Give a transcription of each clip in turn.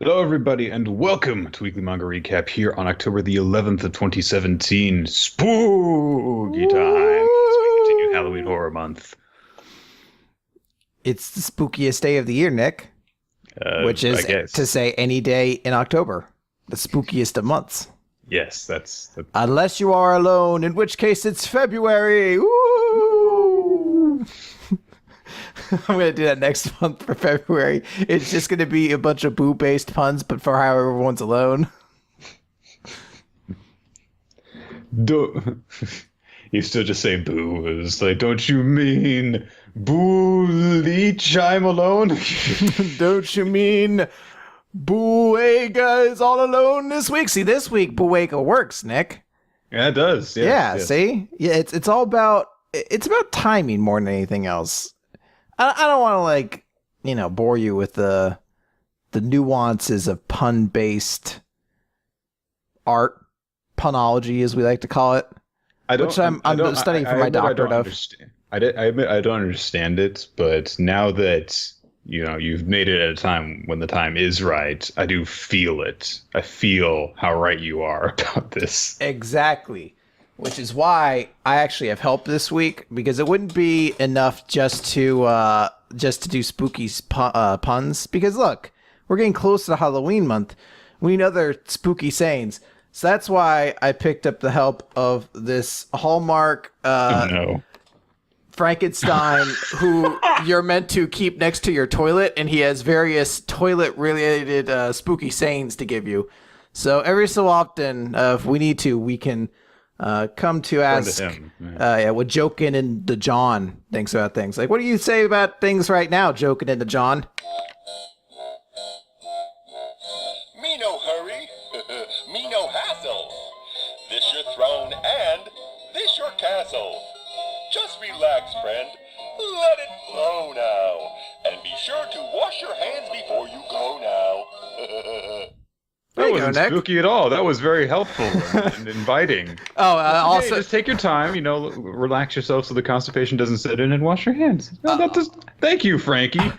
Hello, everybody, and welcome to Weekly Manga Recap here on October the 11th of 2017. Spooky time as we continue Halloween Horror Month. It's the spookiest day of the year, Nick, which I is guess. to say any day in October, the spookiest of months. Yes, that's... Unless you are alone, in which case it's February. Woo! I'm going to do that next month for February. It's just going to be a bunch of boo-based puns, but for how everyone's alone. You still just say boo. It's like, don't you mean boo leech, I'm alone? Don't you mean Buega is all alone this week? See, this week Buega works, Nick. Yeah, it does. Yes. See? Yeah, it's all about timing more than anything else. I don't want to bore you with the nuances of pun-based art, punology as we like to call it, which I'm studying for my doctorate of. I admit I don't understand it, but now that you've made it at a time when the time is right, I do feel it. I feel how right you are about this. Exactly. Which is why I actually have help this week, because it wouldn't be enough just to do spooky puns. Because look, we're getting close to Halloween month. We need other spooky sayings. So that's why I picked up the help of this Hallmark Frankenstein who you're meant to keep next to your toilet, and he has various toilet-related spooky sayings to give you. So every so often, if we need to, we can come to ask what Jokin and the John thinks about things. Like, what do you say about things right now, Jokin and the John? Me no hurry, me no hassle. This your throne and this your castle. Just relax, friend. Let it flow now. And be sure to wash your hands before you go now. That wasn't spooky at all. That was very helpful and inviting. Also, just take your time, relax yourself so the constipation doesn't set in and wash your hands. Thank you, Frankie.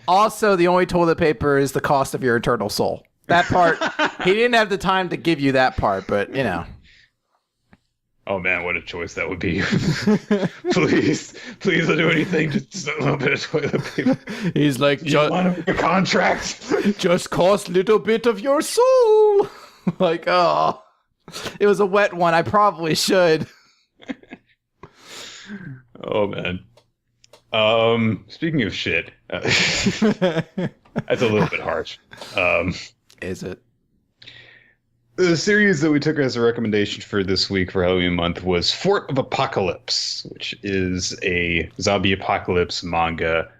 Also, the only toilet paper is the cost of your eternal soul. That part, he didn't have the time to give you that part, but, Oh man, what a choice that would be. please don't do anything, just a little bit of toilet paper. He's like, you want to make a contract? Just cost a little bit of your soul. Like, oh, it was a wet one. I probably should. Oh man. Speaking of shit, that's a little bit harsh. Is it? The series that we took as a recommendation for this week for Halloween month was Fort of Apocalypse, which is a zombie apocalypse manga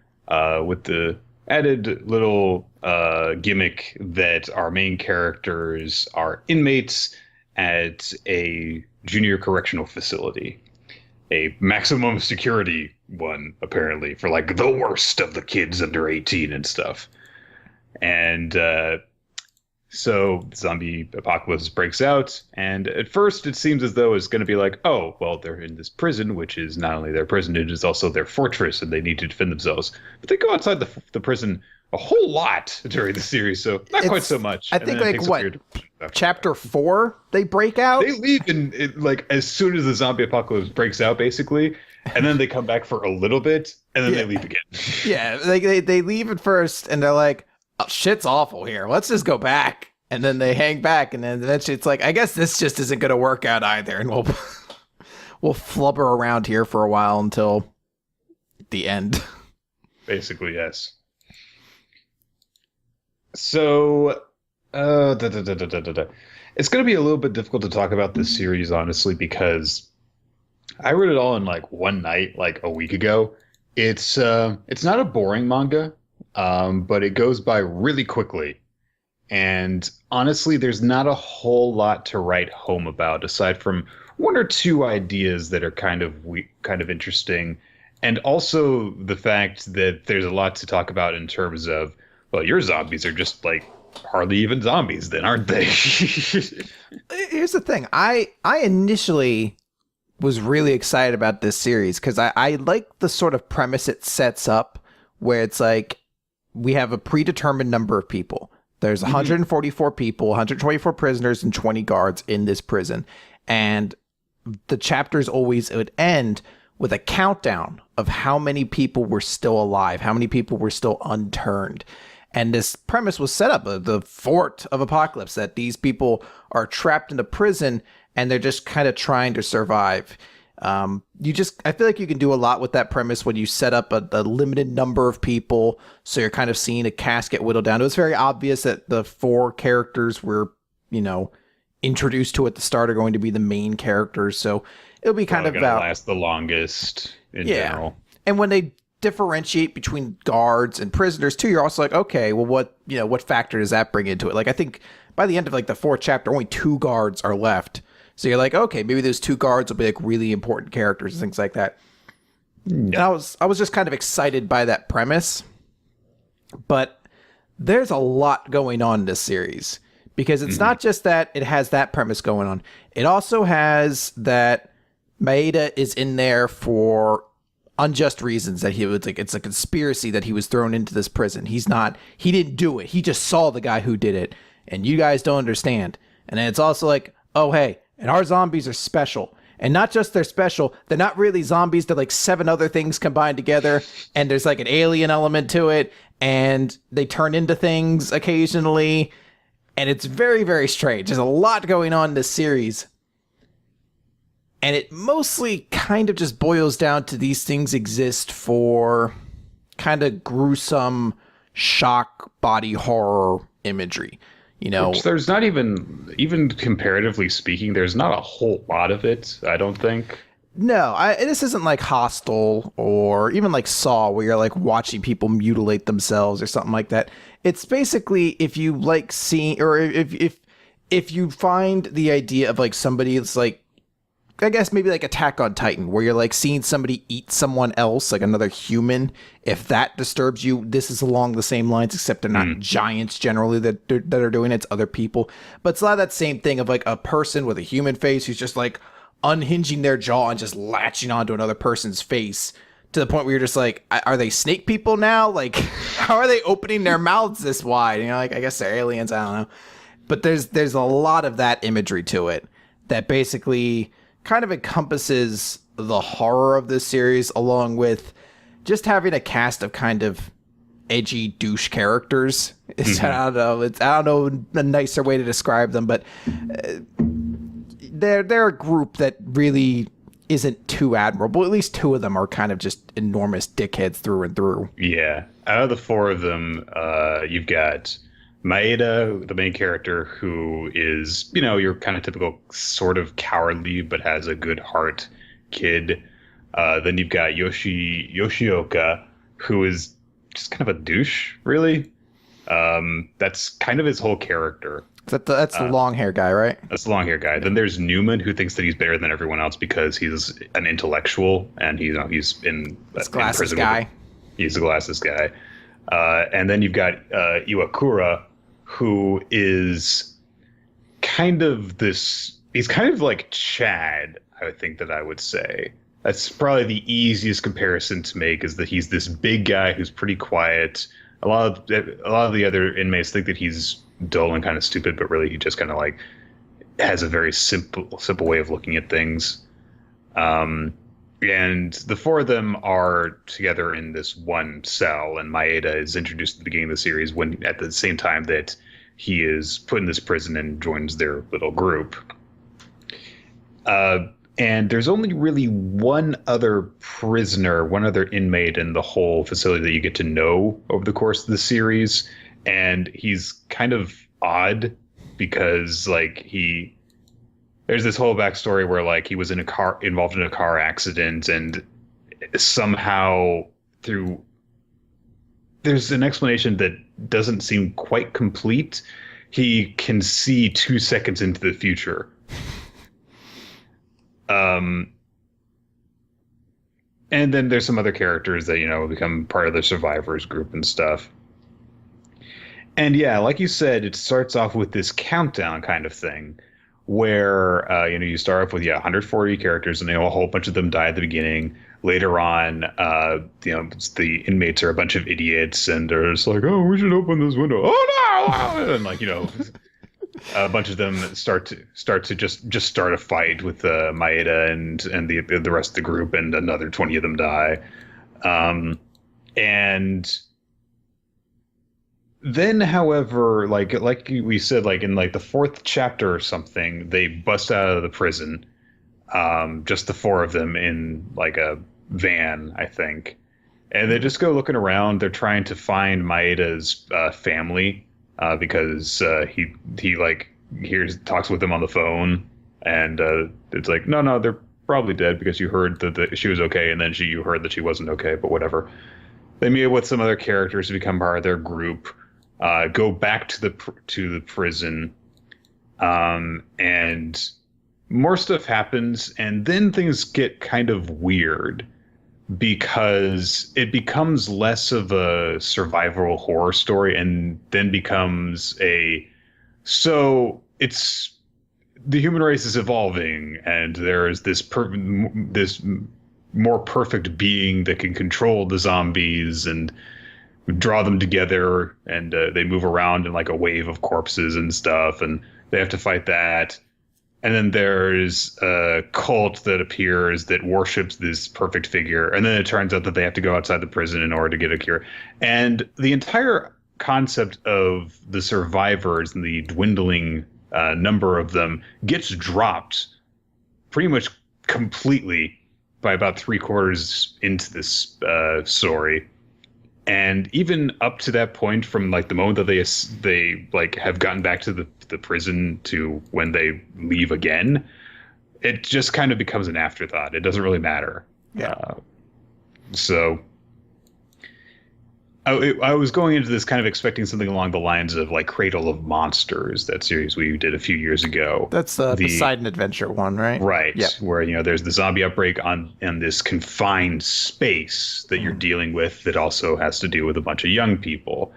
with the added little gimmick that our main characters are inmates at a junior correctional facility. A maximum security one, apparently, for like the worst of the kids under 18 and stuff. And so zombie apocalypse breaks out, and at first it seems as though it's going to be like, oh, well, they're in this prison, which is not only their prison, it is also their fortress, and they need to defend themselves. But they go outside the prison a whole lot during the series, so not quite so much. I think chapter 4 they break out? They leave as soon as the zombie apocalypse breaks out, basically, and then they come back for a little bit, and then they leave again. Yeah, they leave at first, and they're like, oh, shit's awful here. Let's just go back. And then they hang back, and then eventually it's like, I guess this just isn't going to work out either, and we'll flubber around here for a while until the end. Basically, yes. So, it's going to be a little bit difficult to talk about this series, honestly, because I read it all in like one night, like a week ago. It's not a boring manga. But it goes by really quickly. And honestly, there's not a whole lot to write home about, aside from one or two ideas that are kind of interesting. And also the fact that there's a lot to talk about in terms of, well, your zombies are just like hardly even zombies then, aren't they? Here's the thing. I initially was really excited about this series because I like the sort of premise it sets up, where it's like, we have a predetermined number of people. There's 144 people, 124 prisoners, and 20 guards in this prison. And the chapters always would end with a countdown of how many people were still alive, how many people were still unturned. And this premise was set up, the fort of apocalypse, that these people are trapped in a prison and they're just kind of trying to survive. I feel like you can do a lot with that premise when you set up a limited number of people. So you're kind of seeing a cast get whittled down. It was very obvious that the 4 characters were, introduced to at the start are going to be the main characters. So it'll be kind of about last the longest in general. And when they differentiate between guards and prisoners too, you're also like, okay, well, what factor does that bring into it? Like, I think by the end of like the 4th chapter, only 2 guards are left. So you're like, okay, maybe those 2 guards will be like really important characters and things like that. And I was just kind of excited by that premise. But there's a lot going on in this series, because it's not just that it has that premise going on. It also has that Maeda is in there for unjust reasons, that it's a conspiracy that he was thrown into this prison. He didn't do it. He just saw the guy who did it. And you guys don't understand. And then it's also like, oh, hey, and our zombies are special. And not just they're special, they're not really zombies. They're like 7 other things combined together. And there's like an alien element to it. And they turn into things occasionally. And it's very, very strange. There's a lot going on in this series. And it mostly kind of just boils down to these things exist for kind of gruesome shock body horror imagery. Which there's not even comparatively speaking, there's not a whole lot of it, I don't think. No, this isn't like Hostel or even like Saw, where you're like watching people mutilate themselves or something like that. It's basically, if you like seeing, or if you find the idea of like somebody that's like, I guess maybe like Attack on Titan, where you're like seeing somebody eat someone else, like another human. If that disturbs you, this is along the same lines, except they're not giants generally that are doing it. It's other people. But it's a lot of that same thing of like a person with a human face who's just like unhinging their jaw and just latching onto another person's face, to the point where you're just like, are they snake people now? Like, how are they opening their mouths this wide? Like, I guess they're aliens. I don't know. But there's a lot of that imagery to it that basically kind of encompasses the horror of this series, along with just having a cast of kind of edgy douche characters. I don't know a nicer way to describe them, but they're a group that really isn't too admirable. At least 2 of them are kind of just enormous dickheads through and through. Yeah. Out of the 4 of them, you've got Maeda, the main character, who is, your kind of typical sort of cowardly but has a good heart kid. Then you've got Yoshioka, who is just kind of a douche, really. That's kind of his whole character. That's the long hair guy, right? That's the long hair guy. Then there's Newman, who thinks that he's better than everyone else because he's an intellectual and he's in glasses guy. He's the glasses guy. And then you've got Iwakura, who is kind of he's kind of like Chad, I think that I would say. That's probably the easiest comparison to make, is that he's this big guy who's pretty quiet. A lot of the other inmates think that he's dull and kind of stupid, but really he just kind of like has a very simple way of looking at things. And the 4 of them are together in this one cell, and Maeda is introduced at the beginning of the series, when at the same time that he is put in this prison and joins their little group. And there's only really one other prisoner, one other inmate in the whole facility that you get to know over the course of the series. And he's kind of odd because there's this whole backstory where like he was involved in a car accident, and somehow there's an explanation that doesn't seem quite complete. He can see 2 seconds into the future. And then there's some other characters that, become part of the survivors group and stuff. And yeah, like you said, it starts off with this countdown kind of thing where, you start off with, 140 characters, and a whole bunch of them die at the beginning. later on, the inmates are a bunch of idiots, and they're just like, "Oh, we should open this window." Oh no! And like, a bunch of them start to just start a fight with Maeda and the rest of the group, and another 20 of them die. And then, however, like we said, like in like the 4th chapter or something, they bust out of the prison. Just the 4 of them in like a van, I think. And they just go looking around. They're trying to find Maeda's family because he like talks with them on the phone, and it's like, no, they're probably dead because you heard that she was okay, and then you heard that she wasn't okay. But whatever. They meet with some other characters to become part of their group. Go back to the prison, and more stuff happens, and then things get kind of weird because it becomes less of a survival horror story, and then becomes the human race is evolving, and there is this more perfect being that can control the zombies and draw them together, and they move around in like a wave of corpses and stuff, and they have to fight that. And then there's a cult that appears that worships this perfect figure, and then it turns out that they have to go outside the prison in order to get a cure. And the entire concept of the survivors and the dwindling number of them gets dropped pretty much completely by about 3/4 into this story. And even up to that point, from like the moment that they like have gotten back to the prison to when they leave again, it just kind of becomes an afterthought. It doesn't really matter. Yeah. So I was going into this kind of expecting something along the lines of like Cradle of Monsters, that series we did a few years ago. That's the Poseidon Adventure one, right? Right. Yeah. Where, there's the zombie outbreak in this confined space that you're dealing with that also has to deal with a bunch of young people.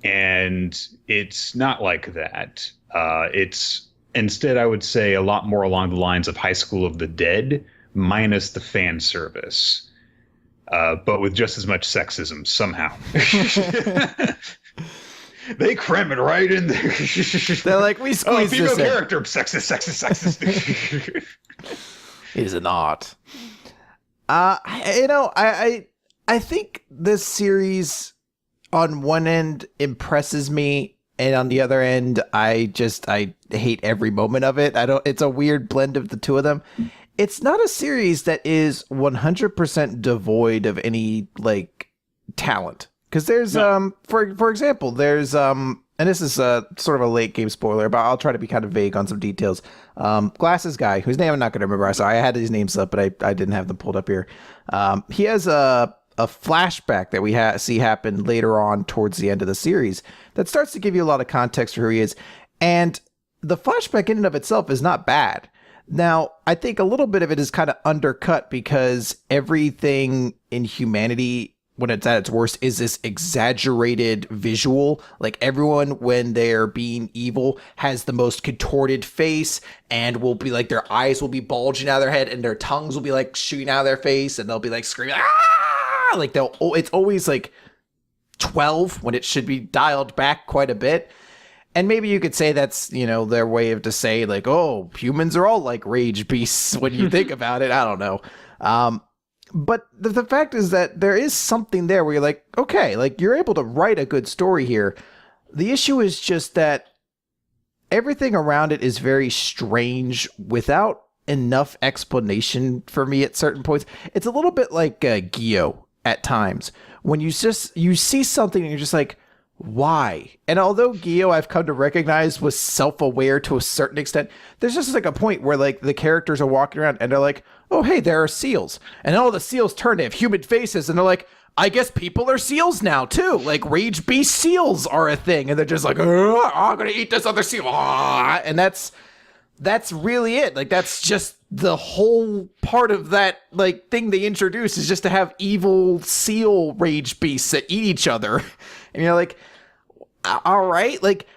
And it's not like that. It's instead, I would say, a lot more along the lines of High School of the Dead, minus the fan service. But with just as much sexism somehow. They cram it right in there. They're like, we squeeze female this in. character, sexist. Is it not? I think this series on one end impresses me, and on the other end, I hate every moment of it. It's a weird blend of the two of them. It's not a series that is 100% devoid of any like talent. Because there's for example, there's and this is sort of a late game spoiler, but I'll try to be kind of vague on some details. Glasses guy, whose name I'm not going to remember. Sorry, I had these names up, but I didn't have them pulled up here. He has a flashback that we see happen later on towards the end of the series that starts to give you a lot of context for who he is, and the flashback in and of itself is not bad. Now, I think a little bit of it is kind of undercut because everything in humanity, when it's at its worst, is this exaggerated visual. Like everyone, when they're being evil, has the most contorted face and will be like, their eyes will be bulging out of their head and their tongues will be like shooting out of their face and they'll be like screaming, ah! Like it's always like 12 when it should be dialed back quite a bit. And maybe you could say that's, their way of to say like, oh, humans are all like rage beasts when you think about it. I don't know. But the fact is that there is something there where you're like, okay, like you're able to write a good story here. The issue is just that everything around it is very strange without enough explanation for me at certain points. It's a little bit like Gyo at times when you see something and you're just like, why? And although Gyo, I've come to recognize, was self-aware to a certain extent, there's just like a point where like the characters are walking around and they're like, oh, hey, there are seals. And all the seals turn to have human faces and they're like, I guess people are seals now too. Like rage beast seals are a thing. And they're just like, oh, I'm going to eat this other seal. Oh. And that's really it. Like that's just the whole part of that like thing they introduce is just to have evil seal rage beasts that eat each other. And you're like, all right, like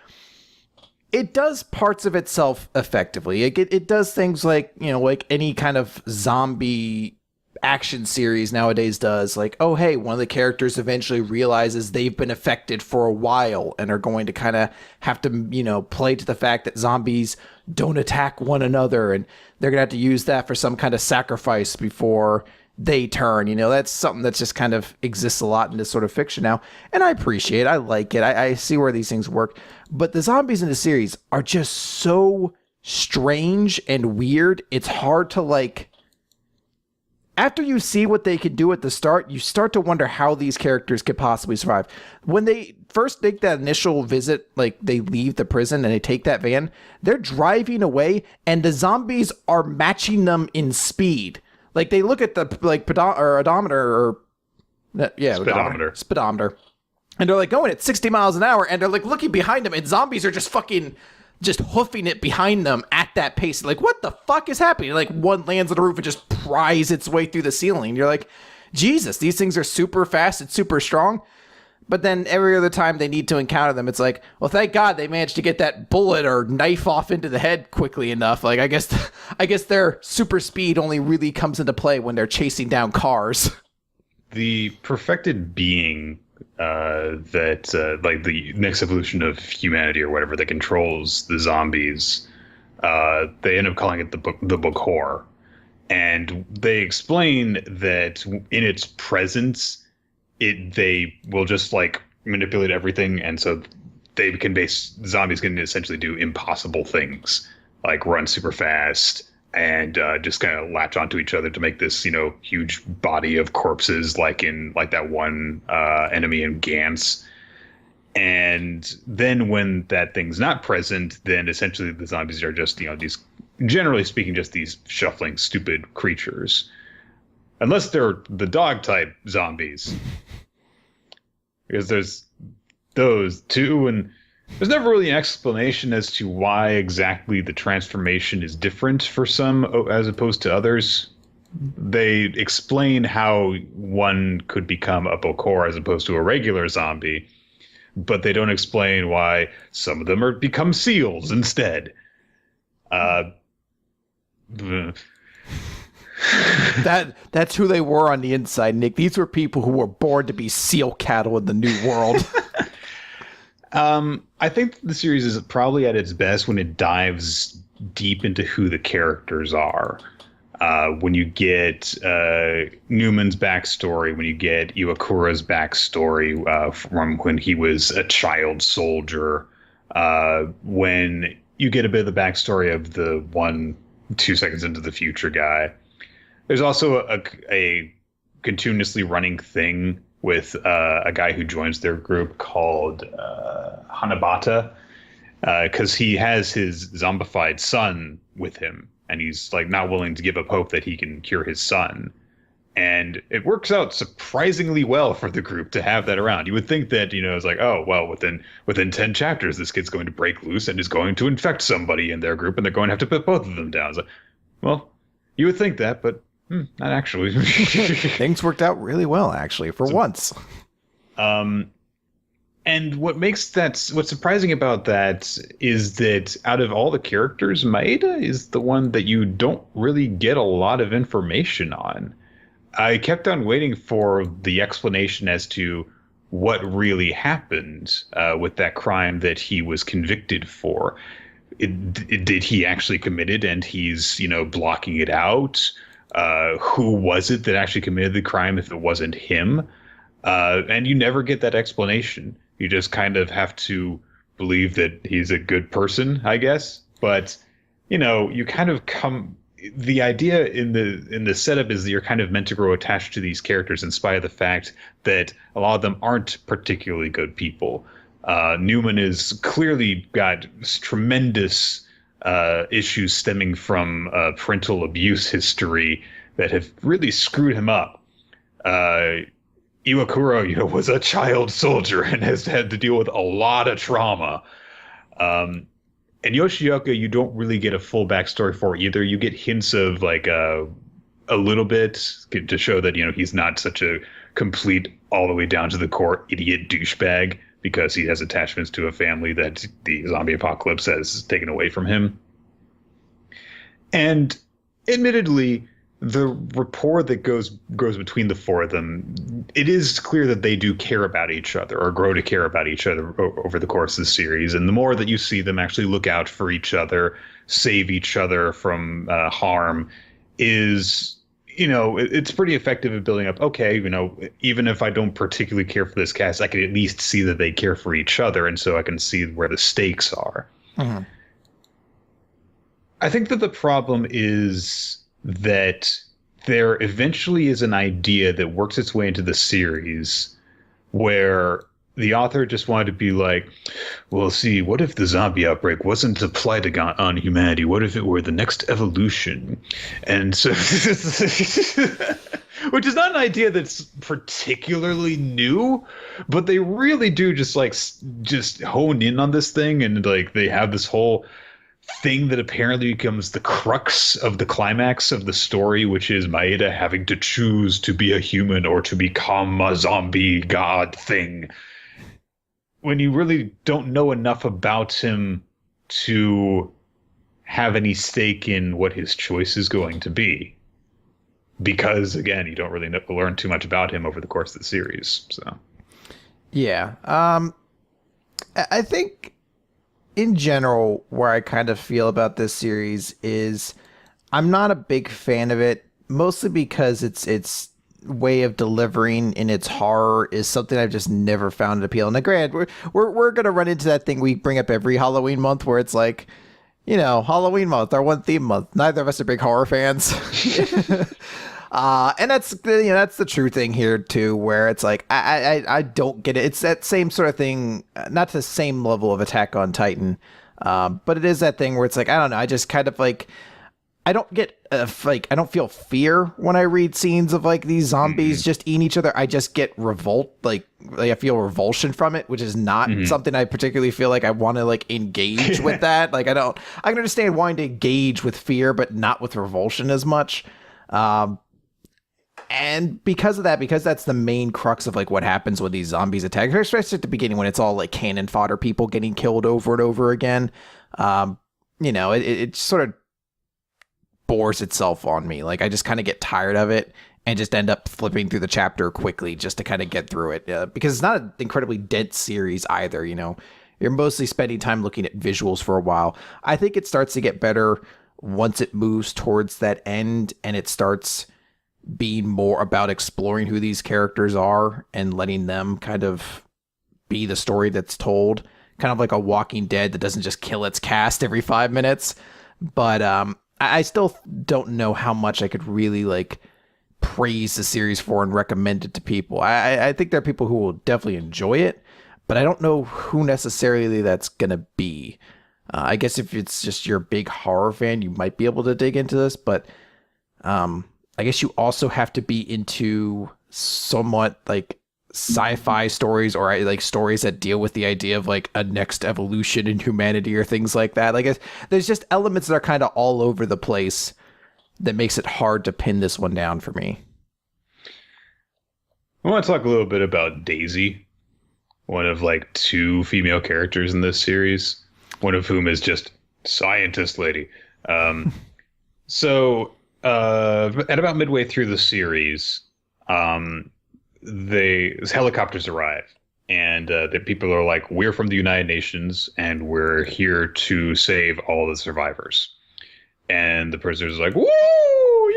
it does parts of itself effectively. It does things like, like any kind of zombie action series nowadays does. Like, oh, hey, one of the characters eventually realizes they've been affected for a while and are going to kind of have to, play to the fact that zombies don't attack one another. And they're going to have to use that for some kind of sacrifice before they turn. That's something that just kind of exists a lot in this sort of fiction now. And I appreciate it. I like it. I see where these things work. But the zombies in the series are just so strange and weird. It's hard to after you see what they can do at the start, you start to wonder how these characters could possibly survive. When they first make that initial visit, they leave the prison and they take that van, they're driving away and the zombies are matching them in speed. They look at the speedometer, and they're going at 60 miles an hour, and they're looking behind them, and zombies are just hoofing it behind them at that pace. What the fuck is happening? One lands on the roof and just pries its way through the ceiling. You're Jesus, these things are super fast and super strong. But then every other time they need to encounter them, it's well, thank God they managed to get that bullet or knife off into the head quickly enough. I guess their super speed only really comes into play when they're chasing down cars. The perfected being the next evolution of humanity or whatever that controls the zombies, they end up calling it the Bokor. And they explain that in its presence, they will just manipulate everything, and so zombies can essentially do impossible things, like run super fast and just kind of latch onto each other to make this huge body of corpses, like that one enemy in Gantz. And then when that thing's not present, then essentially the zombies are just these, generally speaking, just these shuffling stupid creatures, unless they're the dog type zombies. Because there's those two, and there's never really an explanation as to why exactly the transformation is different for some as opposed to others. They explain how one could become a Bokor as opposed to a regular zombie, but they don't explain why some of them become seals instead. That's who they were on the inside, Nick. These were people who were born to be seal cattle in the new world. I think the series is probably at its best when it dives deep into who the characters are. When you get Newman's backstory, when you get Iwakura's backstory from when he was a child soldier, when you get a bit of the backstory of the 2 seconds into the future guy. There's also a continuously running thing with a guy who joins their group called Hanabata, because he has his zombified son with him, and he's not willing to give up hope that he can cure his son. And it works out surprisingly well for the group to have that around. You would think that, it's oh, well, within 10 chapters, this kid's going to break loose and is going to infect somebody in their group, and they're going to have to put both of them down. It's well, you would think that, but not actually. Things worked out really well, actually, for once. And what's surprising about that is that out of all the characters, Maeda is the one that you don't really get a lot of information on. I kept on waiting for the explanation as to what really happened with that crime that he was convicted for. Did he actually commit it and he's, blocking it out? Who was it that actually committed the crime if it wasn't him? And you never get that explanation. You just kind of have to believe that he's a good person, I guess. But, you kind of the idea in the setup is that you're kind of meant to grow attached to these characters in spite of the fact that a lot of them aren't particularly good people. Newman is clearly got tremendous issues stemming from parental abuse history that have really screwed him up. Iwakura, was a child soldier and has had to deal with a lot of trauma. And Yoshioka, you don't really get a full backstory for either. You get hints of a little bit to show that, he's not such a complete all the way down to the core idiot douchebag because he has attachments to a family that the zombie apocalypse has taken away from him. And admittedly, the rapport that grows between the four of them, it is clear that they do care about each other or grow to care about each other over the course of the series. And the more that you see them actually look out for each other, save each other from harm, is, it's pretty effective at building up. Okay, even if I don't particularly care for this cast, I can at least see that they care for each other, and so I can see where the stakes are. Mm-hmm. I think that the problem is that there eventually is an idea that works its way into the series where the author just wanted to be like, well, see, what if the zombie outbreak wasn't a blight on humanity? What if it were the next evolution? And so, which is not an idea that's particularly new, but they really do just hone in on this thing. And like, they have this whole thing that apparently becomes the crux of the climax of the story, which is Maeda having to choose to be a human or to become a zombie god thing, when you really don't know enough about him to have any stake in what his choice is going to be. Because, again, you don't really learn too much about him over the course of the series. So, yeah. I think in general, where I kind of feel about this series is I'm not a big fan of it, mostly because its way of delivering in its horror is something I've just never found appealing. Now, granted, we're gonna run into that thing we bring up every Halloween month, where it's like, Halloween month, our one theme month. Neither of us are big horror fans. And that's the true thing here too, where it's like I don't get it. It's that same sort of thing, not to the same level of Attack on Titan, but it is that thing where it's like, I don't know, I just kind of like, I don't get I don't feel fear when I read scenes of like these zombies just eating each other. I just get revolt, like I feel revulsion from it, which is not something I particularly feel like I want to like engage with that. Like I can understand wanting to engage with fear, but not with revulsion as much. And because of that, because that's the main crux of like what happens when these zombies attack, especially at the beginning when it's all like cannon fodder, people getting killed over and over again, it sort of bores itself on me. Like I just kind of get tired of it and just end up flipping through the chapter quickly just to kind of get through it, because it's not an incredibly dense series either. You're mostly spending time looking at visuals for a while. I think it starts to get better once it moves towards that end and it starts being more about exploring who these characters are and letting them kind of be the story that's told, kind of like a Walking Dead that doesn't just kill its cast every 5 minutes. But I still don't know how much I could really like praise the series for and recommend it to people. I think there are people who will definitely enjoy it, but I don't know who necessarily that's gonna be. I guess if it's just your big horror fan, you might be able to dig into this, but I guess you also have to be into somewhat like sci-fi stories or like stories that deal with the idea of like a next evolution in humanity or things like that. Like there's just elements that are kind of all over the place that makes it hard to pin this one down for me. I want to talk a little bit about Daisy, one of like two female characters in this series, one of whom is just scientist lady. So at about midway through the series, helicopters arrive, and the people are like, "We're from the United Nations, and we're here to save all the survivors." And the prisoners are like, "Woo!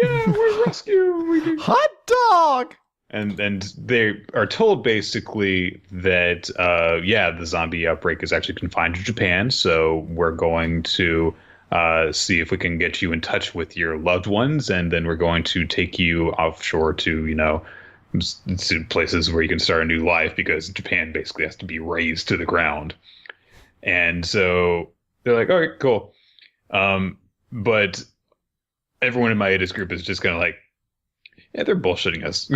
Yeah, we're rescue! Hot dog!" And they are told basically that the zombie outbreak is actually confined to Japan, so we're going to see if we can get you in touch with your loved ones, and then we're going to take you offshore to, to places where you can start a new life, because Japan basically has to be razed to the ground. And so they're like, all right, cool. But everyone in Maeda's group is just kind of like, yeah, they're bullshitting us.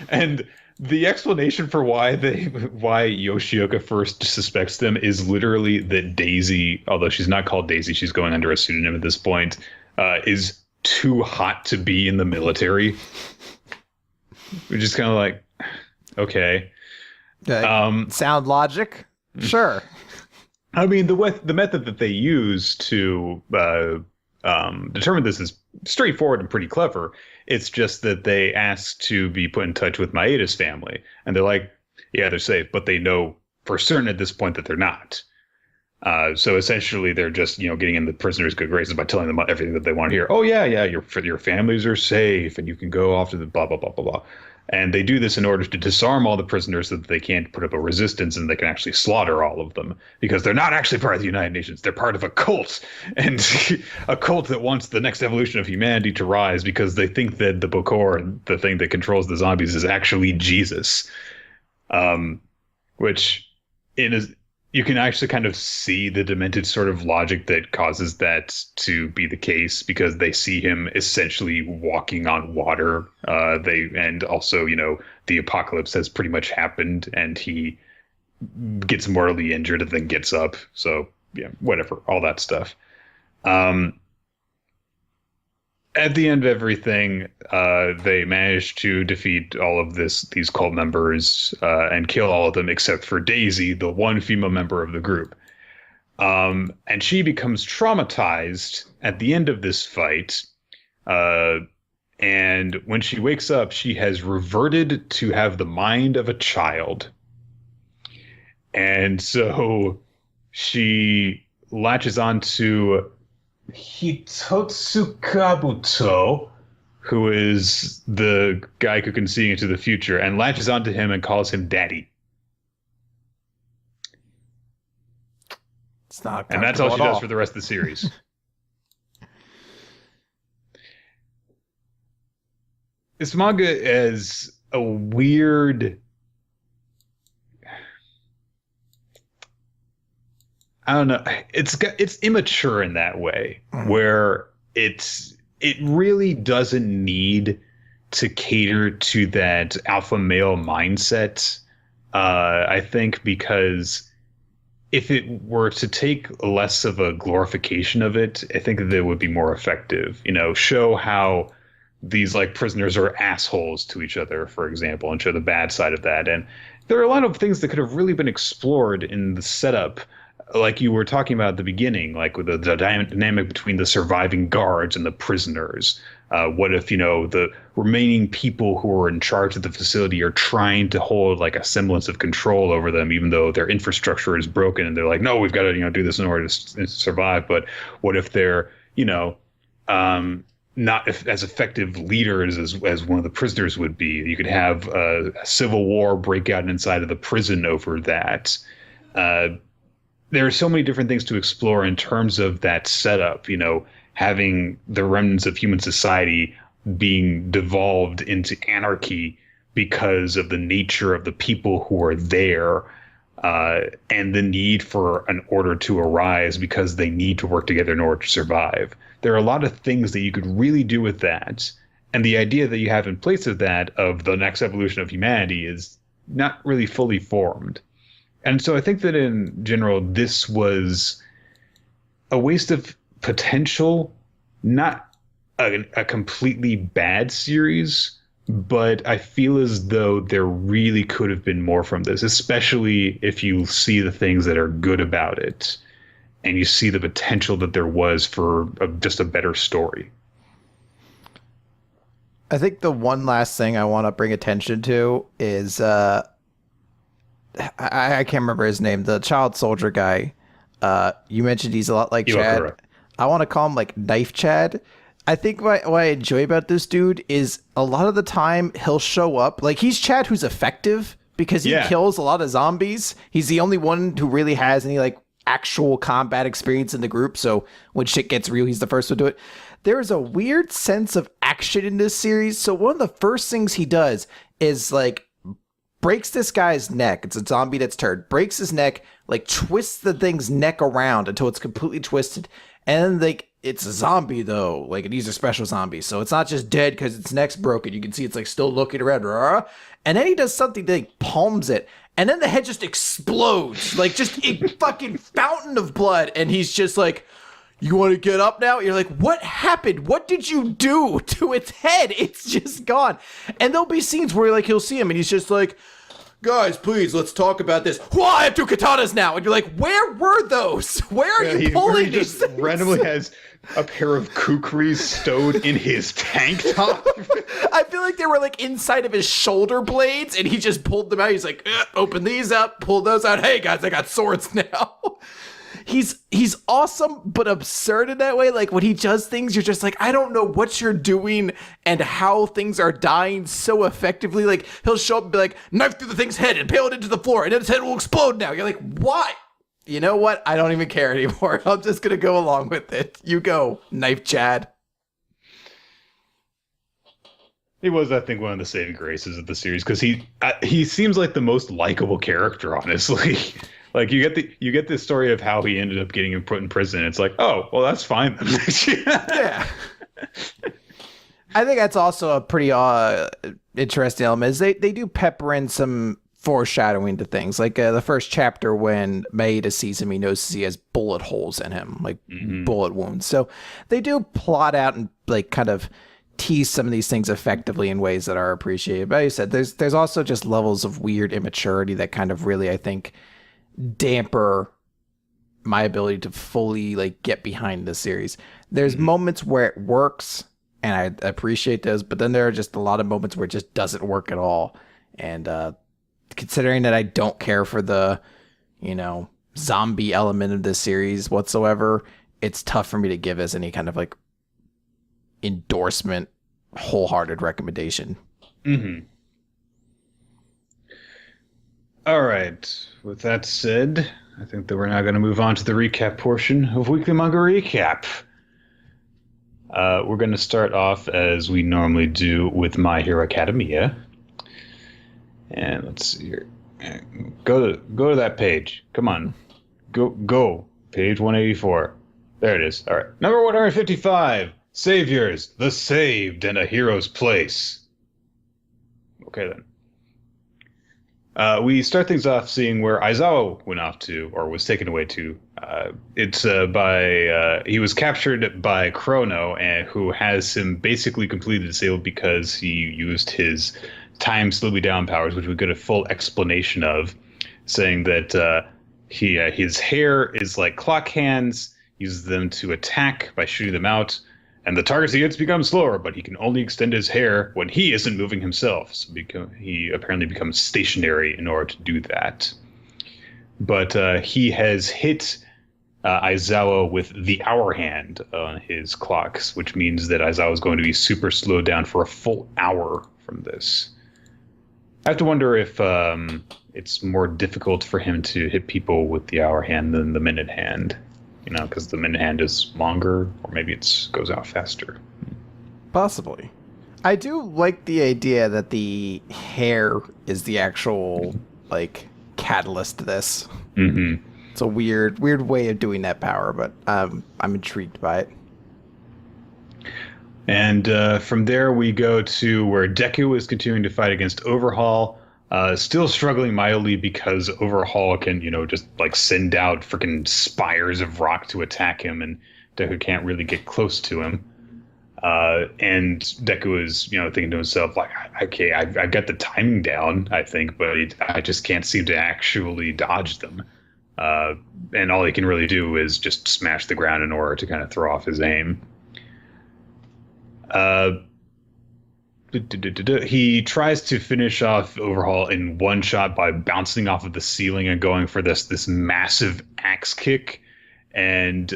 And the explanation for why Yoshioka first suspects them is literally that Daisy, although she's not called Daisy, she's going under a pseudonym at this point, is too hot to be in the military. We're just kind of like, okay. Sound logic? Sure. I mean, the method that they use to determine this is straightforward and pretty clever. It's just that they asked to be put in touch with Maeda's family, and they're like, yeah, they're safe, but they know for certain at this point that they're not. So essentially, they're just, getting in the prisoners' good graces by telling them everything that they want to hear. Oh yeah, your families are safe, and you can go off to the blah blah blah blah blah. And they do this in order to disarm all the prisoners so that they can't put up a resistance and they can actually slaughter all of them, because they're not actually part of the United Nations. They're part of a cult, and a cult that wants the next evolution of humanity to rise because they think that the Bokor, the thing that controls the zombies, is actually Jesus. Which you can actually kind of see the demented sort of logic that causes that to be the case, because they see him essentially walking on water. And also, the apocalypse has pretty much happened and he gets mortally injured and then gets up. So yeah, whatever, all that stuff. At the end of everything, they managed to defeat all of these cult members and kill all of them except for Daisy, the one female member of the group. And she becomes traumatized at the end of this fight. And when she wakes up, she has reverted to have the mind of a child. And so she latches onto Hitotsu Kabuto, who is the guy who can see into the future, and latches onto him and calls him Daddy. It's not, and that's all she does for the rest of the series. This manga is a weird, I don't know. It's immature in that way, where it really doesn't need to cater to that alpha male mindset. I think because if it were to take less of a glorification of it, I think that it would be more effective. Show how these prisoners are assholes to each other, for example, and show the bad side of that. And there are a lot of things that could have really been explored in the setup, like you were talking about at the beginning, like with the dynamic between the surviving guards and the prisoners. What if, the remaining people who are in charge of the facility are trying to hold a semblance of control over them, even though their infrastructure is broken, and they're like, no, we've got to, do this in order to survive. But what if they're, not as effective leaders as one of the prisoners would be? You could have a civil war break out inside of the prison over that. There are so many different things to explore in terms of that setup, having the remnants of human society being devolved into anarchy because of the nature of the people who are there, and the need for an order to arise because they need to work together in order to survive. There are a lot of things that you could really do with that. And the idea that you have in place of that, of the next evolution of humanity, is not really fully formed. And so I think that in general, this was a waste of potential, not a completely bad series, but I feel as though there really could have been more from this, especially if you see the things that are good about it and you see the potential that there was for just a better story. I think the one last thing I want to bring attention to is I can't remember his name, the child soldier guy. You mentioned he's a lot like Chad. Correct. I want to call him Knife Chad. I think what I enjoy about this dude is a lot of the time he'll show up. He's Chad who's effective because he kills a lot of zombies. He's the only one who really has any actual combat experience in the group. So when shit gets real, he's the first to do it. There is a weird sense of action in this series. So one of the first things he does is breaks this guy's neck. It's a zombie that's turned. Breaks his neck, twists the thing's neck around until it's completely twisted. And it's a zombie though. And these are special zombies. So it's not just dead because its neck's broken. You can see it's still looking around. And then he does something that palms it. And then the head just explodes. Just a fucking fountain of blood. And he's just you want to get up now? You're what happened? What did you do to its head? It's just gone. And there'll be scenes where he'll see him and he's just guys, please, let's talk about this. Whoa, I have 2 katanas now. And you're like, where were those? Where are you pulling these things? Randomly has a pair of kukris stowed in his tank top. I feel like they were like inside of his shoulder blades, and he just pulled them out. He's like, open these up, pull those out. Hey guys, I got swords now. He's awesome, but absurd in that way. Like when he does things, you're just like, I don't know what you're doing and how things are dying so effectively. Like he'll show up and be like, knife through the thing's head and impale it into the floor, and then its head will explode now. You're like, why? You know what? I don't even care anymore. I'm just gonna go along with it. You go, Knife Chad. He was, I think, one of the saving graces of the series because he seems like the most likable character, honestly. Like you get this story of how he ended up getting put in prison. It's like, oh, well, that's fine. Yeah. I think that's also a pretty interesting element. Is they do pepper in some foreshadowing to things. Like the first chapter when Maeda sees him, he knows he has bullet holes in him, like bullet wounds. So they do plot out and like kind of tease some of these things effectively in ways that are appreciated. But like I said, there's also just levels of weird immaturity that kind of really, I think, damper my ability to fully like get behind the series. There's moments where it works and I appreciate those, but then there are just a lot of moments where it just doesn't work at all. And considering that I don't care for the, zombie element of this series whatsoever, it's tough for me to give as any kind of like endorsement, wholehearted recommendation. All right. With that said, I think that we're now going to move on to the recap portion of Weekly Manga Recap. We're going to start off as we normally do with My Hero Academia. And let's see here. Go to that page. Come on. Go. Page 184. There it is. All right. Number 155. Saviors, the Saved, and a Hero's Place. Okay, then. We start things off seeing where Aizawa went off to, or was taken away to. He was captured by Chrono, and who has him basically completely disabled because he used his time slowly down powers, which we get a full explanation of, saying that his hair is like clock hands, uses them to attack by shooting them out. And the targets he hits become slower, but he can only extend his hair when he isn't moving himself. So he apparently becomes stationary in order to do that. But he has hit Aizawa with the hour hand on his clocks, which means that Aizawa is going to be super slowed down for a full hour from this. I have to wonder if it's more difficult for him to hit people with the hour hand than the minute hand. Because the minute hand is longer, or maybe it goes out faster. Possibly. I do like the idea that the hair is the actual, catalyst to this. Mm-hmm. It's a weird way of doing that power, but I'm intrigued by it. And from there, we go to where Deku is continuing to fight against Overhaul. Still struggling mildly because Overhaul can, just send out freaking spires of rock to attack him, and Deku can't really get close to him. And Deku is, thinking to himself, okay, I've got the timing down, I think, but I just can't seem to actually dodge them. And all he can really do is just smash the ground in order to kind of throw off his aim. He tries to finish off Overhaul in one shot by bouncing off of the ceiling and going for this massive axe kick, and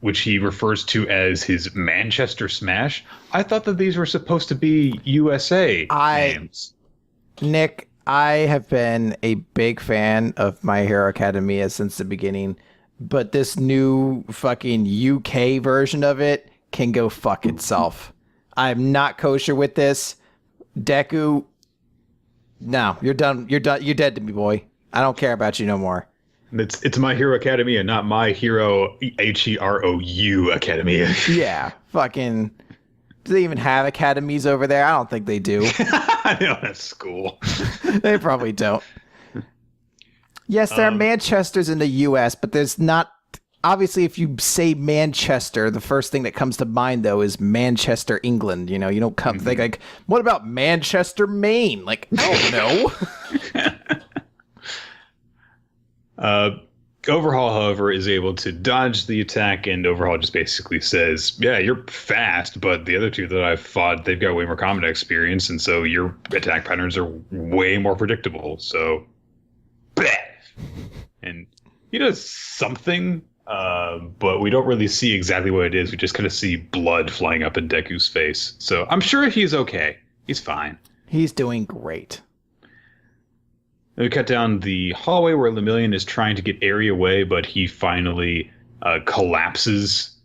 which he refers to as his Manchester Smash. I thought that these were supposed to be USA names. Nick, I have been a big fan of My Hero Academia since the beginning, but this new fucking UK version of it can go fuck itself. I'm not kosher with this. Deku, no, you're done. You're done. You're dead to me, boy. I don't care about you no more. It's My Hero Academia, not My Hero HEROU Academia. Yeah, fucking. Do they even have academies over there? I don't think they do. I don't have school. They probably don't. Yes, there are Manchesters in the U.S., but there's not. Obviously, if you say Manchester, the first thing that comes to mind, though, is Manchester, England. You don't think what about Manchester, Maine? I don't know. Overhaul, however, is able to dodge the attack, and Overhaul just basically says, yeah, you're fast, but the other two that I've fought, they've got way more combat experience, and so your attack patterns are way more predictable, so... Bleh! And he does something, but we don't really see exactly what it is. We just kind of see blood flying up in Deku's face. So I'm sure he's okay. He's fine. He's doing great. We cut down the hallway where Lemillion is trying to get Eri away, but he finally collapses.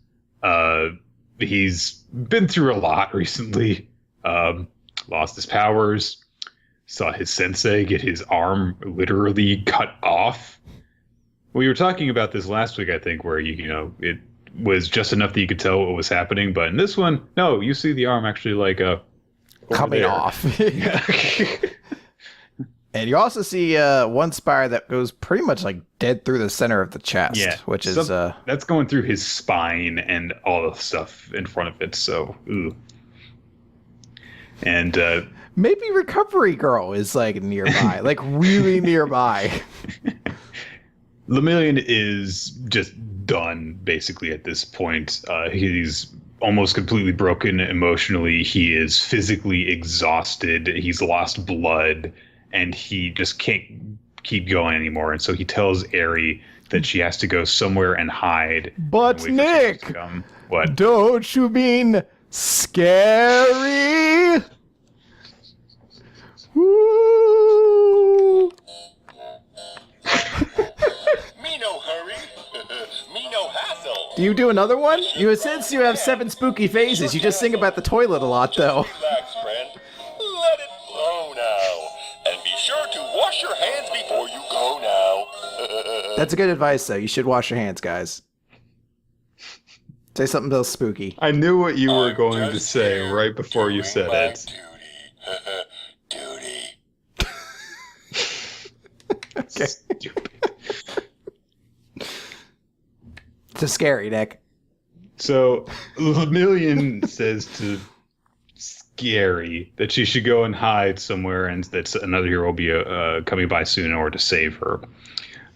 He's been through a lot recently. Lost his powers. Saw his sensei get his arm literally cut off. We were talking about this last week, I think, where it was just enough that you could tell what was happening. But in this one, no, you see the arm actually coming off. And you also see one spire that goes pretty much dead through the center of the chest, which is that's going through his spine and all the stuff in front of it. So, ooh. And maybe Recovery Girl is nearby, really nearby. Lemillion is just done basically at this point. He's almost completely broken emotionally. He is physically exhausted. He's lost blood. And he just can't keep going anymore. And so he tells Eri that she has to go somewhere and hide. But and Nick, what? Don't you mean scary? Woo! Me no hurry. Me no hassle. Do you do another one? Since you have 7 spooky phases, you just sing about the toilet a lot, though. Relax, friend. Let it flow now. And be sure to wash your hands before you go now. That's a good advice, though. You should wash your hands, guys. Say something else spooky. I knew what you were going to say right before you said it. Duty. Okay. Stupid. It's a scary, Nick. So Lemillion says to Scary that she should go and hide somewhere, and that another hero will be coming by soon in order to save her.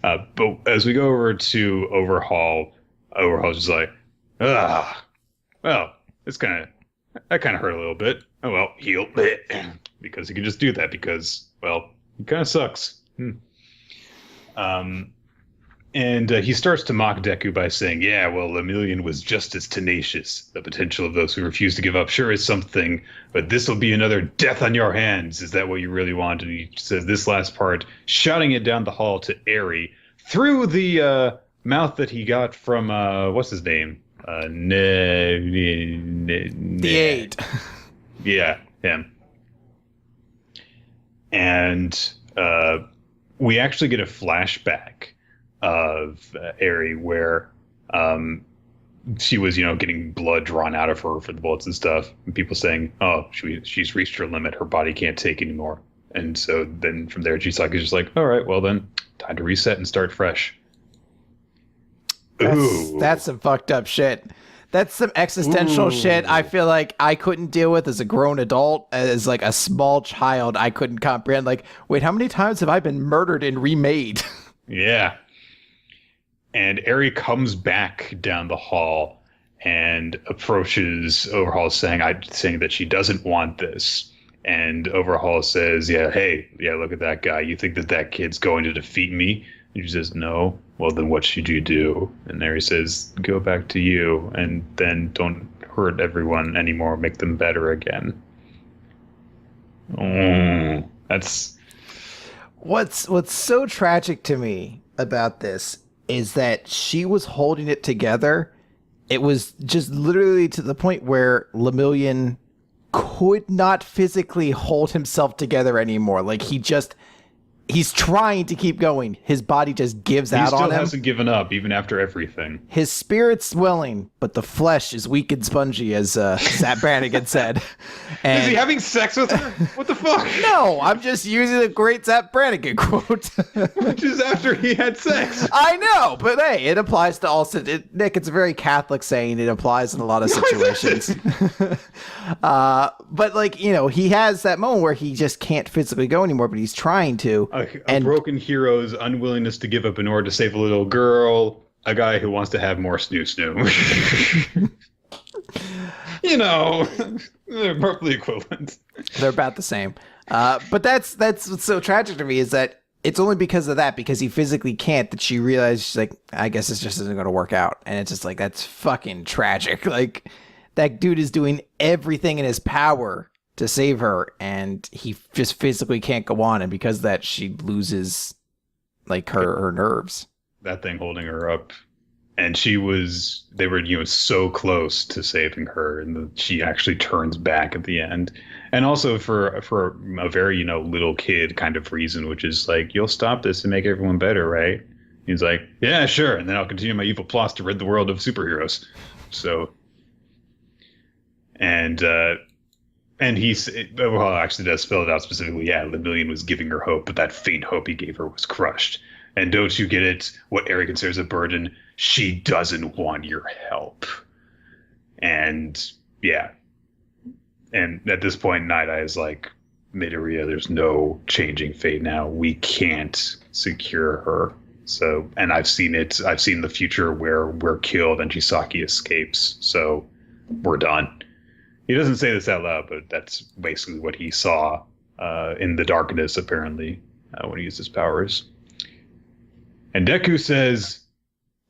But as we go over to Overhaul's just like, well, that kind of hurt a little bit. Oh well, heal because he can just do that because, well, he kind of sucks. And he starts to mock Deku by saying, yeah, well, Lemillion was just as tenacious. The potential of those who refuse to give up sure is something, but this will be another death on your hands. Is that what you really want? And he says this last part, shouting it down the hall to Eri through the mouth that he got from, what's his name? The 8. Yeah, him. And we actually get a flashback of Eri where she was, getting blood drawn out of her for the bullets and stuff. And people saying, oh, she's reached her limit. Her body can't take anymore. And so then from there, is just like, all right, well then, time to reset and start fresh. That's some fucked up shit. That's some existential shit I feel like I couldn't deal with as a grown adult. As a small child, I couldn't comprehend. Wait, how many times have I been murdered and remade? Yeah. And Eri comes back down the hall and approaches Overhaul saying that she doesn't want this. And Overhaul says, look at that guy. You think that kid's going to defeat me? And she says, no. Well, then what should you do? And Eri says, go back to you and then don't hurt everyone anymore. Make them better again. That's... What's so tragic to me about this is that she was holding it together. It was just literally to the point where Lemillion could not physically hold himself together anymore. He's trying to keep going. His body just gives out on him. He still hasn't given up, even after everything. His spirit's willing, but the flesh is weak and spongy, as Zap Brannigan said. And is he having sex with her? What the fuck? No, I'm just using a great Zap Brannigan quote. Which is after he had sex. I know, but hey, it applies to all... Nick, it's a very Catholic saying. It applies in a lot of situations. But he has that moment where he just can't physically go anymore, but he's trying to. A broken hero's unwillingness to give up in order to save a little girl. A guy who wants to have more snoo snoo. They're perfectly equivalent. They're about the same. But that's what's so tragic to me is that it's only because of that, because he physically can't, that she realized she's like, I guess this just isn't going to work out. And it's just like, that's fucking tragic. Like, that dude is doing everything in his power to save her, and he just physically can't go on. And because of that, she loses like her nerves. That thing holding her up. And they were, so close to saving her, and she actually turns back at the end. And also for a very, little kid kind of reason, which is like, you'll stop this and make everyone better, right? He's like, yeah, sure. And then I'll continue my evil plots to rid the world of superheroes. So, and actually does spell it out specifically. Yeah, Lemillion was giving her hope, but that faint hope he gave her was crushed. And don't you get it? What Eri considers a burden, she doesn't want your help. And yeah. And at this point, Night Eye is like, Midoriya, there's no changing fate now. We can't secure her. So, and I've seen it. I've seen the future where we're killed and Chisaki escapes. So we're done. He doesn't say this out loud, but that's basically what he saw in the darkness, apparently, when he used his powers. And Deku says,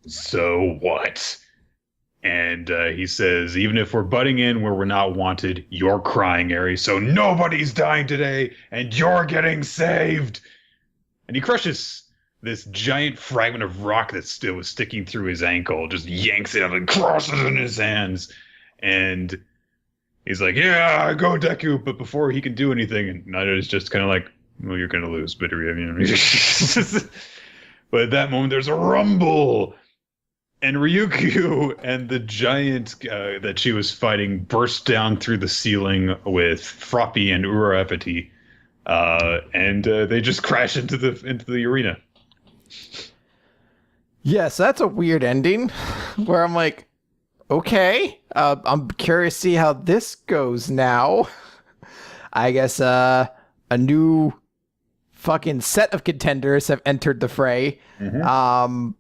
so what? And he says, even if we're butting in where we're not wanted, you're crying, Eri, so nobody's dying today, and you're getting saved. And he crushes this giant fragment of rock that still was sticking through his ankle, just yanks it out and crushes it in his hands. And he's like, yeah, go Deku. But before he can do anything, and Naito is just kind of like, well, you're going to lose, Midoriya. But at that moment, there's a rumble. And Ryukyu and the giant that she was fighting burst down through the ceiling with Froppy and Urarapati. And they just crash into the arena. Yeah, so that's a weird ending where I'm like, okay, I'm curious to see how this goes now. I guess a new fucking set of contenders have entered the fray. Mm-hmm.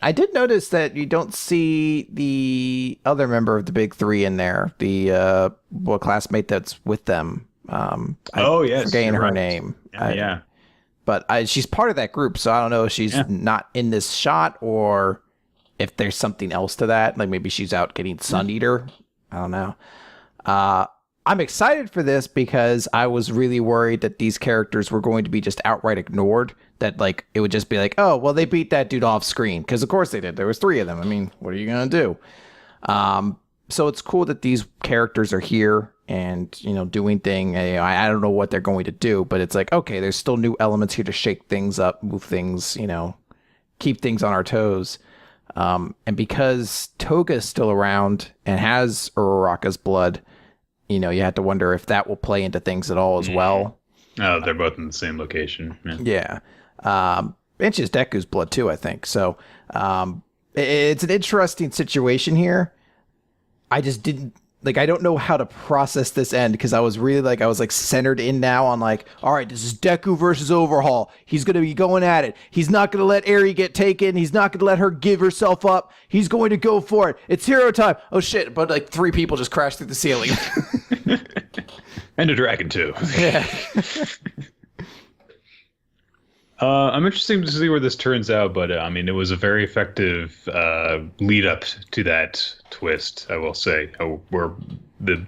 I did notice that you don't see the other member of the big three in there, the classmate that's with them. I'm forgetting her name. Yeah. But she's part of that group, so I don't know if she's not in this shot or if there's something else to that. Like maybe she's out getting Sun Eater. I don't know. I'm excited for this because I was really worried that these characters were going to be just outright ignored. That like it would just be like, oh, well, they beat that dude off screen. Because of course they did. There was 3 of them. I mean, what are you going to do? So it's cool that these characters are here and, doing thing. I don't know what they're going to do, but it's like, okay, there's still new elements here to shake things up, move things, keep things on our toes. And because Toga's still around and has Uraraka's blood, you have to wonder if that will play into things at all as well. Oh, they're both in the same location. Yeah. And she's Deku's blood too, I think. So it's an interesting situation here. I just didn't I don't know how to process this end because I was really I was centered in now on all right, this is Deku versus Overhaul. He's going to be going at it. He's not going to let Eri get taken. He's not going to let her give herself up. He's going to go for it. It's hero time. Oh shit. But 3 people just crashed through the ceiling. And a dragon too. Yeah. I'm interested to see where this turns out, but it was a very effective lead up to that twist, I will say, where the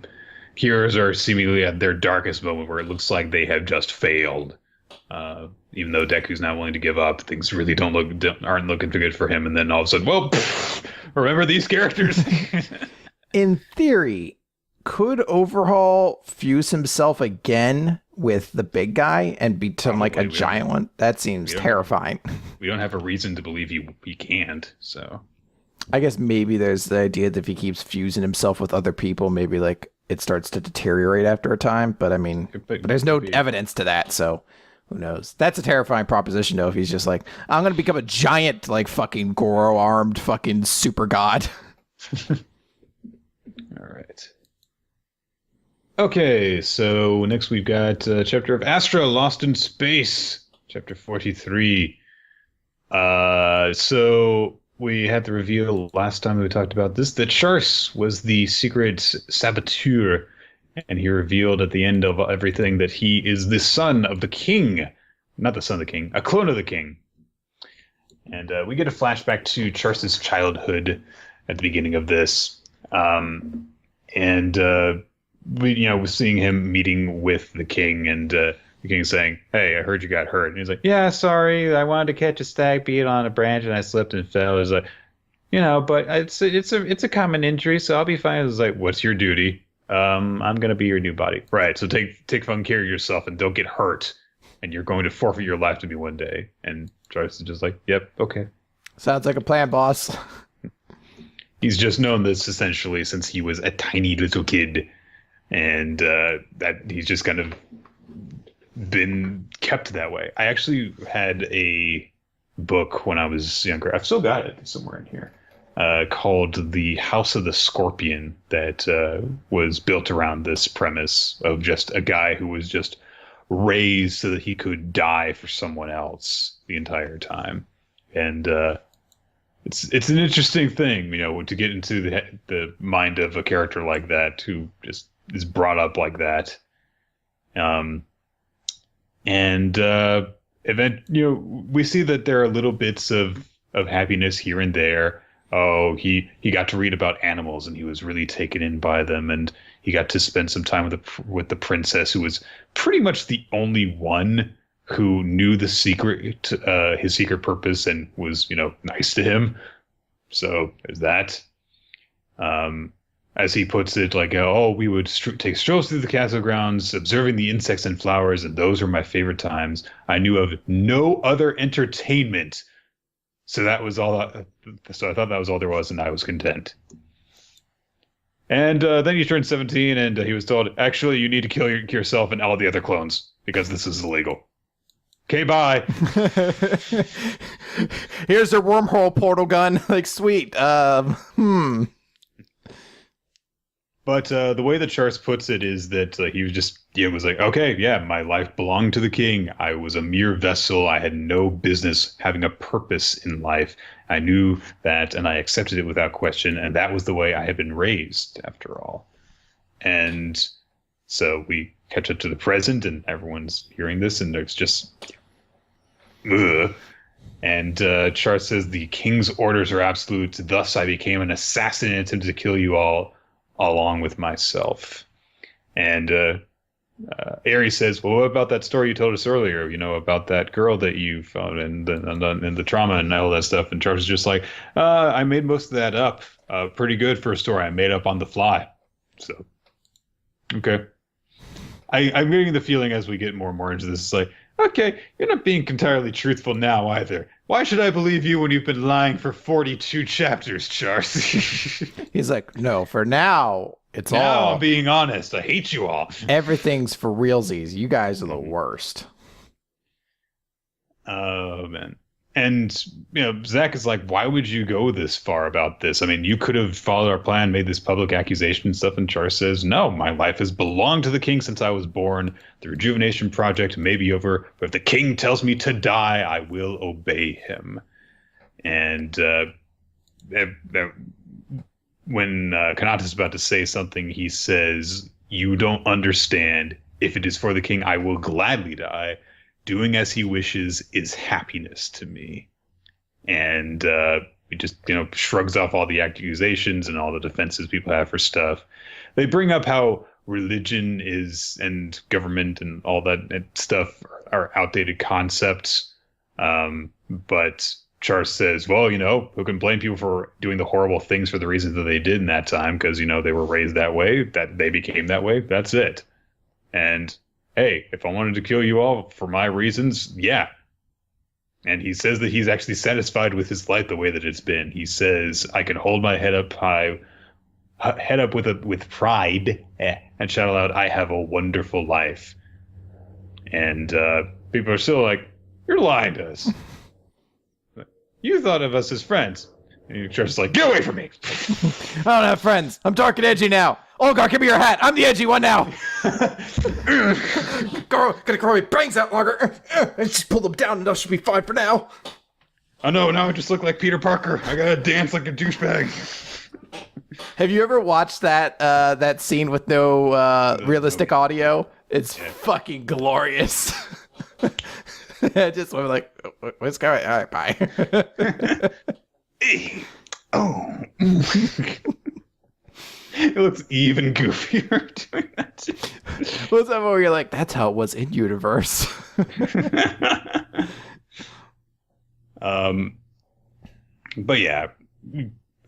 heroes are seemingly at their darkest moment, where it looks like they have just failed. Even though Deku's not willing to give up, things really aren't looking too good for him. And then all of a sudden, remember these characters? In theory, could Overhaul fuse himself again with the big guy and become a giant one? That seems terrifying. We don't have a reason to believe he can't, so I guess maybe there's the idea that if he keeps fusing himself with other people, maybe it starts to deteriorate after a time, but but there's no evidence to that, so who knows? That's a terrifying proposition though, if he's just I'm gonna become a giant fucking Goro armed fucking super god. All right. Okay, so next we've got chapter of Astra, Lost in Space. Chapter 43. So we had the reveal last time we talked about this that Charse was the secret saboteur, and he revealed at the end of everything that he is the son of the king. Not the son of the king, a clone of the king. And we get a flashback to Charse's childhood at the beginning of this. We're seeing him meeting with the king, and the king's saying, "Hey, I heard you got hurt." And he's like, "Yeah, sorry, I wanted to catch a stag beetle on a branch, and I slipped and fell." He's like, but it's a common injury, so I'll be fine. It's like, "What's your duty?" I'm gonna be your new body, right? So take fun care of yourself and don't get hurt, and you're going to forfeit your life to me one day. And Charles is just like, "Yep, okay." Sounds like a plan, boss. He's just known this essentially since he was a tiny little kid, and that he's just kind of been kept that way. I actually had a book when I was younger. I've still got it somewhere in here, called The House of the Scorpion, that was built around this premise of just a guy who was just raised so that he could die for someone else the entire time. And it's an interesting thing, to get into the mind of a character like that who just is brought up like that. We see that there are little bits of happiness here and there. Oh, he got to read about animals and he was really taken in by them, and he got to spend some time with the princess, who was pretty much the only one who knew the secret, his secret purpose, and was nice to him. So there's that. As he puts it, like, we would take strolls through the castle grounds, observing the insects and flowers, and those were my favorite times. I knew of no other entertainment. So that was all. So I thought that was all there was, and I was content. And then he turned 17, and he was told, actually, you need to kill yourself and all the other clones, because this is illegal. Okay, bye. Here's a wormhole portal gun. Like, sweet. But the way that Charles puts it is that he was like, okay, yeah, my life belonged to the king. I was a mere vessel. I had no business having a purpose in life. I knew that, and I accepted it without question. And that was the way I had been raised, after all. And so we catch up to the present, and everyone's hearing this, and there's just, ugh. And Charles says, the king's orders are absolute. Thus, I became an assassin and attempted to kill you all, along with myself. And Ares says, well, what about that story you told us earlier, about that girl that you found and the trauma and all that stuff? And Charles is just like, I made most of that up. Pretty good for a story I made up on the fly. So, okay. I'm getting the feeling as we get more and more into this, it's like, okay, you're not being entirely truthful now either. Why should I believe you when you've been lying for 42 chapters, Charles? He's like, no, for now, it's now all. I'm being honest. I hate you all. Everything's for realsies. You guys are the worst. Oh, man. And, Zach is like, why would you go this far about this? I mean, you could have followed our plan, made this public accusation and stuff. And Char says, no, my life has belonged to the king since I was born. The rejuvenation project may be over, but if the king tells me to die, I will obey him. And when Kanata's about to say something, he says, you don't understand. If it is for the king, I will gladly die. Doing as he wishes is happiness to me. And he just, shrugs off all the accusations and all the defenses people have for stuff. They bring up how religion is and government and all that stuff are outdated concepts. But Charles says, well, who can blame people for doing the horrible things for the reasons that they did in that time? Because, they were raised that way, that they became that way. That's it. And hey, if I wanted to kill you all for my reasons, yeah. And he says that he's actually satisfied with his life the way that it's been. He says, I can hold my head up high, with pride, and shout aloud, I have a wonderful life. And people are still like, you're lying to us. You thought of us as friends. And Char's like, get away from me! I don't have friends. I'm dark and edgy now. Olgar, give me your hat. I'm the edgy one now. Gonna grow my bangs out longer. And just pull them down and that should be fine for now. Oh no, now I just look like Peter Parker. I gotta dance like a douchebag. Have you ever watched that scene with no realistic audio? It's fucking glorious. I just went like, what's going on? All right, bye. Oh. It looks even goofier doing that. What's that where you're like, that's how it was in universe? But yeah,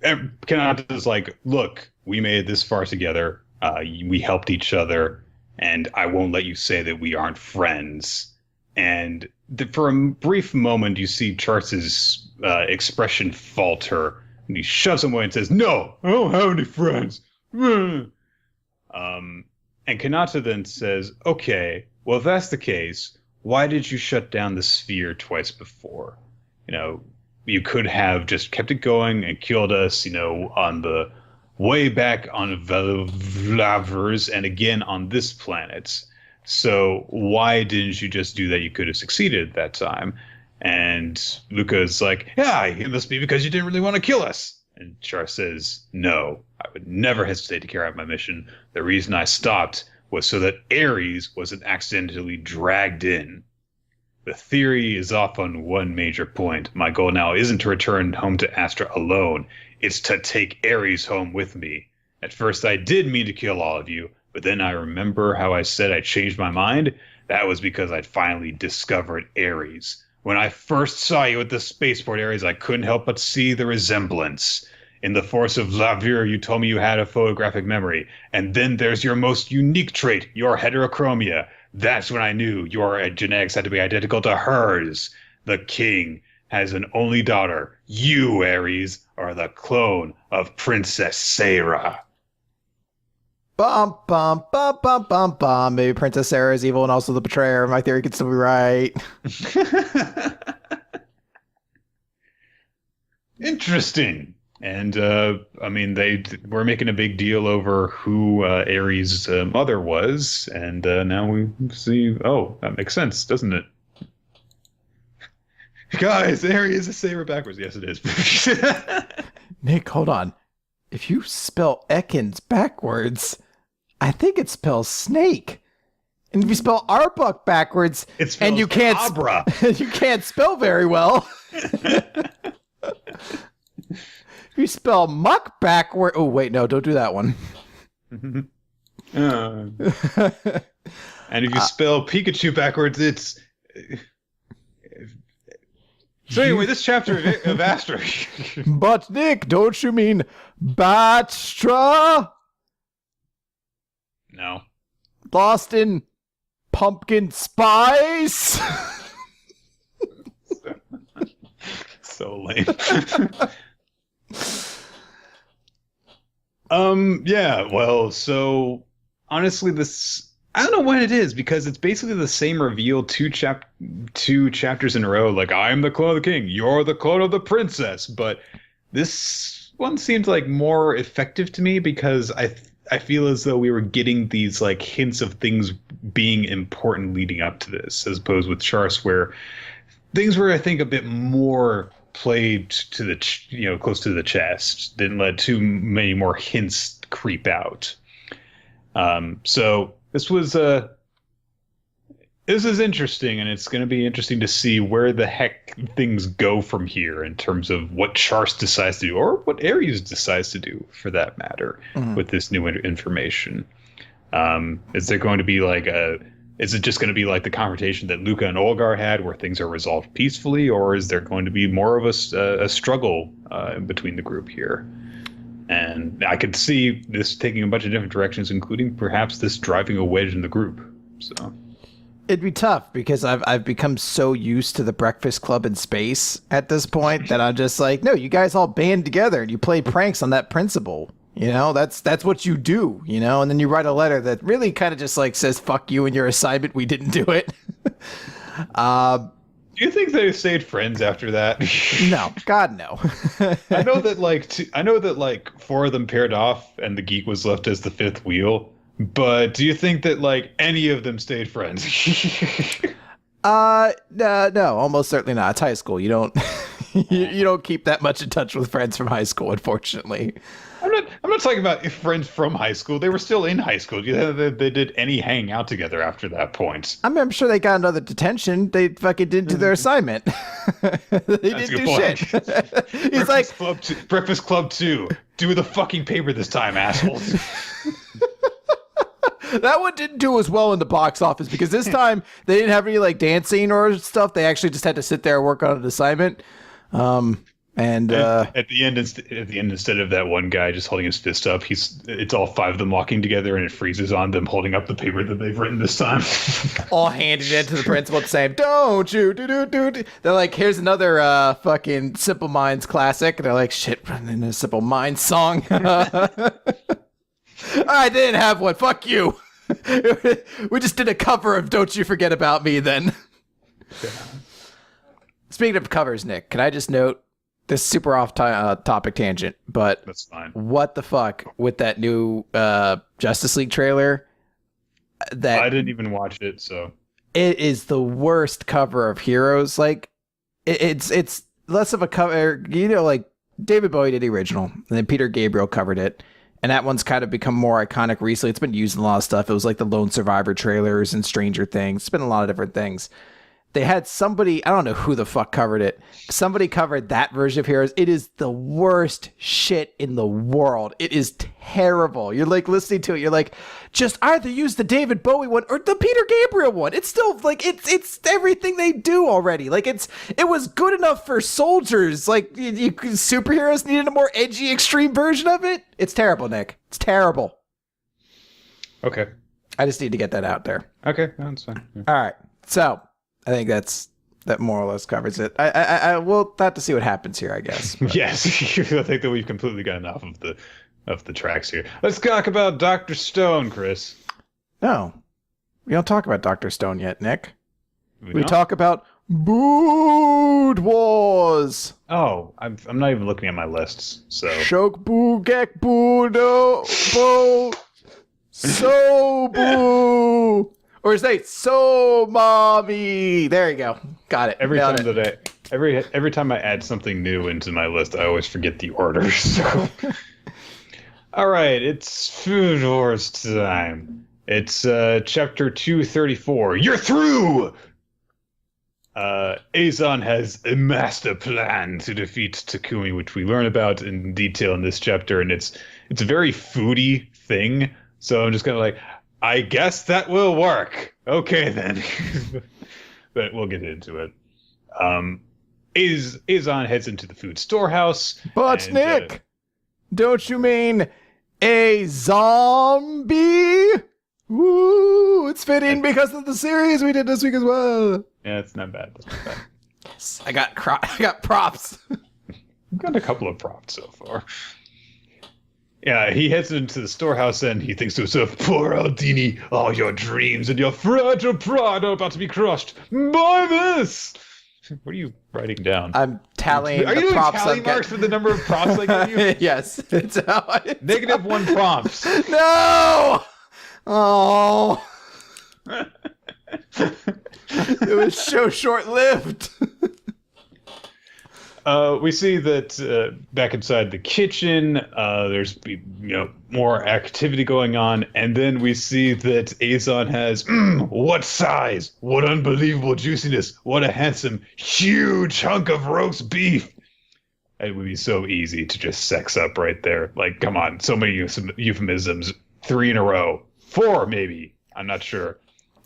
Kanata's like, look, we made it this far together. We helped each other, and I won't let you say that we aren't friends. And for a brief moment, you see Charles' expression falter, and he shoves him away and says, no, I don't have any friends. And Kanata then says, okay, well, if that's the case, why did you shut down the sphere twice before? You know, you could have just kept it going and killed us, you know, on the way back on Vlavers and again on this planet. So why didn't you just do that? You could have succeeded at that time. And Luca's like, yeah, it must be because you didn't really want to kill us. And Char says, no, I would never hesitate to carry out my mission. The reason I stopped was so that Ares wasn't accidentally dragged in. The theory is off on one major point. My goal now isn't to return home to Astra alone. It's to take Ares home with me. At first I did mean to kill all of you, but then I remember how I said I changed my mind. That was because I'd finally discovered Ares. When I first saw you at the spaceport, Ares, I couldn't help but see the resemblance. In the Force of Lavir, you told me you had a photographic memory. And then there's your most unique trait, your heterochromia. That's when I knew your genetics had to be identical to hers. The king has an only daughter. You, Ares, are the clone of Princess Sarah. Bum, bum, bum, bum, bum, bum. Maybe Princess Sarah is evil and also the betrayer. My theory could still be right. Interesting. And, I mean, they were making a big deal over who Ares' mother was, and now we see, oh, that makes sense, doesn't it? Guys, Ares is Saber backwards. Yes, it is. Nick, hold on. If you spell Ekans backwards, I think it spells snake. And if you spell Arbuck backwards, and you can't you can't spell very well. If you spell muck backward, oh wait, no, don't do that one. And if you spell Pikachu backwards, it's. So anyway, this chapter of Astra. But Nick, don't you mean Batstra? No. Lost in pumpkin spice? So lame. Yeah, well, so honestly, this, I don't know what it is, because it's basically the same reveal two chapters in a row. Like, I'm the clone of the king, you're the clone of the princess. But this one seems like more effective to me, because I feel as though we were getting these like hints of things being important leading up to this, as opposed with Char's, where things were, I think, a bit more played to the close to the chest, didn't let too many more hints creep out. So this is interesting, and it's going to be interesting to see where the heck things go from here in terms of what Charles decides to do, or what Ares decides to do, for that matter, with this new information. Is there going to be is it just going to be like the confrontation that Luca and Olgar had, where things are resolved peacefully, or is there going to be more of a struggle between the group here? And I could see this taking a bunch of different directions, including perhaps this driving a wedge in the group. So it'd be tough, because I've become so used to the Breakfast Club in space at this point that I'm just like, no, you guys all band together and you play pranks on that principal. You know, that's what you do, you know, and then you write a letter that really kind of just like says, fuck you and your assignment, we didn't do it. Do you think they stayed friends after that? No, God, no. I know that like four of them paired off, and the geek was left as the fifth wheel. But do you think that like any of them stayed friends? No, almost certainly not. It's high school. You don't you don't keep that much in touch with friends from high school, unfortunately. I'm not talking about friends from high school. They were still in high school. Do you think they did any hanging out together after that point? I'm sure they got another detention. They fucking didn't do their assignment. They didn't do shit. He's like Breakfast Club 2. Do the fucking paper this time, assholes. That one didn't do as well in the box office because this time they didn't have any like dancing or stuff. They actually just had to sit there and work on an assignment. And at the end, instead of that one guy just holding his fist up, it's all five of them walking together, and it freezes on them holding up the paper that they've written this time. All handed it to the principal saying, "Don't you do." They're like, "Here's another fucking Simple Minds classic." And they're like, "Shit, running a Simple Minds song." I didn't have one. Fuck you. We just did a cover of "Don't You Forget About Me." Then. Yeah. Speaking of covers, Nick, can I just note this super off topic tangent, but that's fine. What the fuck with that new Justice League trailer? That I didn't even watch it, so it is the worst cover of Heroes. Like it's less of a cover, like David Bowie did the original, and then Peter Gabriel covered it. And that one's kind of become more iconic recently. It's been used in a lot of stuff. It was like the Lone Survivor trailers and Stranger Things. It's been a lot of different things. They had somebody, I don't know who the fuck covered it. Somebody covered that version of Heroes. It is the worst shit in the world. It is terrible. You're like listening to it. You're like, just either use the David Bowie one or the Peter Gabriel one. It's still like, it's everything they do already. Like it was good enough for soldiers. Like superheroes needed a more edgy, extreme version of it. It's terrible, Nick. It's terrible. Okay. I just need to get that out there. Okay, that's fine. Yeah. All right. So I think that more or less covers it. I will have to see what happens here, I guess. But. Yes, I think that we've completely gotten off of the tracks here. Let's talk about Dr. Stone, Chris. No, we don't talk about Dr. Stone yet, Nick. We talk about Bood Wars. Oh, I'm not even looking at my lists. So Shok Boo Gek Boo Bo So Boo. Or say "So mommy." There you go. Got it. Every time I add something new into my list, I always forget the order. So, all right, it's Food Wars time. It's chapter 234. You're through. Azon has a master plan to defeat Takumi, which we learn about in detail in this chapter, and it's a very foodie thing. So I'm just kind of like, I guess that will work. Okay, then. But we'll get into it. Azon heads into the food storehouse. But, Nick, don't you mean a zombie? Woo! It's fitting because of the series we did this week as well. Yeah, it's not bad. Yes, I got props. I've got a couple of props so far. Yeah, he heads into the storehouse and he thinks to himself, "Poor Aldini, all your dreams and your fragile pride are about to be crushed by this." What are you writing down? I'm tallying Are you the doing props tally marks for the number of props I gave you? Yes. It's how -1 prompts. No! Oh. It was so short-lived. We see that back inside the kitchen, there's more activity going on, and then we see that Azon has what size, what unbelievable juiciness, what a handsome, huge hunk of roast beef. It would be so easy to just sex up right there. Like, come on, so many euphemisms, 3 in a row, 4 maybe. I'm not sure.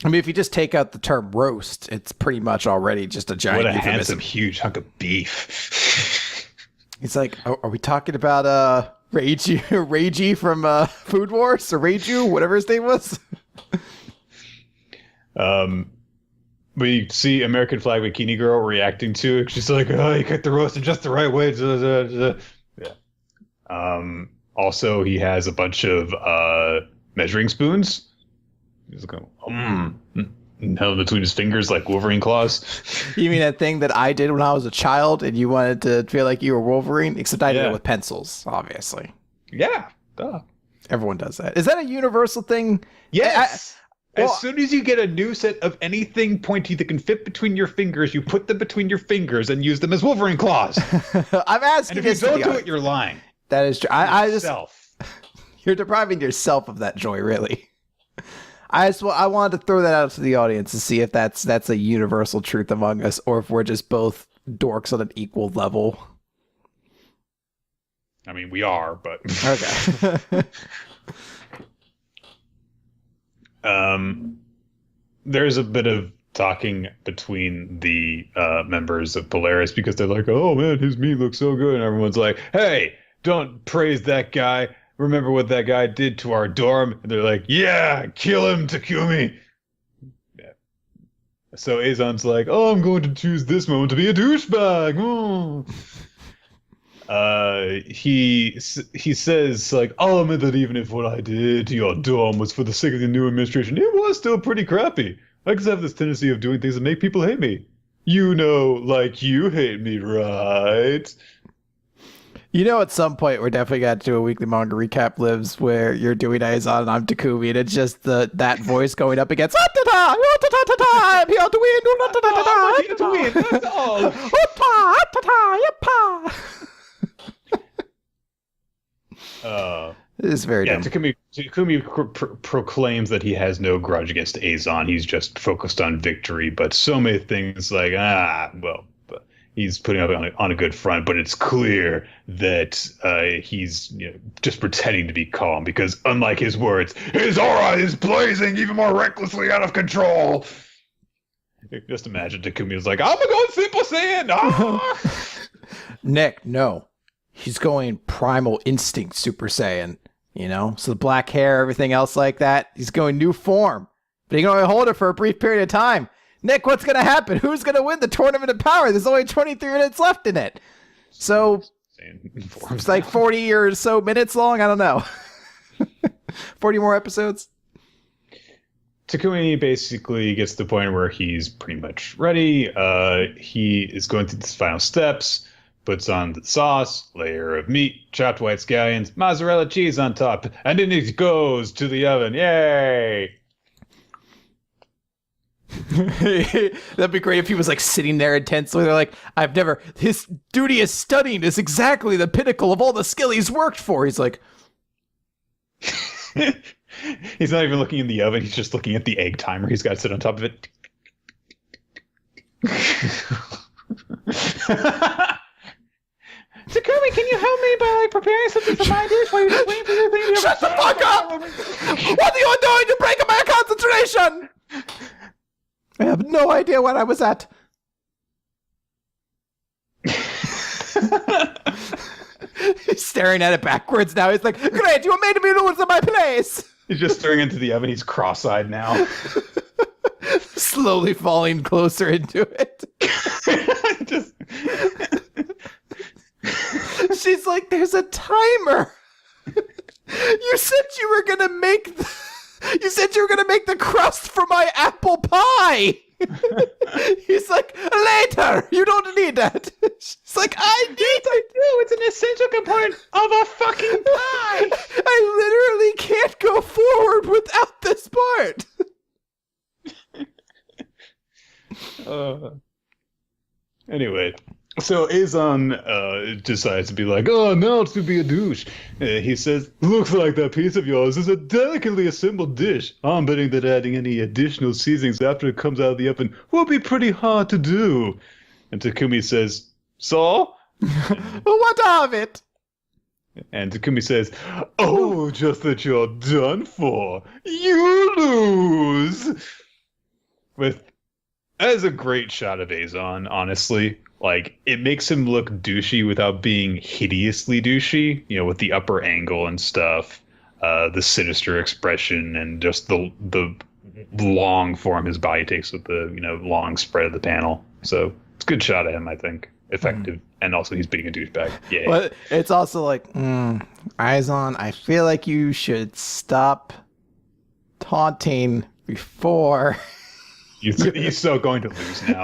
I mean, if you just take out the term roast, it's pretty much already just a giant euphemism. What a handsome, huge hunk of beef. It's like, are we talking about Reiji from Food Wars, or Reiju, whatever his name was? We see American Flag Bikini Girl reacting to it. She's like, "Oh, you cooked the roast in just the right way." Yeah. Also, he has a bunch of measuring spoons. He's going, held between his fingers like Wolverine claws. You mean that thing that I did when I was a child and you wanted to feel like you were Wolverine? Except I did it with pencils, obviously. Yeah. Duh. Everyone does that. Is that a universal thing? Yes. As soon as you get a new set of anything pointy that can fit between your fingers, you put them between your fingers and use them as Wolverine claws. I'm asking. And if you don't do it, you're lying. That is true. I just you're depriving yourself of that joy, really. I wanted to throw that out to the audience to see if that's a universal truth among us, or if we're just both dorks on an equal level. I mean, we are, but okay. There's a bit of talking between the members of Polaris because they're like, "Oh man, his meat looks so good," and everyone's like, "Hey, don't praise that guy. Remember what that guy did to our dorm?" And they're like, "Yeah, kill him, Takumi." Yeah. So Azon's like, "Oh, I'm going to choose this moment to be a douchebag." Oh. He says, like, "I'll admit that even if what I did to your dorm was for the sake of the new administration, it was still pretty crappy. I just have this tendency of doing things that make people hate me. You know, like you hate me, right?" You know, at some point, we're definitely going to do a weekly manga recap lives where you're doing Aizan and I'm Takumi, and it's just that voice going up against I'm here to win, I'm here to win, that's all. It is very dumb. Takumi proclaims that he has no grudge against Azon. He's just focused on victory, but so many things like, he's putting up on a good front, but it's clear that he's just pretending to be calm because, unlike his words, his aura is blazing even more recklessly out of control. Just imagine Takumi was like, "I'm gonna go Super Saiyan!" Ah! Nick, no. He's going primal instinct Super Saiyan, So the black hair, everything else like that, he's going new form. But he can only hold it for a brief period of time. Nick, what's going to happen? Who's going to win the Tournament of Power? There's only 23 minutes left in it. So it's like 40 or so minutes long. I don't know. 40 more episodes. Takumi basically gets to the point where he's pretty much ready. He is going through the final steps, puts on the sauce, layer of meat, chopped white scallions, mozzarella cheese on top, and then it goes to the oven. Yay! That'd be great if he was like sitting there intensely. They're like, his duty is studying is exactly the pinnacle of all the skill he's worked for. He's like, he's not even looking in the oven. He's just looking at the egg timer. He's got to sit on top of it. Takumi, can you help me by preparing something for my dish while you're just waiting for your thing to Shut the fuck up! What are you doing? You're breaking my concentration! I have no idea where I was at. He's staring at it backwards now. He's like, "Great, you made me lose my place." He's just staring into the oven. He's cross-eyed now. Slowly falling closer into it. She's like, "There's a timer. You said you were gonna make the crust for my apple pie." He's like, "Later. You don't need that." She's like, "I need it. It's an essential component of a fucking pie. I literally can't go forward without this part." Anyway, so Azon decides to be like, "Oh, now to be a douche." He says, "Looks like that piece of yours is a delicately assembled dish. I'm betting that adding any additional seasonings after it comes out of the oven will be pretty hard to do." And Takumi says, "So?" What of it? And Takumi says, "Oh, just that you're done for. You lose." As a great shot of Azon, honestly. Like, it makes him look douchey without being hideously douchey, with the upper angle and stuff, the sinister expression, and just the long form his body takes with the, long spread of the panel. So it's a good shot of him, I think. Effective. And also he's being a douchebag. Yeah. But it's also like, Aizan, I feel like you should stop taunting before He's so going to lose now.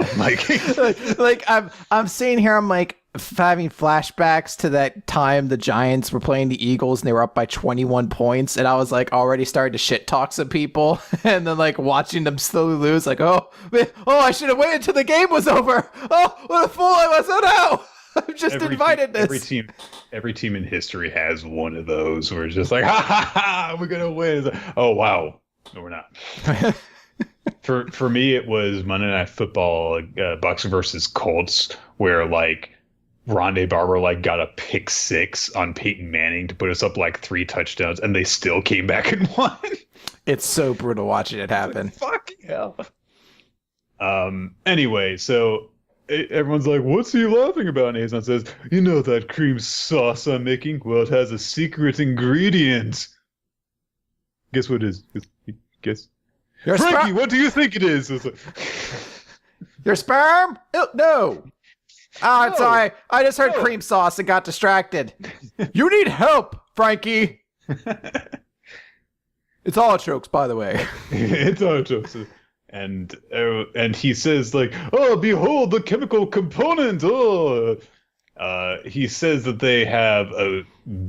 like I'm sitting here, I'm like having flashbacks to that time the Giants were playing the Eagles and they were up by 21 points, and I was like already starting to shit talk some people, and then like watching them slowly lose, like I should have waited till the game was over. Oh, what a fool I was! Oh no. I've just invited this. Every team in history has one of those where it's just like, ha ha ha, we're gonna win. Like, oh wow, no, we're not. For me, it was Monday Night Football, Bucks versus Colts, where like Rondé Barber like got a pick 6 on Peyton Manning to put us up like 3 touchdowns, and they still came back and won. It's so brutal watching it happen. Like, fucking hell. Anyway, so. Everyone's like, what's he laughing about? And Azon says, you know that cream sauce I'm making? Well, it has a secret ingredient. Guess what it is? Guess. Frankie, what do you think it is? Your sperm? No. Oh, sorry. I just heard cream sauce and got distracted. You need help, Frankie. It's artichokes, by the way. It's artichokes. And he says like, oh, behold the chemical component. Oh, he says that they have a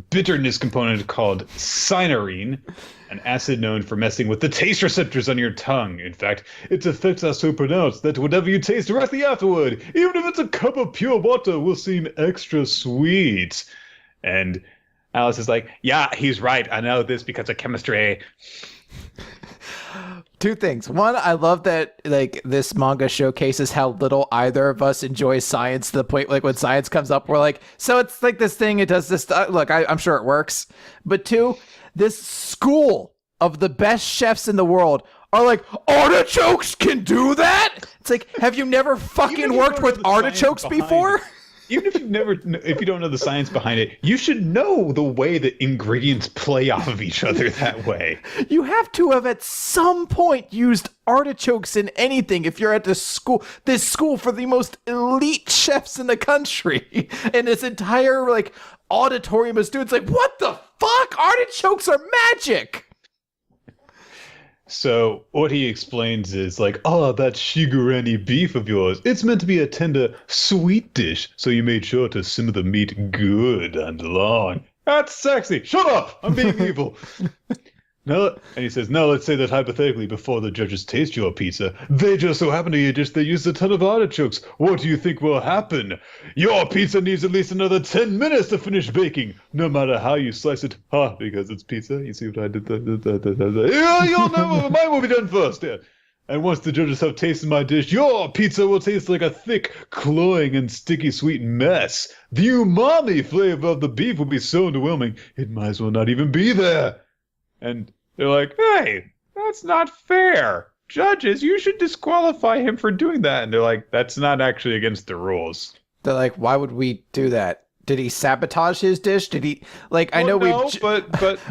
bitterness component called cyanurine, an acid known for messing with the taste receptors on your tongue. In fact, its effects are so pronounced that whatever you taste directly afterward, even if it's a cup of pure water, will seem extra sweet. And Alice is like, yeah, he's right. I know this because of chemistry. 2 things. One, I love that like this manga showcases how little either of us enjoy science to the point like when science comes up, we're like, so it's like this thing, it does this stuff. Look, I'm sure it works. But 2, this school of the best chefs in the world are like, artichokes can do that? It's like, have you never fucking worked with artichokes before? Even if you don't know the science behind it, you should know the way that ingredients play off of each other that way. You have to have at some point used artichokes in anything if you're at this school for the most elite chefs in the country. And this entire like auditorium of students like, what the fuck? Artichokes are magic. So what he explains is like, oh, that shigurani beef of yours, it's meant to be a tender, sweet dish, so you made sure to simmer the meat good and long. That's sexy. Shut up! I'm being evil. And he says, now let's say that hypothetically, before the judges taste your pizza, they just so happen to eat a dish that used a ton of artichokes. What do you think will happen? Your pizza needs at least another 10 minutes to finish baking, no matter how you slice it. Because it's pizza. You see what I did there? Yeah, you'll know. Mine will be done first. Yeah. And once the judges have tasted my dish, your pizza will taste like a thick, cloying, and sticky sweet mess. The umami flavor of the beef will be so underwhelming, it might as well not even be there. And they're like, hey, that's not fair. Judges, you should disqualify him for doing that. And they're like, that's not actually against the rules. They're like, why would we do that? Did he sabotage his dish? Did he like? I know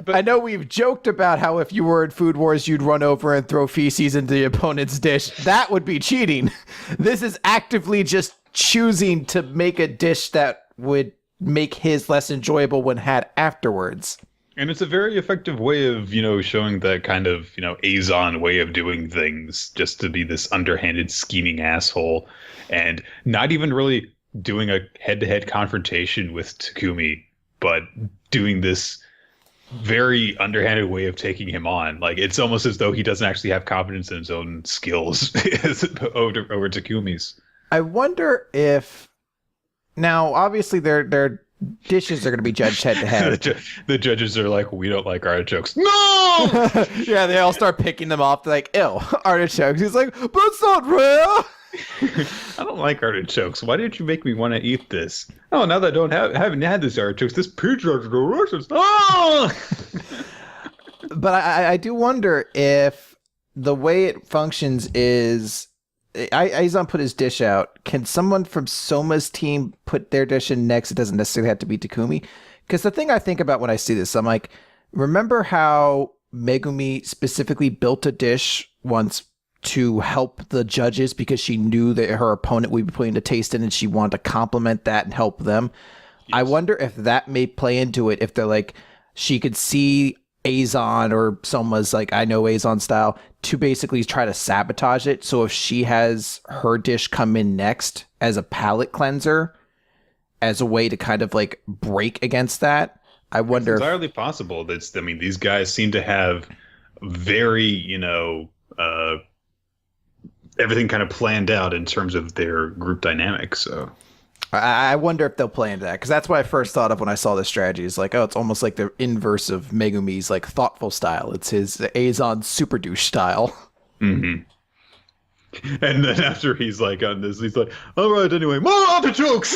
I know we've joked about how if you were in Food Wars, you'd run over and throw feces into the opponent's dish. That would be cheating. This is actively just choosing to make a dish that would make his less enjoyable when had afterwards. And it's a very effective way of, showing that kind of, Azon way of doing things, just to be this underhanded, scheming asshole, and not even really doing a head-to-head confrontation with Takumi, but doing this very underhanded way of taking him on. Like, it's almost as though he doesn't actually have confidence in his own skills over Takumi's. I wonder if... Now, obviously, they're dishes are going to be judged head to head. The judges are like, we don't like artichokes. No! Yeah, they all start picking them off. They're like, ew, artichokes. He's like, but it's not rare. I don't like artichokes. Why did you make me want to eat this? Oh, now that I haven't had this artichokes, this pizza is delicious. Oh! But I do wonder if the way it functions is... Aizan put his dish out. Can someone from Soma's team put their dish in next? It doesn't necessarily have to be Takumi. Because the thing I think about when I see this, I'm like, remember how Megumi specifically built a dish once to help the judges because she knew that her opponent would be putting the taste in and she wanted to compliment that and help them? Yes. I wonder if that may play into it. If they're like, she could see Azon or Soma's like, I know Azon style, to basically try to sabotage it. So if she has her dish come in next as a palate cleanser, as a way to kind of like break against that, I wonder. It's entirely possible. These guys seem to have very, everything kind of planned out in terms of their group dynamics. So I wonder if they'll play into that, because that's what I first thought of when I saw this strategy. It's like, oh, it's almost like the inverse of Megumi's like thoughtful style. It's his Azon super douche style. Mm-hmm. And then after he's like on this, he's like, all right, anyway, more artichokes!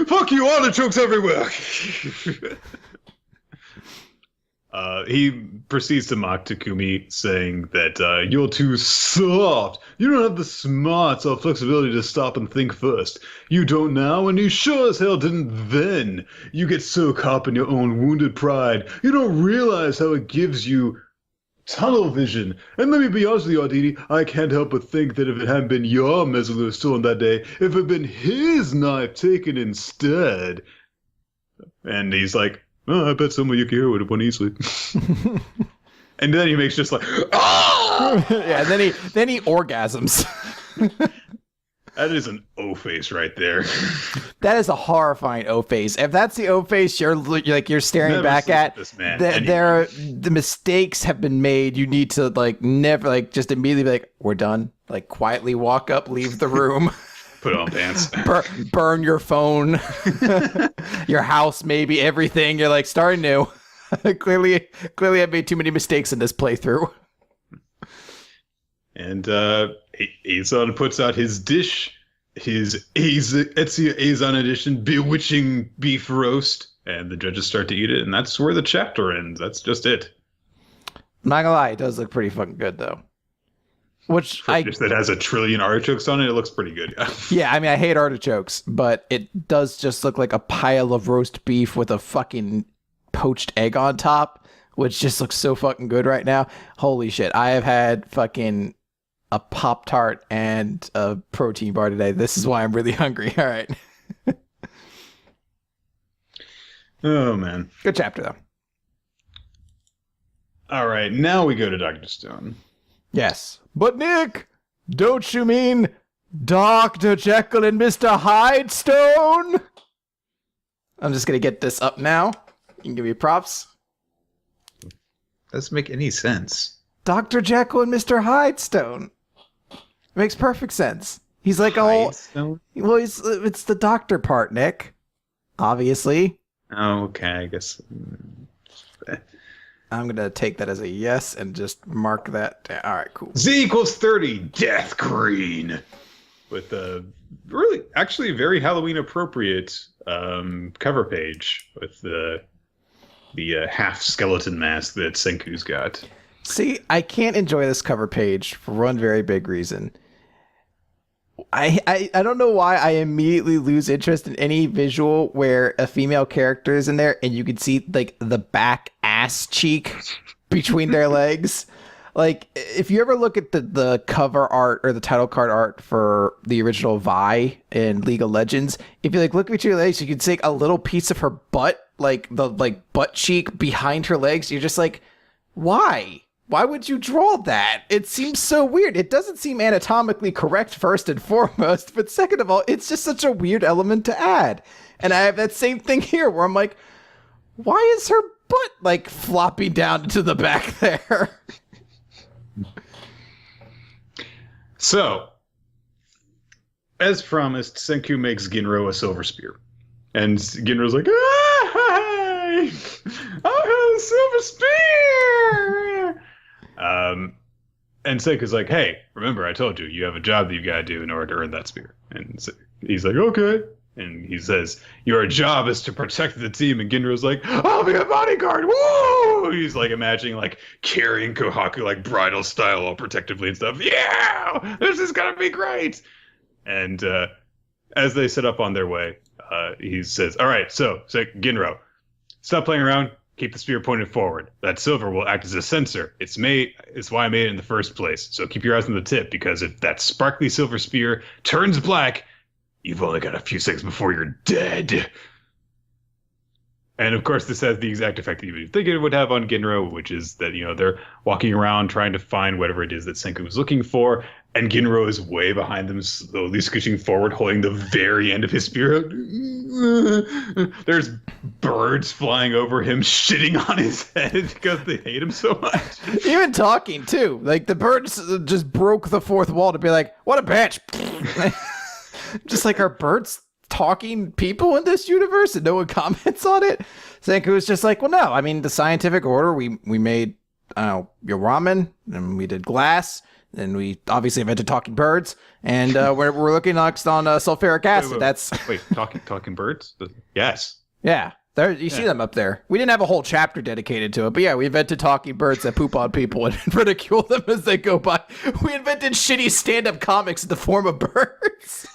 Fuck you, artichokes everywhere! He proceeds to mock Takumi, saying that you're too soft. You don't have the smarts or flexibility to stop and think first. You don't now, and you sure as hell didn't then. You get so caught up in your own wounded pride, you don't realize how it gives you tunnel vision. And let me be honest with you, Arditi, I can't help but think that if it hadn't been your Mesolith stolen that day, if it had been his knife taken instead. And he's like, oh, I bet some of Yukihiro would have won easily. And then he makes just like, oh! Yeah, and then he orgasms. That is an O face right there. That is a horrifying O face. If that's the O face you're staring Never back at, this man, the mistakes have been made. You need to never just immediately be like, we're done. Like quietly walk up, leave the room. Put on pants. Burn your phone, your house, maybe everything. You're like, starting new. Clearly, I've made too many mistakes in this playthrough. And Azon puts out his dish, his Ezia Azon edition bewitching beef roast, and the judges start to eat it, and that's where the chapter ends. That's just it. I'm not gonna lie, it does look pretty fucking good though. That has a trillion artichokes on it. It looks pretty good. Yeah, I mean, I hate artichokes, but it does just look like a pile of roast beef with a fucking poached egg on top, which just looks so fucking good right now. Holy shit. I have had fucking a Pop-Tart and a protein bar today. This is why I'm really hungry. All right. Oh, man. Good chapter, though. All right, now we go to Dr. Stone. Yes. But Nick, don't you mean Dr. Jekyll and Mr. Hydestone? I'm just going to get this up now. You can give me props. Doesn't make any sense. Dr. Jekyll and Mr. Hydestone. Makes perfect sense. He's like, well, it's the doctor part, Nick. Obviously. Oh, okay, I guess. I'm going to take that as a yes and just mark that down. All right, cool. Z equals 30, Death Green. With a really, actually very Halloween appropriate cover page with the half skeleton mask that Senku's got. See, I can't enjoy this cover page for one very big reason. I don't know why I immediately lose interest in any visual where a female character is in there and you can see like the back ass cheek between their legs. Like if you ever look at the cover art or the title card art for the original Vi in League of Legends, if you look between your legs, you can see a little piece of her butt, like the butt cheek behind her legs. You're just like, why? Why would you draw that? It seems so weird. It doesn't seem anatomically correct, first and foremost, but second of all, it's just such a weird element to add. And I have that same thing here where I'm like, why is her butt flopping down to the back there? So, as promised, Senku makes Ginro a silver spear. And Ginro's like, I have a silver spear! And Senku's like, hey, remember I told you have a job that you gotta do in order to earn that spear. And he's like, okay. And he says, your job is to protect the team. And Ginro's like, I'll be a bodyguard. Woo! He's imagining carrying Kohaku bridal style all protectively and stuff. Yeah! This is gonna be great! And as they set up on their way, he says, all right, so Ginro, stop playing around. Keep the spear pointed forward. That silver will act as a sensor. It's why I made it in the first place. So keep your eyes on the tip, because if that sparkly silver spear turns black, you've only got a few seconds before you're dead. And of course, this has the exact effect that you would think it would have on Ginro, which is that, they're walking around trying to find whatever it is that Senku was looking for. And Ginro is way behind them, slowly scooching forward, holding the very end of his spear. There's birds flying over him, shitting on his head because they hate him so much. Even talking, too. Like, the birds just broke the fourth wall to be like, what a bitch. Just like, are birds talking people in this universe and no one comments on it? Senku was just like, well, no. I mean, the scientific order, we made, I don't know, your ramen, and we did glass. And we obviously invented talking birds, and we're looking next on sulfuric acid. Wait, talking birds? Yes. Yeah, there you see them up there. We didn't have a whole chapter dedicated to it, but yeah, we invented talking birds that poop on people and ridicule them as they go by. We invented shitty stand-up comics in the form of birds.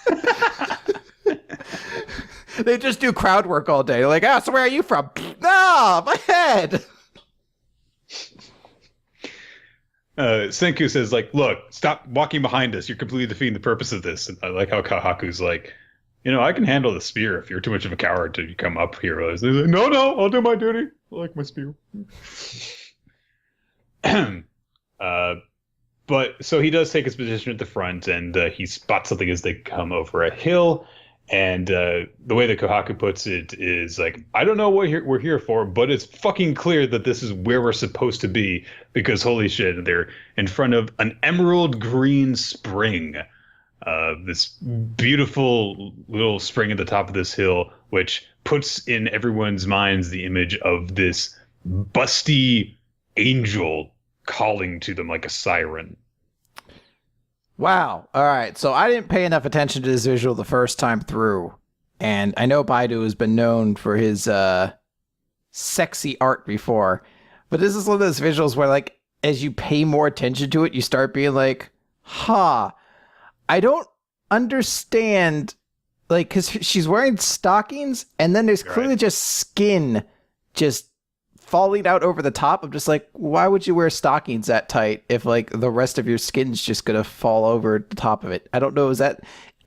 They just do crowd work all day. They're like, so where are you from? No, my head. Senku says, like, look, stop walking behind us. You're completely defeating the purpose of this. And I like how Kahaku's like, I can handle the spear if you're too much of a coward to come up here. He's like, no, I'll do my duty. I like my spear. But so he does take his position at the front, and he spots something as they come over a hill. And the way that Kohaku puts it is like, I don't know what we're here for, but it's fucking clear that this is where we're supposed to be, because holy shit, they're in front of an emerald green spring. This beautiful little spring at the top of this hill, which puts in everyone's minds the image of this busty angel calling to them like a siren. Wow. All right. So I didn't pay enough attention to this visual the first time through. And I know Baidu has been known for his sexy art before. But this is one of those visuals where, like, as you pay more attention to it, you start being like, I don't understand. Like, because she's wearing stockings, and then there's clearly just skin just falling out over the top. I'm just like, why would you wear stockings that tight if, like, the rest of your skin's just gonna fall over the top of it? I don't know.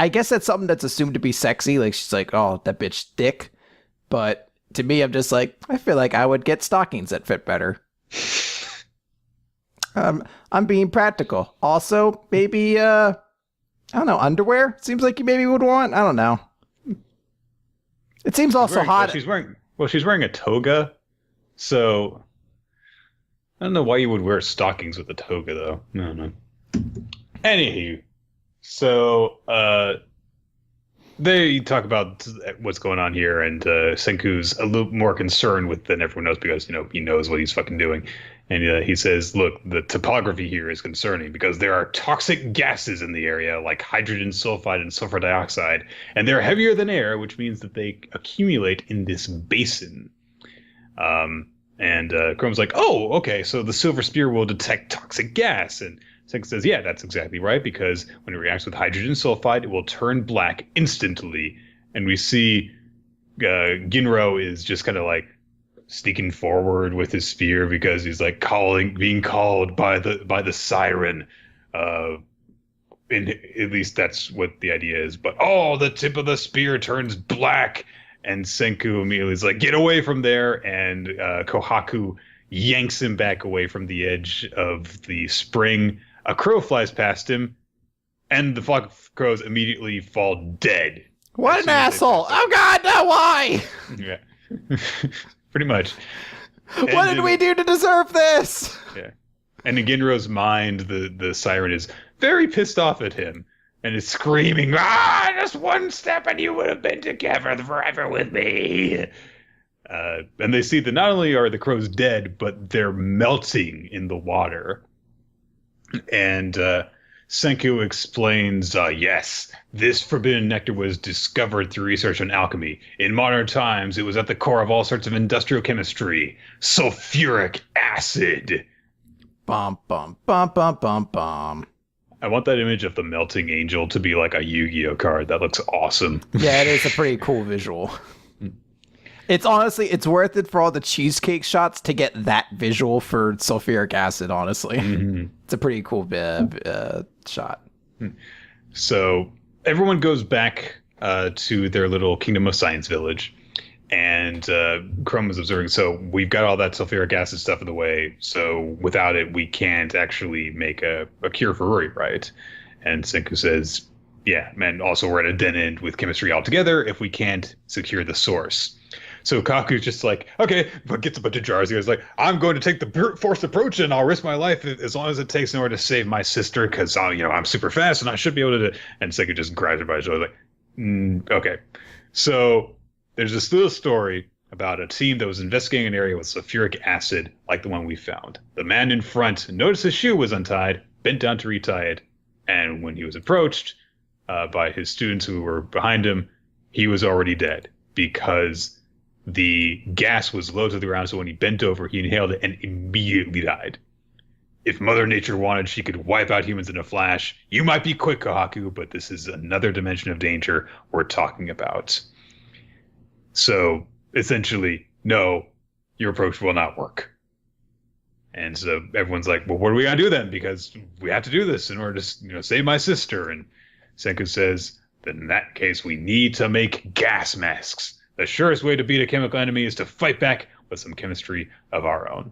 I guess that's something that's assumed to be sexy. Like, she's like, oh, that bitch thick. But to me, I'm just like, I feel like I would get stockings that fit better. I'm being practical. Also, maybe, I don't know, underwear? Seems like you maybe would want. I don't know. It seems also hot. She's wearing a toga. So, I don't know why you would wear stockings with a toga, though. No. Anywho, so, they talk about what's going on here, and Senku's a little more concerned than everyone else because, he knows what he's fucking doing. And he says, look, the topography here is concerning because there are toxic gases in the area like hydrogen sulfide and sulfur dioxide, and they're heavier than air, which means that they accumulate in this basin. And Chrome's like, oh, okay, so the silver spear will detect toxic gas. And Senku says, yeah, that's exactly right, because when it reacts with hydrogen sulfide, it will turn black instantly. And we see Ginro is just kind of like sneaking forward with his spear because he's like being called by the siren. And at least that's what the idea is. But the tip of the spear turns black. And Senku immediately is like, get away from there. And Kohaku yanks him back away from the edge of the spring. A crow flies past him, and the flock of crows immediately fall dead. What an asshole. Oh, God, no, why? Yeah, pretty much. What did we do to deserve this? Yeah. And in Ginro's mind, the siren is very pissed off at him. And is screaming, just one step and you would have been together forever with me. And they see that not only are the crows dead, but they're melting in the water. And Senku explains, yes, this forbidden nectar was discovered through research on alchemy. In modern times, it was at the core of all sorts of industrial chemistry. Sulfuric acid. Bum, bum, bum, bum, bum, bum. I want that image of the melting angel to be like a Yu-Gi-Oh card. That looks awesome. Yeah, it is a pretty cool visual. It's worth it for all the cheesecake shots to get that visual for sulfuric acid, honestly. Mm-hmm. It's a pretty cool shot. So everyone goes back to their little Kingdom of Science village. And Chrome is observing, so we've got all that sulfuric acid stuff in the way, so without it, we can't actually make a cure for Ruri, right? And Senku says, yeah, and also we're at a dead end with chemistry altogether if we can't secure the source. So Kaku's just like, okay, but gets a bunch of jars. He goes like, I'm going to take the brute force approach and I'll risk my life as long as it takes in order to save my sister because I'm super fast and I should be able to. And Senku just grabs her by the shoulder like, okay. So there's this little story about a team that was investigating an area with sulfuric acid like the one we found. The man in front noticed his shoe was untied, bent down to retie it, and when he was approached by his students who were behind him, he was already dead because the gas was low to the ground, so when he bent over, he inhaled it and immediately died. If Mother Nature wanted, she could wipe out humans in a flash. You might be quick, Kohaku, but this is another dimension of danger we're talking about. So, essentially, no, your approach will not work. And so everyone's like, well, what are we going to do then? Because we have to do this in order to save my sister. And Senku says, then in that case, we need to make gas masks. The surest way to beat a chemical enemy is to fight back with some chemistry of our own.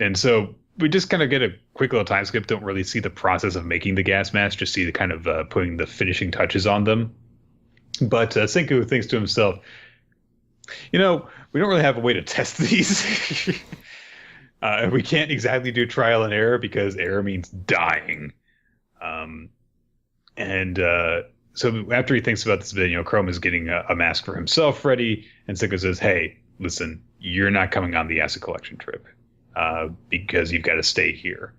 And so we just kind of get a quick little time skip, don't really see the process of making the gas masks, just see the kind of putting the finishing touches on them. But Senku thinks to himself, we don't really have a way to test these. We can't exactly do trial and error because error means dying. So after he thinks about this bit, Chrome is getting a mask for himself ready. And Senku says, hey, listen, you're not coming on the acid collection trip because you've got to stay here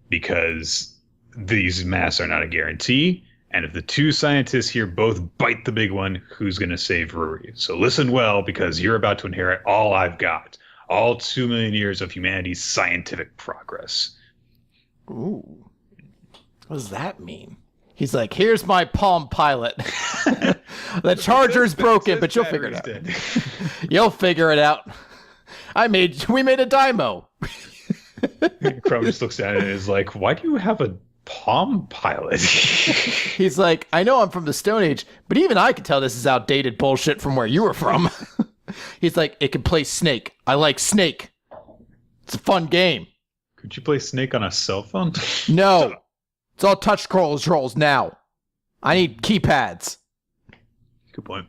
because these masks are not a guarantee. And if the two scientists here both bite the big one, who's going to save Ruri? So listen well, because you're about to inherit all I've got. All 2 million years of humanity's scientific progress. Ooh. What does that mean? He's like, here's my Palm Pilot. The charger's broken, but you'll figure it out. You'll figure it out. We made a Dymo. Chrome just looks at it and is like, why do you have a Palm Pilot? He's like, I know I'm from the Stone Age, but even I can tell this is outdated bullshit from where you were from. He's like, it can play Snake. I like Snake. It's a fun game. Could you play Snake on a cell phone? No. It's all touch controls now. I need keypads. Good point.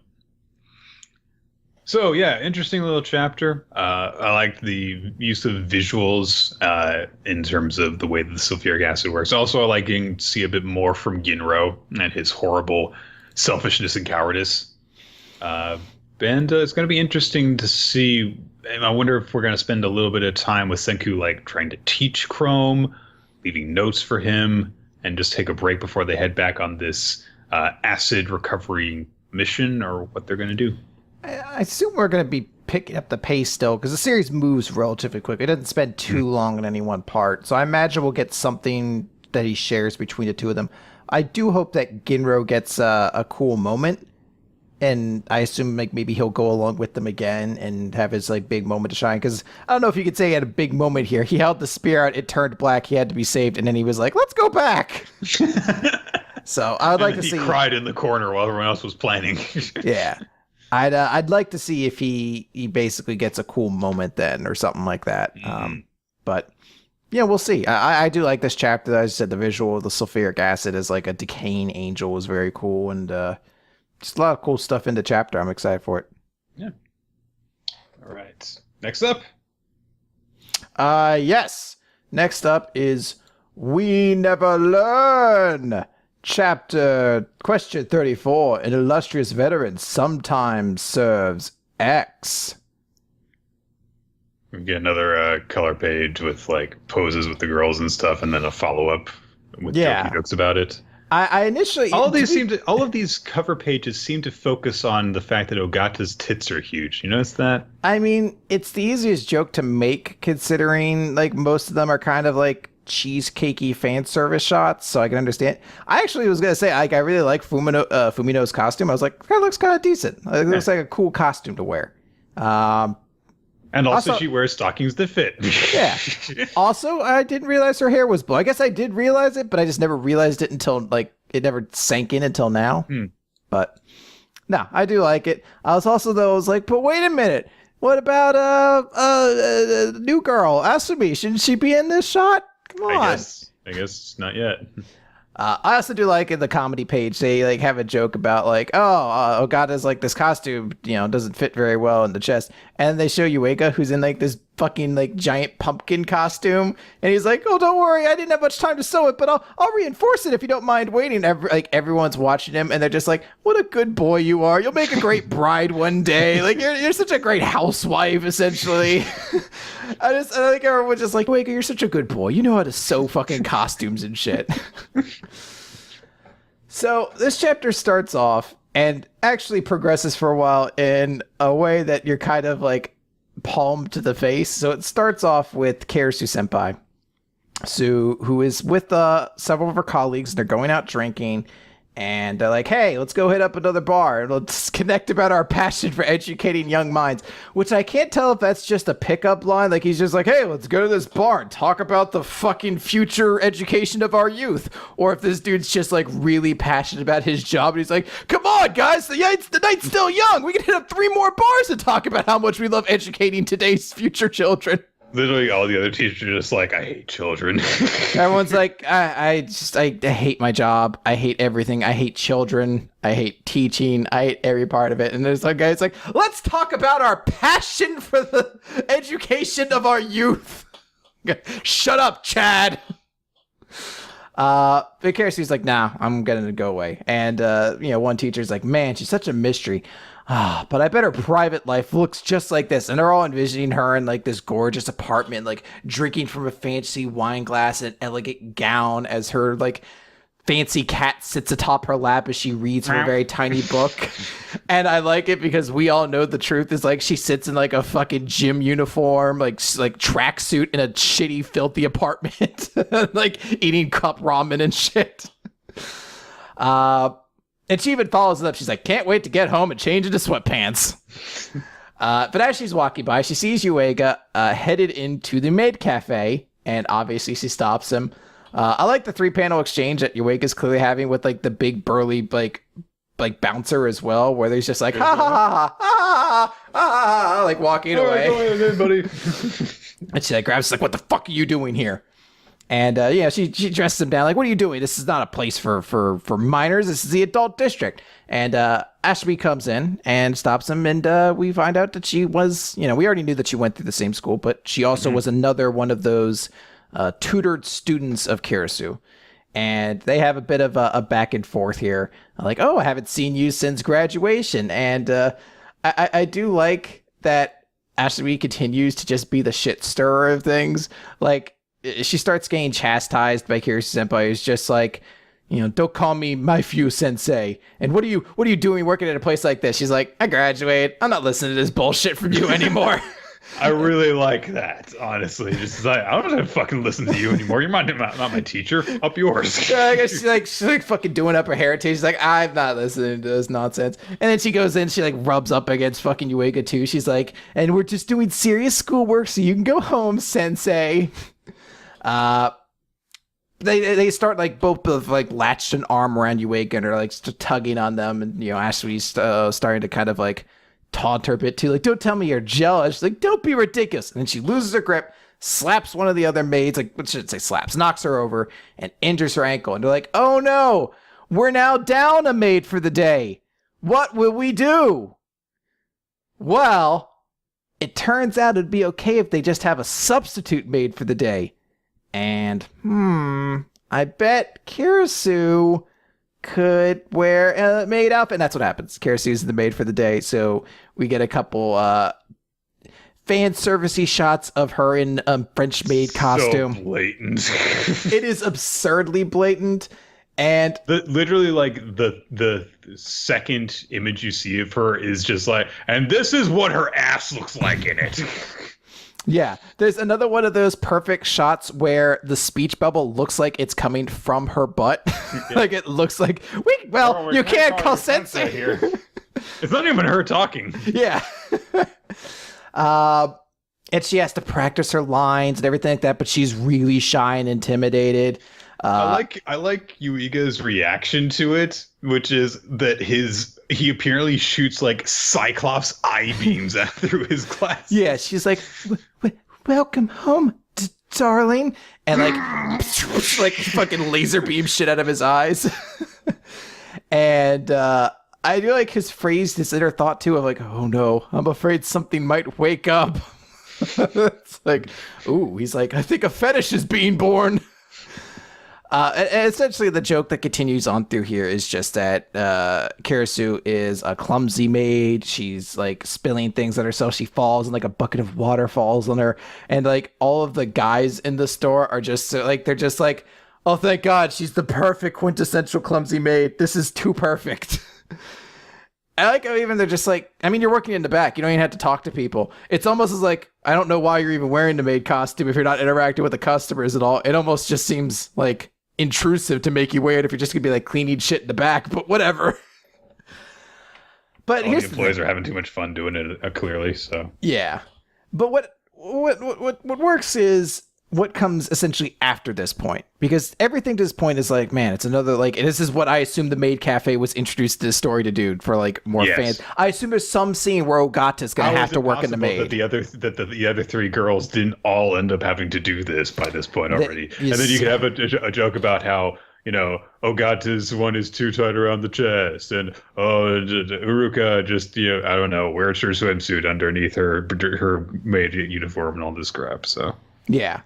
So, yeah, interesting little chapter. I liked the use of visuals in terms of the way that the sulfuric acid works. Also, I like getting to see a bit more from Ginro and his horrible selfishness and cowardice. And it's going to be interesting to see. I wonder if we're going to spend a little bit of time with Senku, like trying to teach Chrome, leaving notes for him, and just take a break before they head back on this acid recovery mission, or what they're going to do. I assume we're going to be picking up the pace still, because the series moves relatively quick. It doesn't spend too long in any one part. So I imagine we'll get something that he shares between the two of them. I do hope that Ginro gets a cool moment. And I assume maybe he'll go along with them again and have his big moment to shine. Because I don't know if you could say he had a big moment here. He held the spear out, it turned black, he had to be saved, and then he was like, let's go back. So I would like to see. He cried in the corner while everyone else was planning. Yeah. I'd like to see if he basically gets a cool moment then or something like that. But yeah, we'll see. I do like this chapter. As I said, the visual of the sulfuric acid as like a decaying angel was very cool, and just a lot of cool stuff in the chapter. I'm excited for it. Yeah. All right. Next up. Yes. Next up is We Never Learn. Chapter question 34. An illustrious veteran sometimes serves X. We get another color page with poses with the girls and stuff, and then a follow up with jokes about it. I initially all of these cover pages seem to focus on the fact that Ogata's tits are huge. You notice that? I mean, it's the easiest joke to make, considering most of them are kind of cheesecakey fan service shots, so I can understand. I actually was gonna say I really like Fumino's costume. I was like, that looks kind of decent. It looks like a cool costume to wear. And also she wears stockings that fit. Yeah. Also, I didn't realize her hair was blue. I guess I did realize it, but I just never realized it until it never sank in until now. But No, I do like it. I was also, though, I was like, but wait a minute. What about new girl, Asumi? Shouldn't she be in this shot? Come on. I guess not yet. I also do like in the comedy page, they like have a joke about like, Ogata's like this costume, doesn't fit very well in the chest. And they show Yuiga, who's in like this fucking like giant pumpkin costume. And he's like, oh, don't worry. I didn't have much time to sew it, but I'll reinforce it if you don't mind waiting. Everyone's watching him and they're just like, what a good boy you are. You'll make a great bride one day. Like you're such a great housewife, essentially. I think everyone's just like, Yuiga, you're such a good boy. You know how to sew fucking costumes and shit. So this chapter starts off and actually progresses for a while in a way that you're kind of like palmed to the face. So it starts off with Karasu Senpai, who is with several of her colleagues. And they're going out drinking. And they're like, hey, let's go hit up another bar. Let's connect about our passion for educating young minds. Which I can't tell if that's just a pickup line. Like, he's just like, hey, let's go to this bar and talk about the fucking future education of our youth. Or if this dude's just, like, really passionate about his job. And he's like, come on, guys, the night's still young. We can hit up 3 more bars and talk about how much we love educating today's future children. Literally all the other teachers are just like, I hate children. Everyone's like, I hate my job. I hate everything. I hate children. I hate teaching. I hate every part of it. And there's some guy like, let's talk about our passion for the education of our youth. Shut up, Chad. But Karasu's like, nah, I'm gonna go away. And one teacher's like, man, she's such a mystery. But I bet her private life looks just like this. And they're all envisioning her in like this gorgeous apartment, like drinking from a fancy wine glass and an elegant gown as her like fancy cat sits atop her lap as she reads her very tiny book. And I like it because we all know the truth is like she sits in like a fucking gym uniform, like tracksuit in a shitty, filthy apartment, like eating cup ramen and shit. And she even follows it up. She's like, can't wait to get home and change into sweatpants. But as she's walking by, she sees Yuiga headed into the maid cafe. And obviously she stops him. I like the 3-panel exchange that Yuiga's clearly having with like the big burly like bouncer as well, where there's just like, ha ha ha ha ha ha, like walking away. Go ahead, buddy. And she like grabs, like, what the fuck are you doing here? And she dresses him down like, what are you doing? This is not a place for minors. This is the adult district. And Ashby comes in and stops him. And we find out that she was, we already knew that she went through the same school, but she also was another one of those tutored students of Karasu. And they have a bit of a back and forth here. Like, oh, I haven't seen you since graduation. And I do like that Ashby continues to just be the shit stirrer of things. Like, she starts getting chastised by Karasu Senpai, who's just like, don't call me my few sensei. And what are you doing working at a place like this? She's like, I graduated. I'm not listening to this bullshit from you anymore. I really like that, honestly. Just like, I don't have to fucking listen to you anymore. You're not my teacher. Up yours. Yeah, I guess she's like fucking doing up her heritage. She's like, I'm not listening to this nonsense. And then she goes in, she like rubs up against fucking Yuiga too. She's like, and we're just doing serious schoolwork so you can go home, sensei. They start like both of like latched an arm around Yuiga and are like tugging on them, and Ashley's starting to kind of like taunt her a bit too, like, don't tell me you're jealous. She's like, don't be ridiculous. And then she loses her grip, slaps one of the other maids, like, what should I say, slaps, knocks her over and injures her ankle. And they're like, oh no, we're now down a maid for the day. What will we do? Well, it turns out it'd be okay if they just have a substitute maid for the day. And, I bet Karasu could wear a maid outfit. And that's what happens. Karasu's the maid for the day. So we get a couple fan servicey shots of her in a French maid costume. So blatant. It is absurdly blatant. And literally like the second image you see of her is just like, and this is what her ass looks like in it. Yeah, there's another one of those perfect shots where the speech bubble looks like it's coming from her butt. Like it looks like, you can't call sensei here. It's not even her talking. Yeah. And she has to practice her lines and everything like that, but she's really shy and intimidated. I like Yuiga's reaction to it, which is that his he apparently shoots like Cyclops eye beams out through his glasses. Yeah, she's like, welcome home, darling. And like, like fucking laser beam shit out of his eyes. And I do like his phrase, his inner thought too of like, oh no, I'm afraid something might wake up. It's like, ooh, he's like, I think a fetish is being born. And essentially the joke that continues on through here is just that Karasu is a clumsy maid. She's like spilling things on herself. She falls and like a bucket of water falls on her. And like all of the guys in the store are just like, they're just like, oh, thank God, she's the perfect quintessential clumsy maid. This is too perfect. I like how even they're just like, I mean, you're working in the back. You don't even have to talk to people. It's almost as like, I don't know why you're even wearing the maid costume if you're not interacting with the customers at all. It almost just seems like intrusive to make you wear it if you're just gonna be like cleaning shit in the back, but whatever. But here's the employees are having too much fun doing it, clearly. So yeah. But what works is what comes essentially after this point, because everything to this point is like, man, it's another like, and this is what I assume the Maid Cafe was introduced to the story to do for like more fans. I assume there's some scene where Ogata's gonna have to work in the maid. That the other three girls didn't all end up having to do this by this point already, and then you could have a joke about how, you know, Ogata's one is too tight around the chest, and Uruka just, you know, I don't know, wears her swimsuit underneath her maid uniform and all this crap. So yeah.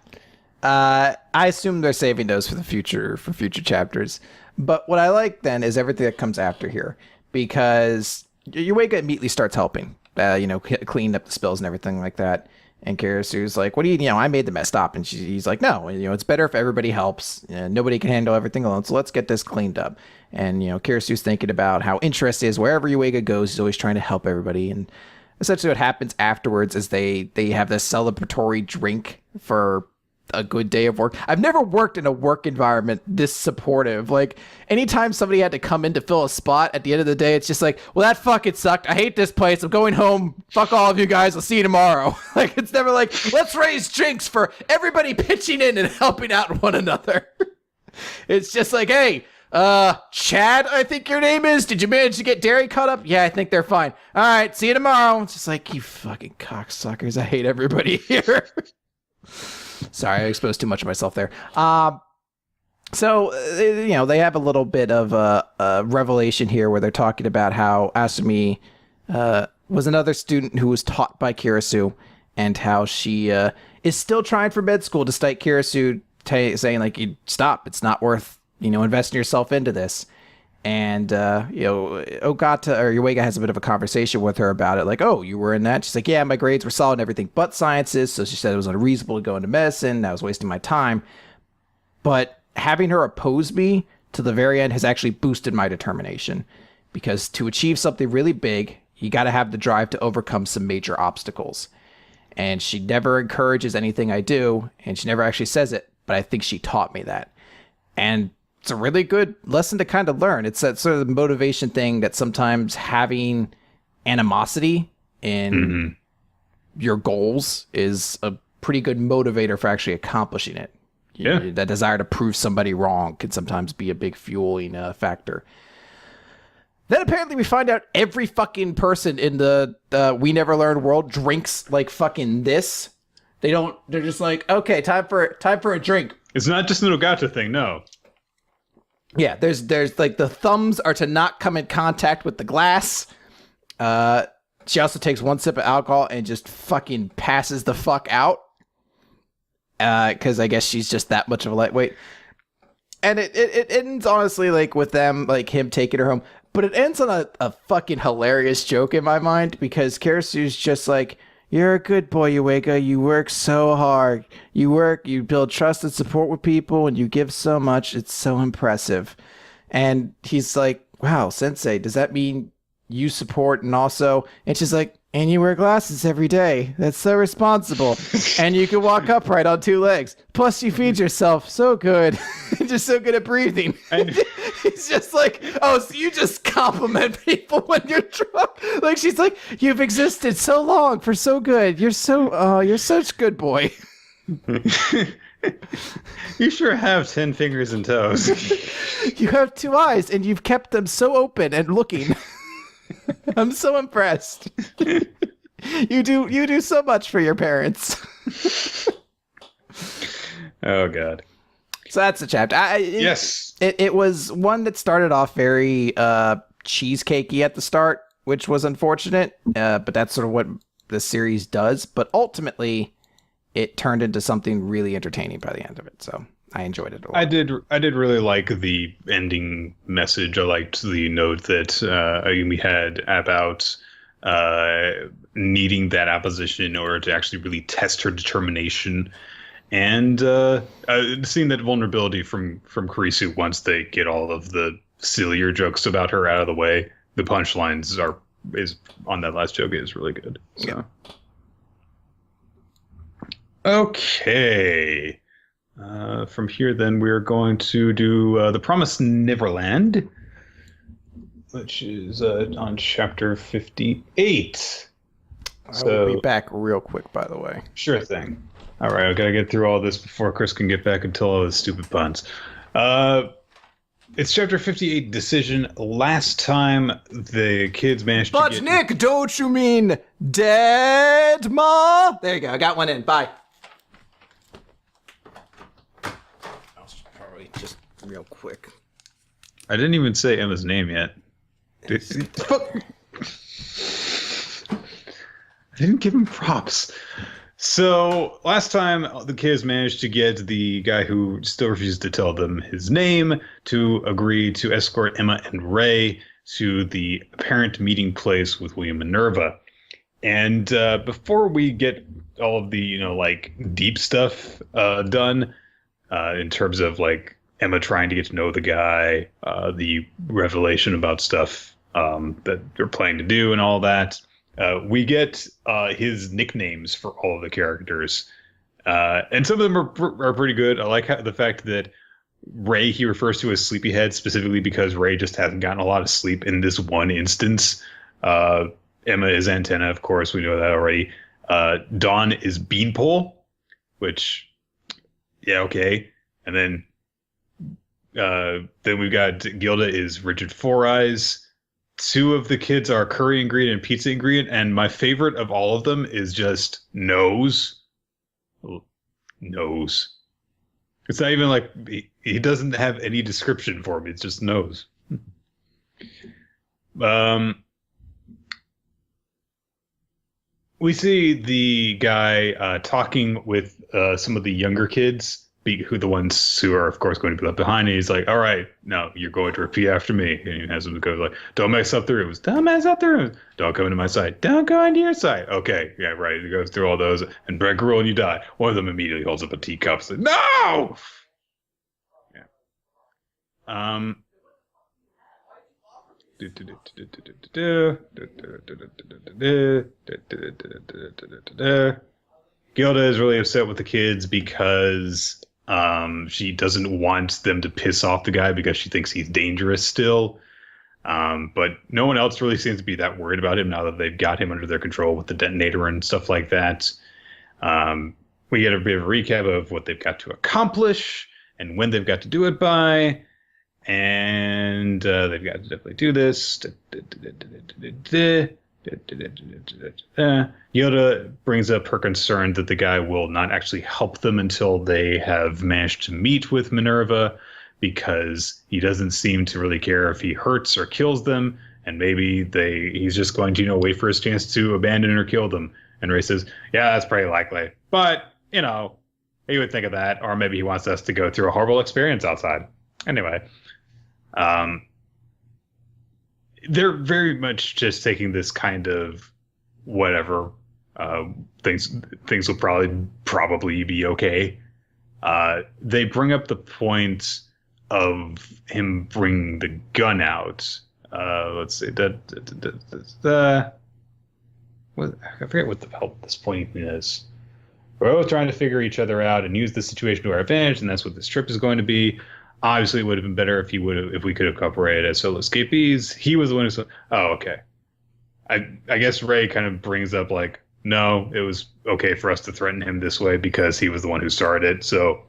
I assume they're saving those for future chapters. But what I like then is everything that comes after here, because Yuega immediately starts helping, cleaning up the spills and everything like that. And Karasu's like, what do you I made the mess stop. And he's like, no, it's better if everybody helps. Nobody can handle everything alone. So let's get this cleaned up. And, Karasu's thinking about how interest is wherever Yuega goes, he's always trying to help everybody. And essentially what happens afterwards is they have this celebratory drink for a good day of work. I've never worked in a work environment this supportive. Like, anytime somebody had to come in to fill a spot, at the end of the day, it's just like, well, that fucking sucked. I hate this place. I'm going home. Fuck all of you guys. I'll see you tomorrow. Like, it's never like, let's raise drinks for everybody pitching in and helping out one another. It's just like, hey, Chad, I think your name is. Did you manage to get Derry caught up? Yeah, I think they're fine. All right, see you tomorrow. It's just like, you fucking cocksuckers. I hate everybody here. Sorry, I exposed too much of myself there. So, they have a little bit of a revelation here where they're talking about how Asumi was another student who was taught by Kirasu, and how she is still trying for med school despite Kirasu saying, like, you stop. It's not worth, investing yourself into this. And, Ogata or Yuega has a bit of a conversation with her about it. Like, oh, you were in that? She's like, yeah, my grades were solid and everything but sciences. So she said it was unreasonable to go into medicine. I was wasting my time. But having her oppose me to the very end has actually boosted my determination. Because to achieve something really big, you got to have the drive to overcome some major obstacles. And she never encourages anything I do. And she never actually says it. But I think she taught me that. And it's a really good lesson to kind of learn. It's that sort of motivation thing that sometimes having animosity in your goals is a pretty good motivator for actually accomplishing it. Yeah. That desire to prove somebody wrong can sometimes be a big fueling factor. Then apparently we find out every fucking person in the We Never Learn world drinks like fucking this. They're just like, okay, time for a drink. It's not just an Ogata thing, no. Yeah, there's like the thumbs are to not come in contact with the glass. She also takes one sip of alcohol and just fucking passes the fuck out. Because I guess she's just that much of a lightweight. And it ends honestly like with them, like him taking her home. But it ends on a fucking hilarious joke in my mind, because Karasu's just like, you're a good boy, Yuega. You work so hard. You build trust and support with people, and you give so much. It's so impressive. And he's like, wow, Sensei, does that mean you support and also... And she's like, and you wear glasses every day. That's so responsible. And you can walk upright on two legs. Plus, you feed yourself so good. Just so good at breathing. He's just like, oh, so you just compliment people when you're drunk. Like, she's like, you've existed so long for so good. You're such a good boy. You sure have 10 fingers and toes. You have 2 eyes, and you've kept them so open and looking. I'm so impressed. You do so much for your parents. Oh God. So that's the chapter. Yes. It was one that started off very cheesecakey at the start, which was unfortunate. But that's sort of what the series does. But ultimately, it turned into something really entertaining by the end of it. So I enjoyed it a lot. I did really like the ending message. I liked the note that we had about needing that opposition in order to actually really test her determination. And seeing that vulnerability from Kurisu once they get all of the sillier jokes about her out of the way, the punchlines is on that last joke is really good. So. Yeah. Okay. From here, then we're going to do the Promised Neverland, which is on chapter 58. I will be back real quick, by the way. Sure thing. All right, I gotta get through all this before Chris can get back and tell all his stupid puns. It's chapter 58, Decision. Last time the kids managed to get... But Nick, don't you mean dead, Ma? There you go, I got one in. Bye. Probably just real quick. I didn't even say Emma's name yet. Fuck. I didn't give him props. So last time the kids managed to get the guy who still refused to tell them his name to agree to escort Emma and Ray to the apparent meeting place with William Minerva. And before we get all of the, deep stuff done in terms of Emma trying to get to know the guy, the revelation about stuff that they're planning to do and all that, we get his nicknames for all of the characters. And some of them are pretty good. I like the fact that Ray he refers to as Sleepyhead specifically because Ray just hasn't gotten a lot of sleep in this one instance. Emma is Antenna, of course. We know that already. Dawn is Beanpole, which, yeah, okay. And then we've got Gilda is Rigid Four Eyes. Two of the kids are curry ingredient and pizza ingredient, and my favorite of all of them is just Nose. Nose. It's not even like he doesn't have any description for me. It's just Nose. We see the guy talking with some of the younger kids, who the ones who are, of course, going to be left behind. And he's like, all right, now you're going to repeat after me. And he has them go like, don't mess up the rooms. Don't mess up the rooms. Don't come into my side. Don't go into your side. Okay, yeah, right. He goes through all those and break a rule and you die. One of them immediately holds up a teacup. Like, no! Yeah. Gilda is really upset with the kids because she doesn't want them to piss off the guy because she thinks he's dangerous still. But no one else really seems to be that worried about him now that they've got him under their control with the detonator and stuff like that. We get a bit of a recap of what they've got to accomplish and when they've got to do it by. And they've got to definitely do this. Yoda brings up her concern that the guy will not actually help them until they have managed to meet with Minerva because he doesn't seem to really care if he hurts or kills them. And maybe he's just going to, wait for his chance to abandon or kill them. And Ray says, yeah, that's pretty likely. But, he would think of that. Or maybe he wants us to go through a horrible experience outside. Anyway. They're very much just taking this kind of whatever. Things will probably be okay. They bring up the point of him bringing the gun out. Let's see. I forget what the hell this point is. We're both trying to figure each other out and use the situation to our advantage, and that's what this trip is going to be. Obviously, it would have been better if we could have cooperated as solo escapees. He was the one who said, "Oh, okay." I guess Ray kind of brings up no, it was okay for us to threaten him this way because he was the one who started it. So,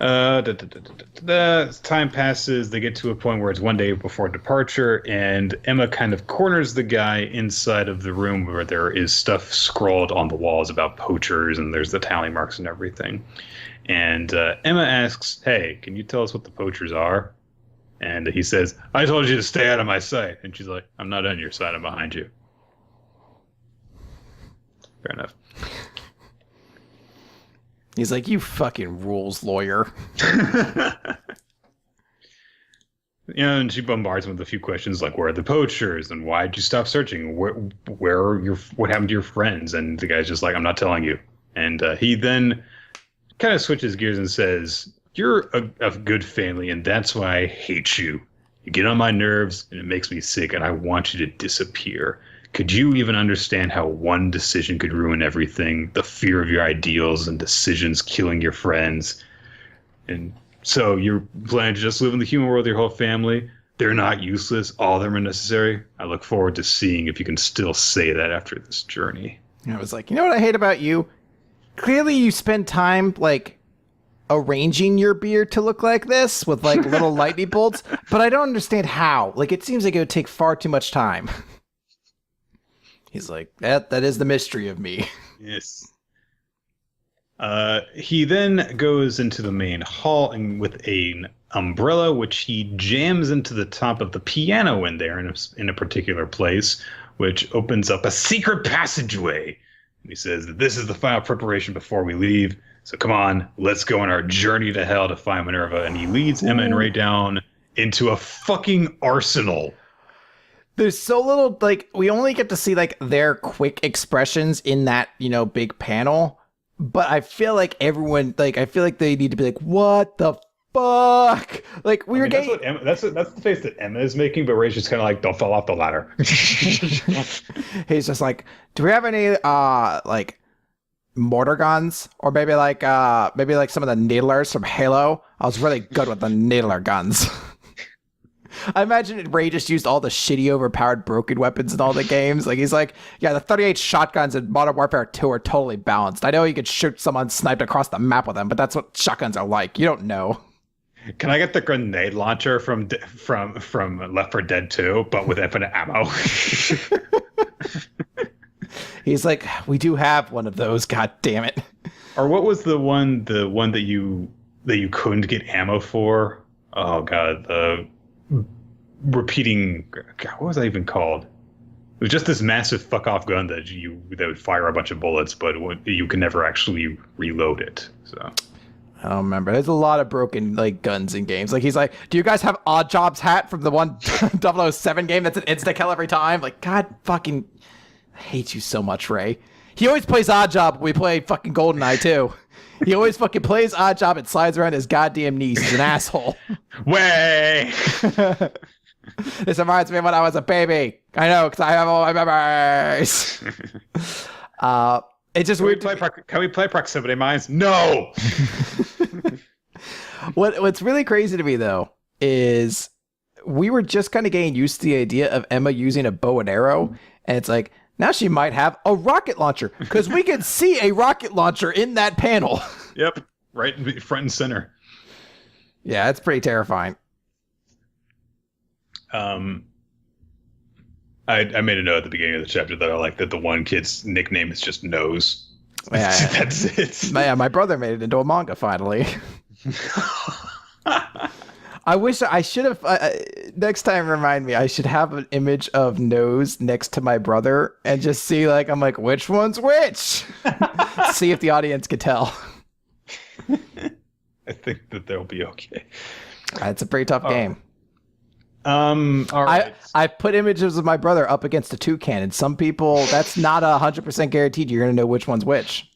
As time passes, they get to a point where it's one day before departure, and Emma kind of corners the guy inside of the room where there is stuff scrawled on the walls about poachers, and there's the tally marks and everything. And Emma asks, "Hey, can you tell us what the poachers are?" And he says, "I told you to stay out of my sight." And she's like, "I'm not on your side, I'm behind you." Fair enough. He's like, "You fucking rules, lawyer." And she bombards him with a few questions like, "Where are the poachers? And why did you stop searching? Where are what happened to your friends?" And the guy's just like, "I'm not telling you." And he then kind of switches gears and says, "You're a good family, and that's why I hate you. You get on my nerves, and it makes me sick, and I want you to disappear. Could you even understand how one decision could ruin everything? The fear of your ideals and decisions killing your friends. And so you're planning to just live in the human world with your whole family? They're not useless. All of them are necessary. I look forward to seeing if you can still say that after this journey." And I was like, you know what I hate about you? Clearly you spend time, like, arranging your beard to look like this with, like, little lightning bolts, but I don't understand how. Like, it seems like it would take far too much time. He's like, that is the mystery of me. Yes. He then goes into the main hall and with an umbrella, which he jams into the top of the piano in there in a particular place, which opens up a secret passageway. And he says that this is the final preparation before we leave. So come on, let's go on our journey to hell to find Minerva. And he leads Emma and Ray down into a fucking arsenal. There's so little, like, we only get to see, like, their quick expressions in that, big panel. But I feel like everyone, like, I feel like they need to be like, what the fuck? Like, we were getting... That's the face that Emma is making, but Ray's just kind of like, "Don't fall off the ladder." He's just like, do we have any, like, mortar guns? Or maybe some of the needlers from Halo? I was really good with the needler guns. I imagine Ray just used all the shitty, overpowered, broken weapons in all the games. Like, he's like, yeah, the 38 shotguns in Modern Warfare 2 are totally balanced. I know you could shoot someone sniped across the map with them, but that's what shotguns are like. You don't know. Can I get the grenade launcher from Left 4 Dead 2, but with infinite ammo? He's like, we do have one of those. God damn it! Or what was the one that you couldn't get ammo for? Oh god, the repeating. God, what was that even called? It was just this massive fuck off gun that would fire a bunch of bullets, but you can never actually reload it. So. I don't remember. There's a lot of broken, like, guns in games. Like, he's like, do you guys have Odd Jobs hat from the one 007 game that's an insta-kill every time? Like, God fucking... I hate you so much, Ray. He always plays Odd Job when we play fucking GoldenEye, too. He always fucking plays Odd Job and slides around his goddamn knees. He's an asshole. Way! This reminds me of when I was a baby. I know, because I have all my memories. It's just weird. Can we play Proximity Mines? No! What's really crazy to me, though, is we were just kind of getting used to the idea of Emma using a bow and arrow, and it's like, now she might have a rocket launcher, because we can see a rocket launcher in that panel. Yep, right in front and center. Yeah, it's pretty terrifying. I made a note at the beginning of the chapter that I like that the one kid's nickname is just Nose. Yeah, That's it. Yeah, my brother made it into a manga finally. I wish I should have. Next time, remind me. I should have an image of Nose next to my brother and just see, like, I'm like, which one's which? See if the audience could tell. I think that they'll be okay. It's a pretty tough game. All right. I put images of my brother up against a toucan, and some people, that's not 100% guaranteed you're going to know which one's which.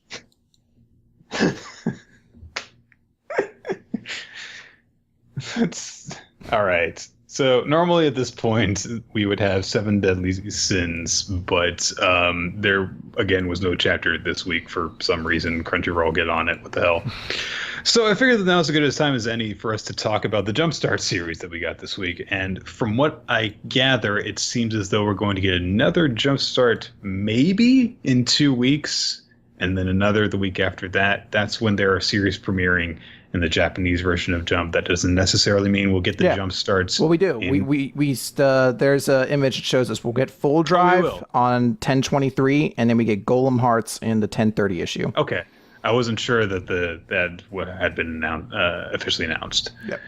That's all right. So normally at this point we would have 7 deadly sins, but there again was no chapter this week for some reason. Crunchyroll, get on it. What the hell? So I figured that now's as good a time as any for us to talk about the Jumpstart series that we got this week. And from what I gather, it seems as though we're going to get another Jumpstart maybe in 2 weeks, and then another the week after that. That's when there are series premiering. in the Japanese version of Jump. That doesn't necessarily mean we'll get the jump starts. Well, we do. There's an image that shows us we'll get Full Drive on 1023, and then we get Golem Hearts in the 1030 issue. Okay, I wasn't sure that that had been officially announced. Yep.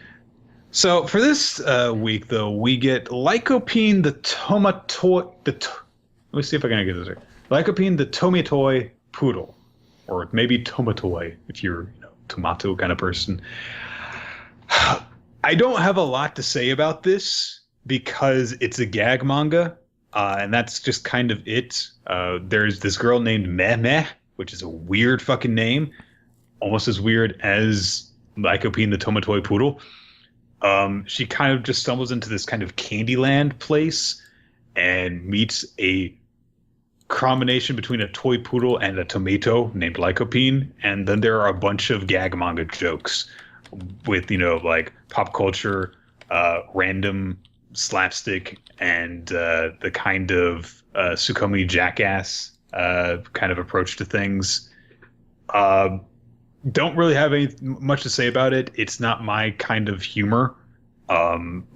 So for this week, though, we get Lycopene the Tomatoi. Let me see if I can get this right. Lycopene the Tomatoi Poodle, or maybe Tomatoi if you're tomato kind of person. I don't have a lot to say about this because it's a gag manga, and that's just kind of it. There's this girl named Meh, which is a weird fucking name, almost as weird as Lycopene the Tomatoi Poodle. She kind of just stumbles into this kind of Candyland place and meets a combination between a toy poodle and a tomato named Lycopene, and then there are a bunch of gag manga jokes with like pop culture, random slapstick, and the kind of Tsukumoe jackass kind of approach to things. Don't really have much to say about it. It's not my kind of humor.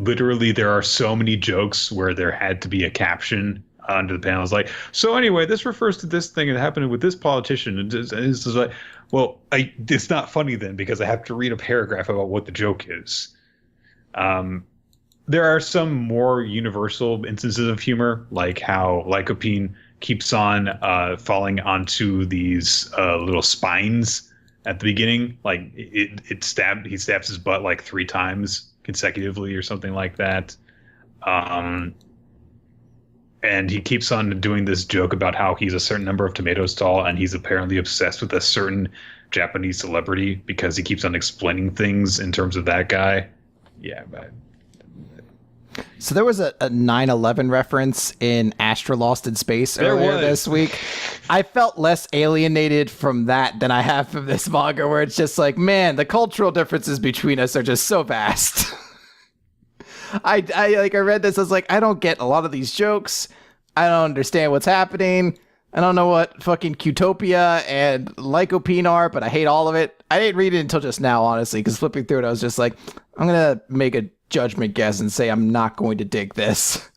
Literally, there are so many jokes where there had to be a caption under the panel. It's like, so anyway, this refers to this thing that happened with this politician. And it's just like, well, it's not funny then because I have to read a paragraph about what the joke is. There are some more universal instances of humor, like how Lycopene keeps on falling onto these little spines at the beginning. Like he stabs his butt like 3 times consecutively or something like that. And he keeps on doing this joke about how he's a certain number of tomatoes tall, and he's apparently obsessed with a certain Japanese celebrity because he keeps on explaining things in terms of that guy. Yeah, but... So there was a 9/11 reference in Astra Lost in Space earlier this week. I felt less alienated from that than I have from this manga, where it's just like, man, the cultural differences between us are just so vast. I read this, I was like, I don't get a lot of these jokes. I don't understand what's happening. I don't know what fucking Qtopia and Lycopene are, but I hate all of it. I didn't read it until just now, honestly, because flipping through it, I was just like, I'm going to make a judgment guess and say I'm not going to dig this.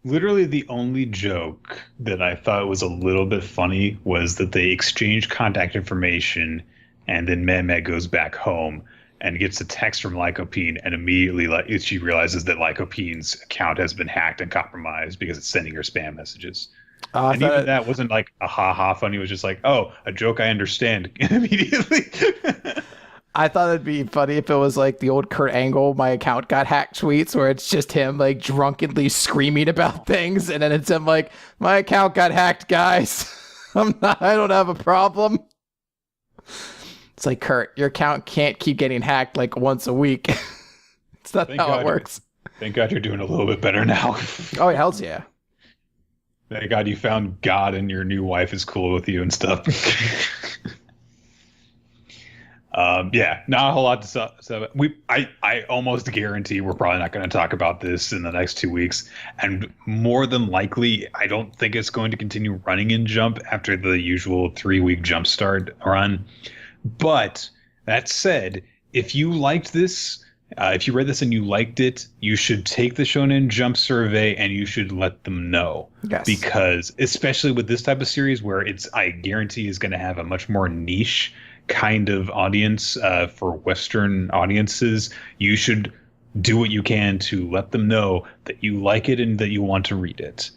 Literally the only joke that I thought was a little bit funny was that they exchange contact information, and then Meh goes back home and gets a text from Lycopene, and immediately she realizes that Lycopene's account has been hacked and compromised because it's sending her spam messages. And even that wasn't like a ha-ha funny. It was just like, oh, a joke I understand immediately. I thought it'd be funny if it was like the old Kurt Angle, my account got hacked tweets, where it's just him like drunkenly screaming about things, and then it's him like, my account got hacked, guys. I don't have a problem. It's like, Kurt, your account can't keep getting hacked like once a week. It's not how it works. Thank God you're doing a little bit better now. Oh, hells yeah. Thank God you found God and your new wife is cool with you and stuff. Yeah, not a whole lot to say. I almost guarantee we're probably not going to talk about this in the next 2 weeks. And more than likely, I don't think it's going to continue running in Jump after the usual 3-week Jumpstart run. But that said, if you liked this, if you read this and you liked it, you should take the Shonen Jump survey and you should let them know. Yes. Because especially with this type of series where I guarantee is going to have a much more niche kind of audience for Western audiences, you should do what you can to let them know that you like it and that you want to read it.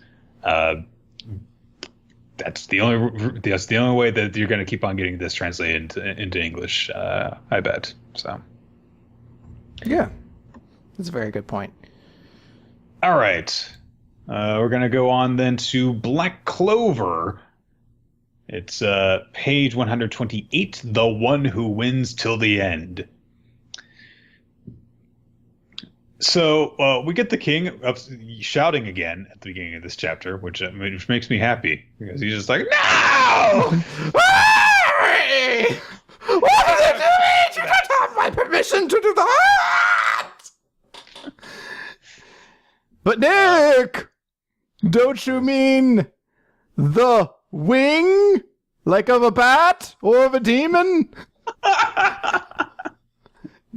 That's the only way that you're going to keep on getting this translated into English, I bet. So, yeah, that's a very good point. All right, we're going to go on then to Black Clover. It's page 128, The One Who Wins Till the End. So we get the king shouting again at the beginning of this chapter, which makes me happy because he's just like, no! What is it doing? You don't have my permission to do that! But Nick, don't you mean the wing? Like of a bat or of a demon?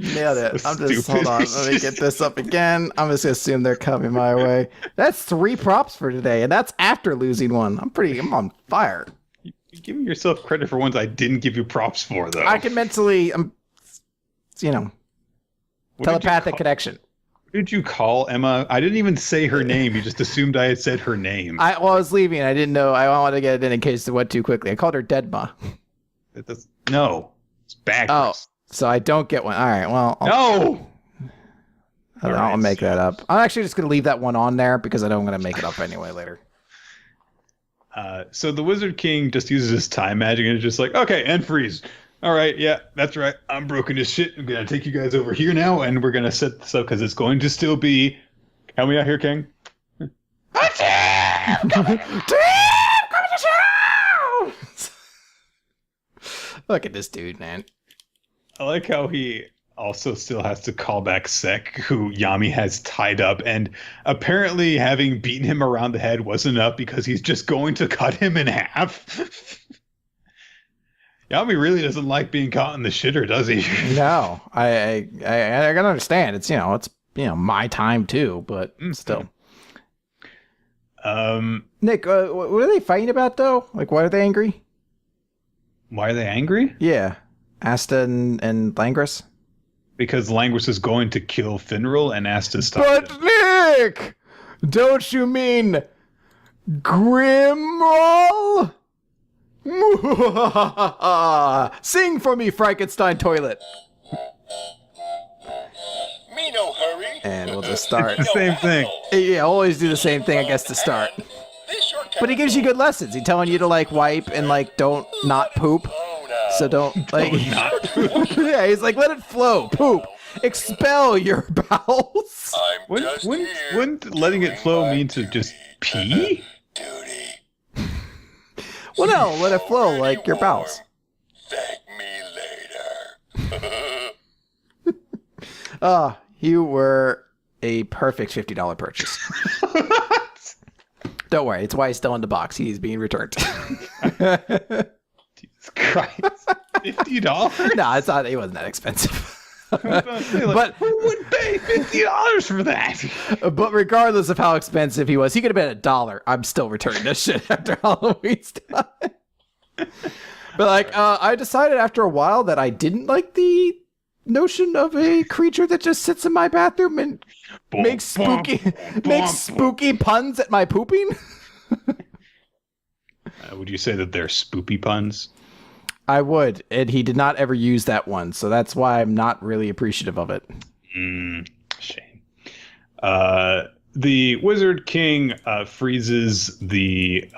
Nailed it. So I'm just, stupid. hold on. Let me get this up again. I'm just going to assume they're coming my way. That's 3 props for today, and that's after losing one. I'm on fire. You're giving yourself credit for ones I didn't give you props for, though. I can mentally, What telepathic connection. What did you call Emma? I didn't even say her name. You just assumed I had said her name. I was leaving. I didn't know. I wanted to get it in case it went too quickly. I called her Deadma. No. It's backwards. Oh, so I don't get one. All right. Well, No! I'll make that up. I'm actually just going to leave that one on there because I know I'm going to make it up anyway later. So the Wizard King just uses his time magic and is just like, okay, end freeze. All right, yeah, that's right. I'm broken as shit. I'm going to take you guys over here now, and we're going to set this up because it's going to still be... Help me out here, King. Look at this dude, man. I like how he also still has to call back Sek, who Yami has tied up, and apparently having beaten him around the head wasn't enough because he's just going to cut him in half. Yami really doesn't like being caught in the shitter, does he? No, I gotta understand. It's my time too, but still. Nick, what are they fighting about though? Like, why are they angry? Why are they angry? Yeah, Asta and Langris. Because Langris is going to kill Finral and Asta stop But him. Nick, don't you mean Grimwall? Sing for me, Frankenstein toilet. Me no hurry. And we'll just start. It's the same thing. Yeah, always do the same thing, I guess, to start. But he gives you good lessons. He's telling you to like wipe and like don't not poop. So don't like Not poop. yeah, he's like let it flow, poop, expel your bowels. I'm just here Wouldn't letting it flow mean to just pee? duty. Well, no, let it flow like your bowels. Thank me later. You were a perfect $50 purchase. Don't worry, it's why he's still in the box. He's being returned. Jesus Christ. $50? No, it's not. It wasn't that expensive. But who would pay $50 for that? But regardless of how expensive he was, he could have been $1. I'm still returning this shit after Halloween's done. But like, I decided after a while that I didn't like the notion of a creature that just sits in my bathroom and makes spooky puns at my pooping. Would you say that they're spoopy puns? I would, and he did not ever use that one, so that's why I'm not really appreciative of it. Shame. The Wizard King freezes the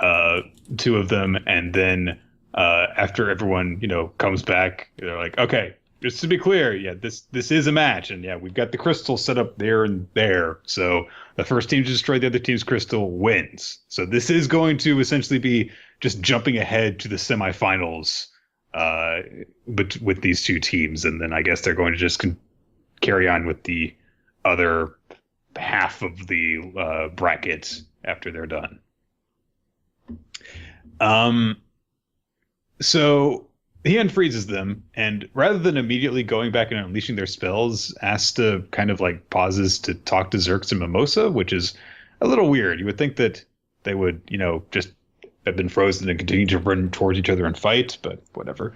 two of them, and then after everyone, comes back, they're like, okay, just to be clear, yeah, this is a match, and yeah, we've got the crystal set up there and there, so the first team to destroy the other team's crystal wins. So this is going to essentially be just jumping ahead to the semifinals but with these two teams, and then I guess they're going to just carry on with the other half of the bracket after they're done. So he unfreezes them, and rather than immediately going back and unleashing their spells, Asta kind of like pauses to talk to Xerxes and Mimosa, which is a little weird. You would think that they would, just have been frozen and continue to run towards each other and fight, but whatever.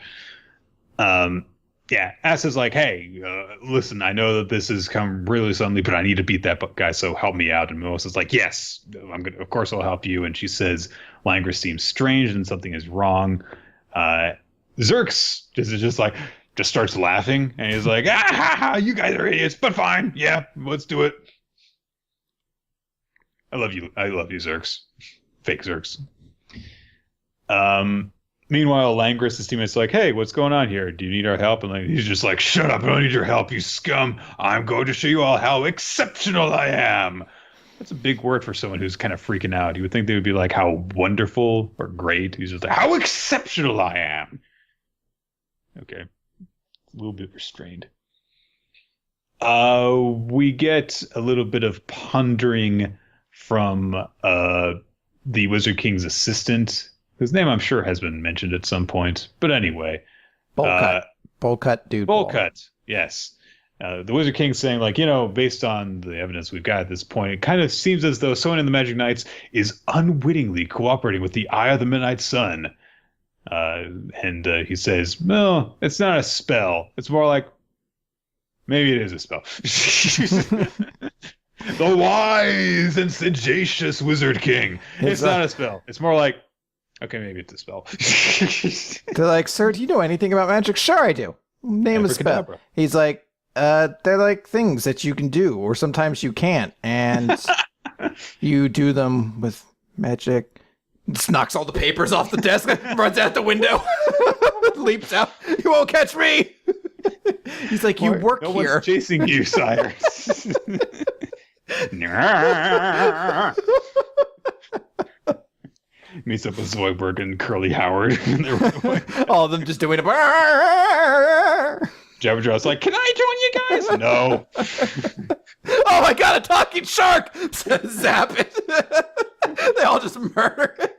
Yeah, Asta's like, hey, listen, I know that this has come really suddenly, but I need to beat that guy, so help me out. And Mimosa's like, yes, of course I'll help you. And she says Langris seems strange and something is wrong. Xerxes just starts laughing, and he's like, you guys are idiots, but fine. Yeah, let's do it. I love you, Xerxes. Fake Xerxes. Meanwhile, Langris' teammate's like, hey, what's going on here? Do you need our help? And he's just like, shut up, I don't need your help, you scum. I'm going to show you all how exceptional I am. That's a big word for someone who's kind of freaking out. You would think they would be like, how wonderful or great. He's just like, how exceptional I am. Okay. A little bit restrained. We get a little bit of pondering from the Wizard King's assistant, whose name I'm sure has been mentioned at some point. But anyway. Bowl cut, dude. Bowl cut, yes. The Wizard King's saying, like, based on the evidence we've got at this point, it kind of seems as though someone in the Magic Knights is unwittingly cooperating with the Eye of the Midnight Sun. And he says, no, it's not a spell. It's more like, maybe it is a spell. The wise and sagacious Wizard King. It's not a spell. It's more like, okay, maybe it's a spell. They're like, sir, do you know anything about magic? Sure, I do. Name a spell. He's like, they're like things that you can do, or sometimes you can't, and you do them with magic. Just knocks all the papers off the desk, runs out the window, leaps out. You won't catch me. He's like, you work no here. One's chasing you, sire. Meets up with Zoidberg and Curly Howard. All of them just doing it. Jabberjaw's like, can I join you guys? No. Oh my god, a talking shark! Zap it. They all just murder it.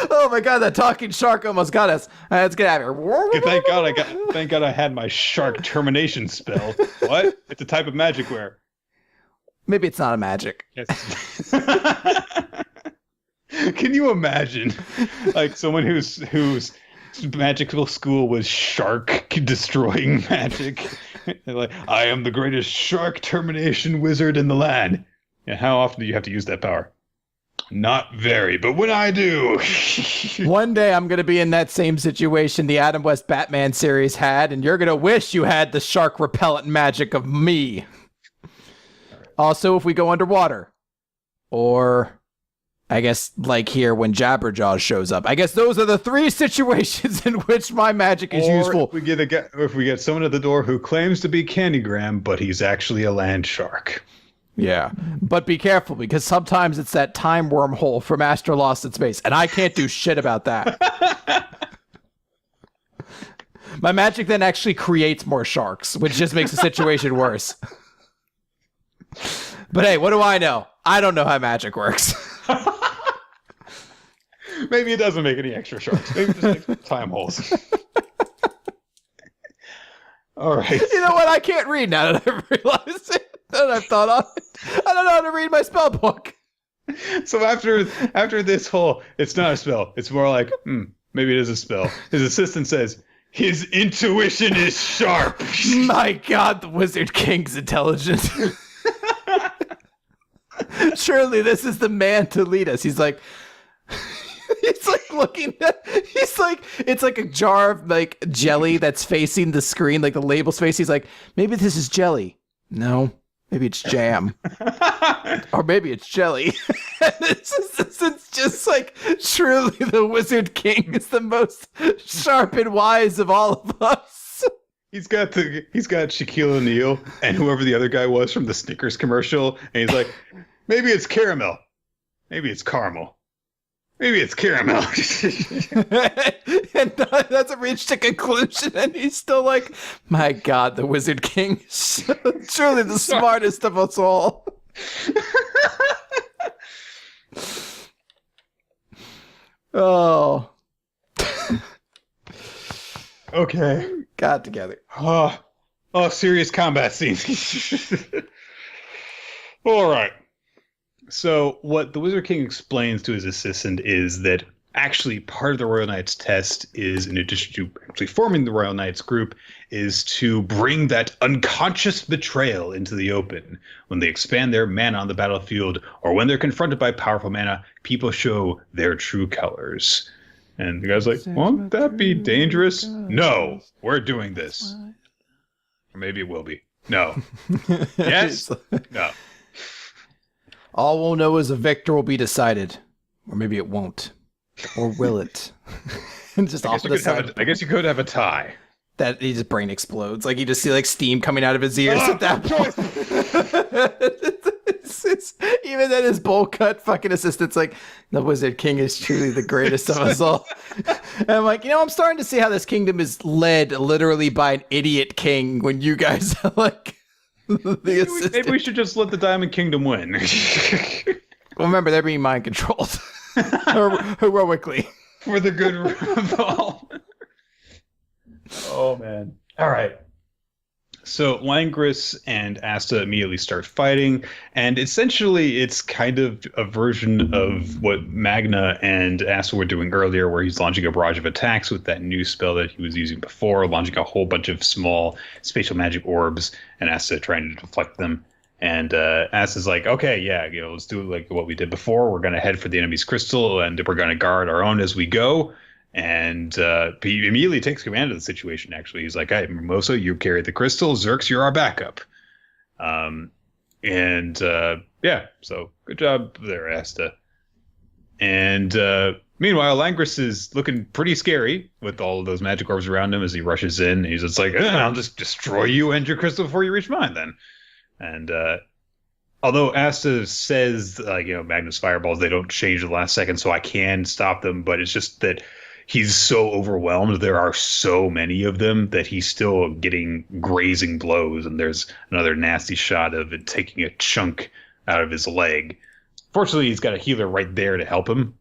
Oh my god, that talking shark almost got us. Let's get out of here. Thank God I had my shark termination spell. What? It's a type of magic where. Maybe it's not a magic. Yes. Can you imagine, like, someone whose magical school was shark destroying magic? Like, I am the greatest shark termination wizard in the land. Yeah, how often do you have to use that power? Not very, but when I do. One day I'm going to be in that same situation the Adam West Batman series had, and you're going to wish you had the shark repellent magic of me. Also, if we go underwater. Or, I guess, like here when Jabberjaw shows up. I guess those are the three situations in which my magic is useful. If we get someone at the door who claims to be Candygram, but he's actually a land shark. Yeah, but be careful, because sometimes it's that time wormhole from Astra Lost in Space, and I can't do shit about that. My magic then actually creates more sharks, which just makes the situation worse. But hey, what do I know? I don't know how magic works. Maybe it doesn't make any extra sharks. Maybe it just makes time holes. All right. You know what? I can't read now that I've realized it. That I've thought on it. I don't know how to read my spell book. So after this whole, it's not a spell. It's more like, maybe it is a spell. His assistant says, his intuition is sharp. My God, the Wizard King's intelligent. Surely this is the man to lead us. He's like looking at, it's like a jar of like jelly that's facing the screen, like the label's face. He's like, maybe this is jelly. No, maybe it's jam. Or maybe it's jelly. It's just like, truly the Wizard King is the most sharp and wise of all of us. He's got Shaquille O'Neal and whoever the other guy was from the Snickers commercial, and he's like, maybe it's caramel, maybe it's caramel, maybe it's caramel. And doesn't reach a conclusion, and he's still like, my God, the Wizard King is truly the smartest of us all. Oh. Okay. Got together. Oh, serious combat scenes. All right. So what the Wizard King explains to his assistant is that actually part of the Royal Knights test is, in addition to actually forming the Royal Knights group, is to bring that unconscious betrayal into the open. When they expand their mana on the battlefield, or when they're confronted by powerful mana, people show their true colors. And the guy's like, won't that be dangerous? No, we're doing this. Or maybe it will be. No. Yes? No. All we'll know is a victor will be decided. Or maybe it won't. Or will it? And just off to the side. I guess you could have a tie. That his brain explodes. Like you just see like steam coming out of his ears at that point. It's, even then his bowl cut fucking assistant's like, the Wizard King is truly the greatest of us all. And I'm like, I'm starting to see how this kingdom is led literally by an idiot king when you guys are like the assistant. Maybe we should just let the Diamond Kingdom win. Well, remember, they're being mind controlled. Heroically. For the good of all. Oh, man. All right. So Langris and Asta immediately start fighting, and essentially it's kind of a version of what Magna and Asta were doing earlier, where he's launching a barrage of attacks with that new spell that he was using before, launching a whole bunch of small spatial magic orbs, and Asta trying to deflect them. And Asta's like, okay, yeah, let's do it like what we did before. We're going to head for the enemy's crystal, and we're going to guard our own as we go. And he immediately takes command of the situation, actually. He's like, hey, Mimosa, you carry the crystal. Zerx, you're our backup. So good job there, Asta. And meanwhile, Langris is looking pretty scary with all of those magic orbs around him as he rushes in. He's just like, I'll just destroy you and your crystal before you reach mine, then. And although Asta says, Magnus fireballs, they don't change at the last second, so I can stop them, but it's just that he's so overwhelmed. There are so many of them that he's still getting grazing blows, and there's another nasty shot of it taking a chunk out of his leg. Fortunately, he's got a healer right there to help him,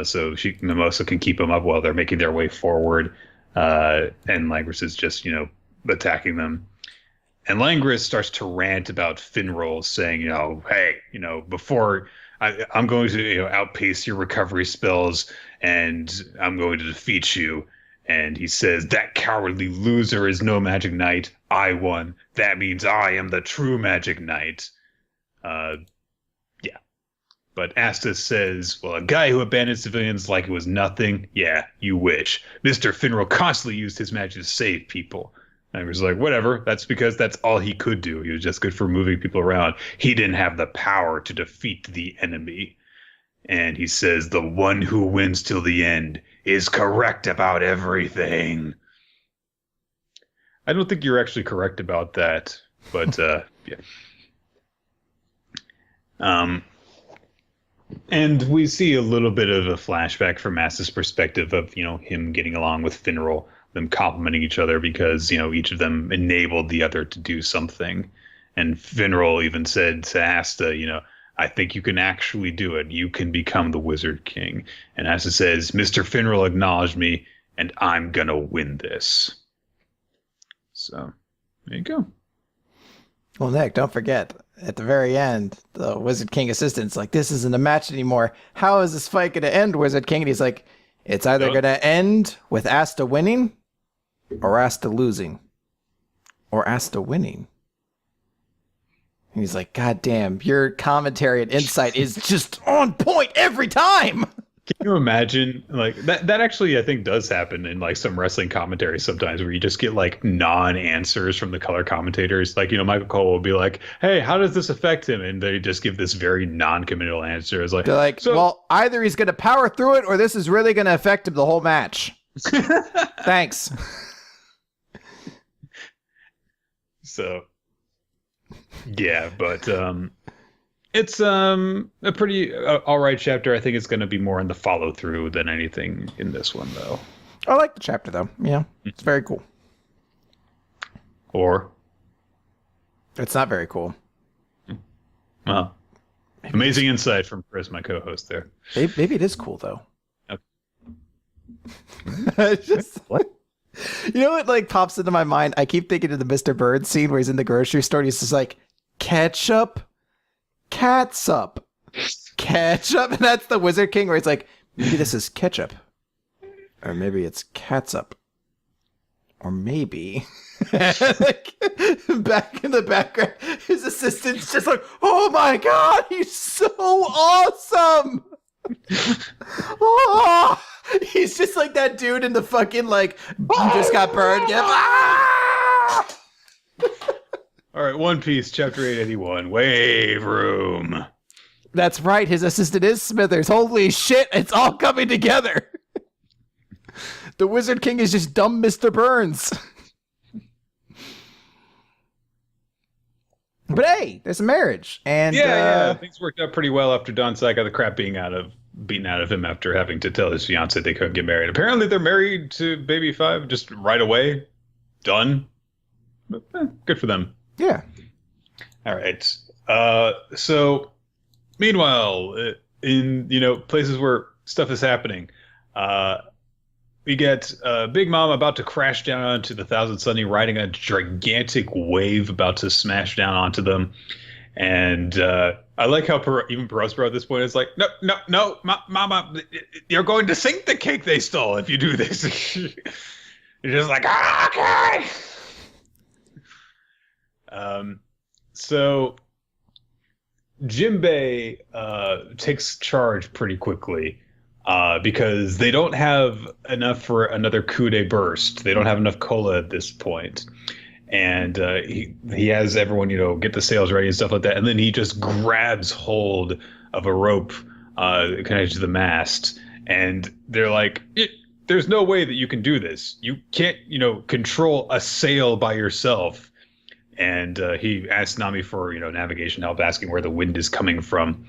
so Mimosa can keep him up while they're making their way forward, and Langris is just, attacking them. And Langris starts to rant about Finral, saying, hey, before I'm going to outpace your recovery spells, and I'm going to defeat you. And he says, that cowardly loser is no magic knight. I won. That means I am the true magic knight. Yeah. But Asta says, well, a guy who abandoned civilians like it was nothing? Yeah, you wish. Mr. Finral constantly used his magic to save people. And I was like, whatever. That's because that's all he could do. He was just good for moving people around. He didn't have the power to defeat the enemy. And he says, the one who wins till the end is correct about everything. I don't think you're actually correct about that. But, yeah. And we see a little bit of a flashback from Asta's perspective of, him getting along with Finral, them complimenting each other because, each of them enabled the other to do something. And Finral even said to Asta, I think you can actually do it. You can become the Wizard King. And Asta says, Mr. Finral acknowledged me, and I'm going to win this. So, there you go. Well, Nick, don't forget, at the very end, the Wizard King assistant's like, this isn't a match anymore. How is this fight going to end, Wizard King? And he's like, it's either going to end with Asta winning or Asta losing or Asta winning. And he's like, God damn, your commentary and insight is just on point every time. Can you imagine that actually, I think, does happen in some wrestling commentary sometimes, where you just get non-answers from the color commentators. Michael Cole will be like, hey, how does this affect him? And they just give this very non-committal answer. It's they're like, well, either he's going to power through it or this is really going to affect him the whole match. Thanks. So, yeah, but it's a pretty all right chapter. I think it's going to be more in the follow through than anything in this one, though. I like the chapter, though. Yeah, it's very cool. Or it's not very cool. Well, amazing insight from Chris, my co-host there. Maybe it is cool, though. Okay. Just what? You know what pops into my mind? I keep thinking of the Mr. Bird scene where he's in the grocery store and he's just like, ketchup, catsup, ketchup. And that's the Wizard King where it's like, maybe this is ketchup. Or maybe it's catsup. Or maybe back in the background, his assistant's just like, oh my God, he's so awesome. Oh, he's just like that dude in the fucking you just got burned. Ah! All right, One Piece, chapter 881, Wave Room. That's right, his assistant is Smithers. Holy shit, it's all coming together. The Wizard King is just dumb Mr. Burns. But hey, there's a marriage, and yeah, things worked out pretty well after Don Sai got the crap beaten out of him after having to tell his fiance they couldn't get married. Apparently, they're married to Baby 5 just right away, done. But, good for them. Yeah. All right. So, meanwhile, in places where stuff is happening, we get Big Mom about to crash down onto the Thousand Sunny, riding a gigantic wave about to smash down onto them. And I like how even Prospero at this point is like, no, no, no, Mama, you're going to sink the cake they stole if you do this. You're just like, okay. So Jimbei takes charge pretty quickly because they don't have enough for another coup de burst. They don't have enough cola at this point. And he has everyone, get the sails ready and stuff like that. And then he just grabs hold of a rope connected to the mast. And they're like, there's no way that you can do this. You can't, control a sail by yourself. And he asks Nami for, navigation help, asking where the wind is coming from.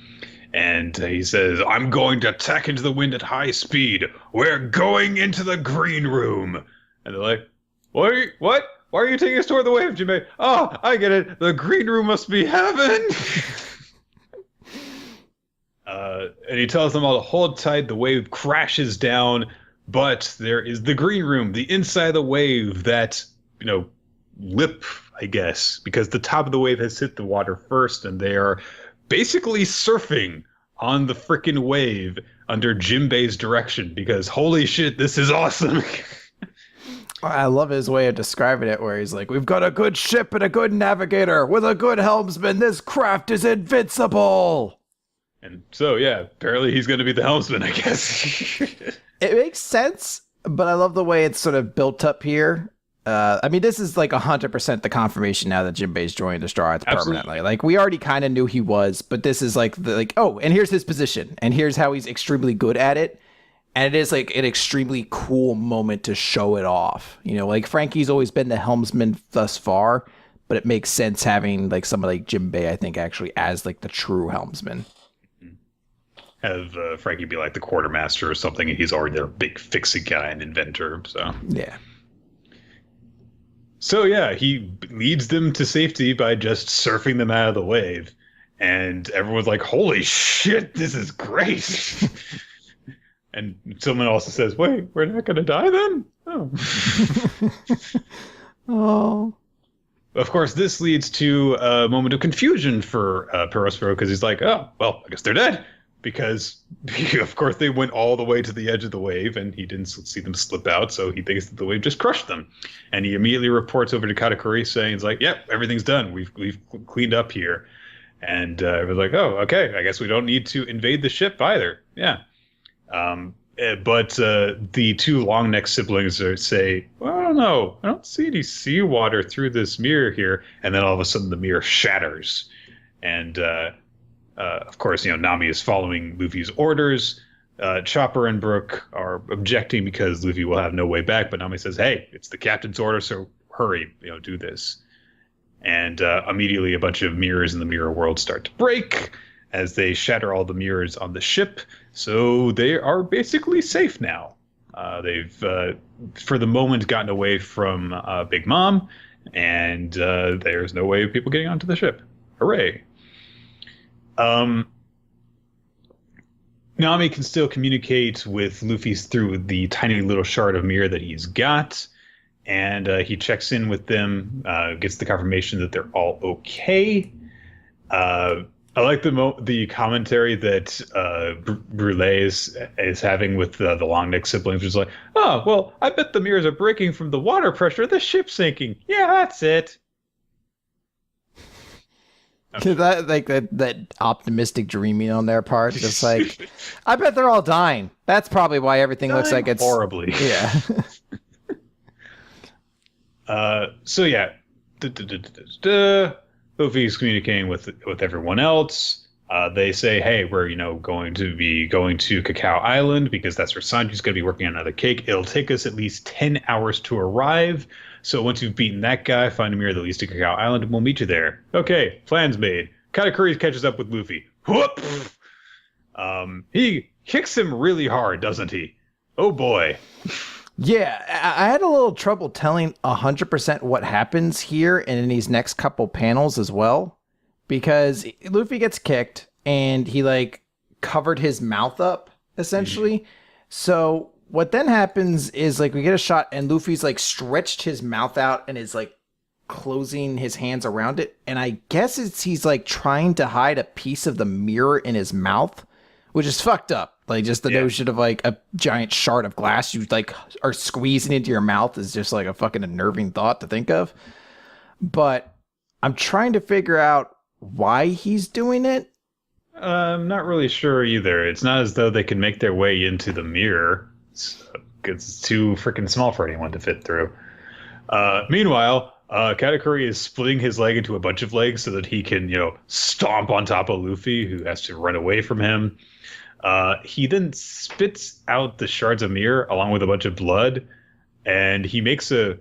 And he says, I'm going to tack into the wind at high speed. We're going into the green room. And they're like, what? Why are you taking us toward the wave, Jimbei? Oh, I get it. The green room must be heaven. And he tells them all to hold tight. The wave crashes down, but there is the green room, the inside of the wave that, lip, I guess, because the top of the wave has hit the water first, and they are basically surfing on the freaking wave under Jimbei's direction, because holy shit, this is awesome. I love his way of describing it, where he's like, we've got a good ship and a good navigator. With a good helmsman, this craft is invincible. And so, yeah, apparently he's going to be the helmsman, I guess. It makes sense, but I love the way it's sort of built up here. This is like 100% the confirmation now that Jimbei's joined the Straw Hats permanently. Like, we already kind of knew he was, but this is like, and here's his position, and here's how he's extremely good at it. And it is like an extremely cool moment to show it off. Like Frankie's always been the helmsman thus far, but it makes sense having like somebody like Jimbei, I think, actually as like the true helmsman. Have Frankie be like the quartermaster or something, and he's already their big fixing guy and inventor. So yeah. So yeah, he leads them to safety by just surfing them out of the wave, and everyone's like, "Holy shit, this is great!" And someone also says, wait, we're not going to die then? Oh. Oh. Of course, this leads to a moment of confusion for Prospero, because he's like, oh, well, I guess they're dead. Because, of course, they went all the way to the edge of the wave, and he didn't see them slip out, so he thinks that the wave just crushed them. And he immediately reports over to Katakuri, saying, he's like, yep, everything's done. We've cleaned up here. And we're like, oh, okay, I guess we don't need to invade the ship either. Yeah. But the two long-necked siblings say, well, I don't know. I don't see any seawater through this mirror here. And then all of a sudden the mirror shatters. And, of course, Nami is following Luffy's orders. Chopper and Brook are objecting because Luffy will have no way back. But Nami says, hey, it's the captain's order, so hurry, do this. And immediately a bunch of mirrors in the mirror world start to break as they shatter all the mirrors on the ship. So they are basically safe now. They've, for the moment, gotten away from Big Mom, and there's no way of people getting onto the ship. Hooray. Nami can still communicate with Luffy through the tiny little shard of mirror that he's got, and he checks in with them, gets the confirmation that they're all okay. I like the commentary that Brule is having with the long-necked siblings, which is like, oh, well, I bet the mirrors are breaking from the water pressure. The ship's sinking. Yeah, that's it. Okay. That optimistic dreaming on their part, just like, I bet they're all dying. That's probably why everything looks like it's horribly. Yeah. So yeah, Luffy's communicating with everyone else. They say, hey, we're going to be going to Cacao Island because that's where Sanji's going to be working on another cake. It'll take us at least 10 hours to arrive. So once you've beaten that guy, find a mirror that leads to Cacao Island, and we'll meet you there. Okay, plans made. Katakuri catches up with Luffy. Whoop! He kicks him really hard, doesn't he? Oh boy. Yeah, I had a little trouble telling 100% what happens here and in these next couple panels as well, because Luffy gets kicked and he covered his mouth up essentially. Mm-hmm. So what then happens is like we get a shot and Luffy's like stretched his mouth out and is like closing his hands around it. And I guess he's like trying to hide a piece of the mirror in his mouth, which is fucked up. Like just the notion of like a giant shard of glass you like are squeezing into your mouth is just like a fucking unnerving thought to think of. But I'm trying to figure out why he's doing it. I'm not really sure either. It's not as though they can make their way into the mirror. It's too freaking small for anyone to fit through. Meanwhile, Katakuri is splitting his leg into a bunch of legs so that he can, stomp on top of Luffy, who has to run away from him. He then spits out the shards of mirror along with a bunch of blood, and he makes a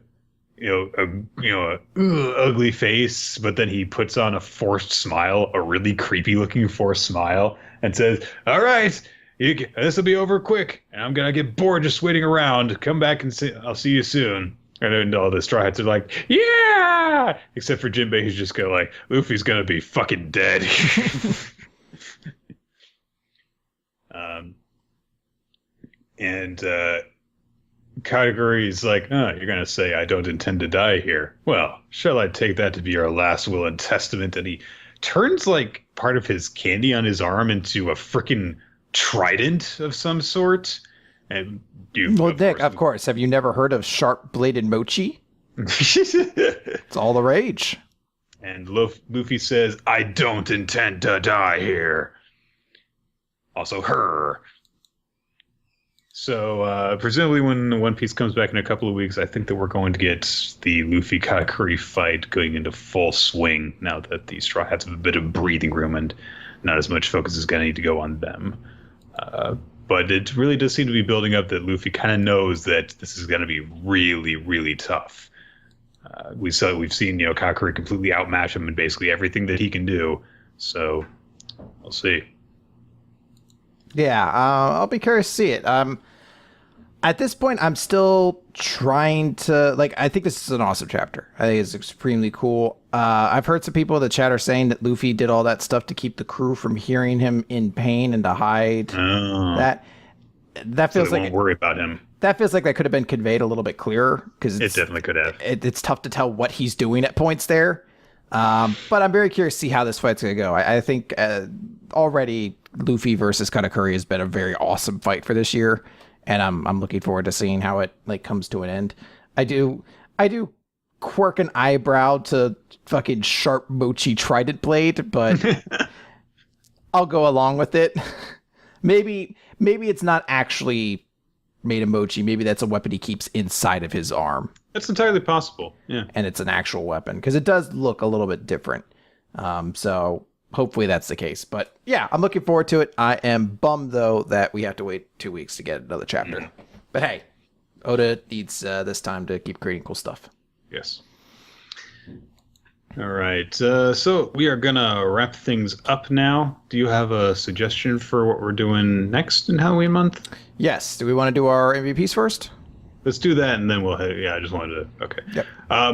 ugly face, but then he puts on a forced smile, a really creepy looking forced smile, and says, "All right, this will be over quick, and I'm gonna get bored just waiting around. Come back and I'll see you soon." And then all the Straw Hats are like, "Yeah!" Except for Jinbei, who's just gonna like, Luffy's gonna be fucking dead. Kategori's like, "Oh, you're going to say I don't intend to die here. Well, shall I take that to be your last will and testament?" And he turns like part of his candy on his arm into a freaking trident of some sort. And Nick, of course. Have you never heard of sharp-bladed mochi? It's all the rage. And Luffy says, "I don't intend to die here." Also her. So presumably when One Piece comes back in a couple of weeks, I think that we're going to get the Luffy Katakuri fight going into full swing now that the Straw Hats have a bit of breathing room and not as much focus is going to need to go on them. But it really does seem to be building up that Luffy kind of knows that this is going to be really, really tough. We've seen Katakuri completely outmatch him in basically everything that he can do. So we'll see. Yeah, I'll be curious to see it. At this point, I'm still trying to, I think this is an awesome chapter. I think it's extremely cool. I've heard some people in the chat are saying that Luffy did all that stuff to keep the crew from hearing him in pain and to hide that. That feels so they won't worry about him. That feels like that could have been conveyed a little bit clearer. Because it definitely could have. It's tough to tell what he's doing at points there. But I'm very curious to see how this fight's going to go. I think already Luffy versus Katakuri has been a very awesome fight for this year, and I'm looking forward to seeing how it comes to an end. I do quirk an eyebrow to fucking sharp mochi trident blade, but I'll go along with it. Maybe it's not actually made of mochi. Maybe that's a weapon he keeps inside of his arm. That's entirely possible. Yeah. And it's an actual weapon because it does look a little bit different. So hopefully that's the case. But yeah, I'm looking forward to it. I am bummed though that we have to wait 2 weeks to get another chapter. Mm. But hey, Oda needs this time to keep creating cool stuff. Yes. All right. So we are gonna wrap things up now. Do you have a suggestion for what we're doing next in Halloween month? Yes. Do we want to do our MVPs first? Let's do that, and then we'll. Yeah, I just wanted to. Okay. Yep.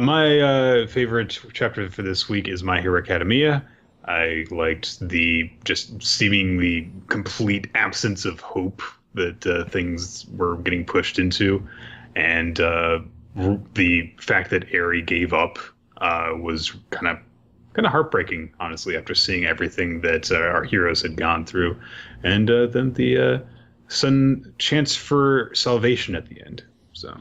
My favorite chapter for this week is My Hero Academia. I liked the just seemingly complete absence of hope that things were getting pushed into, and the fact that Eri gave up was kind of heartbreaking, honestly, after seeing everything that our heroes had gone through, and then the sudden chance for salvation at the end. So,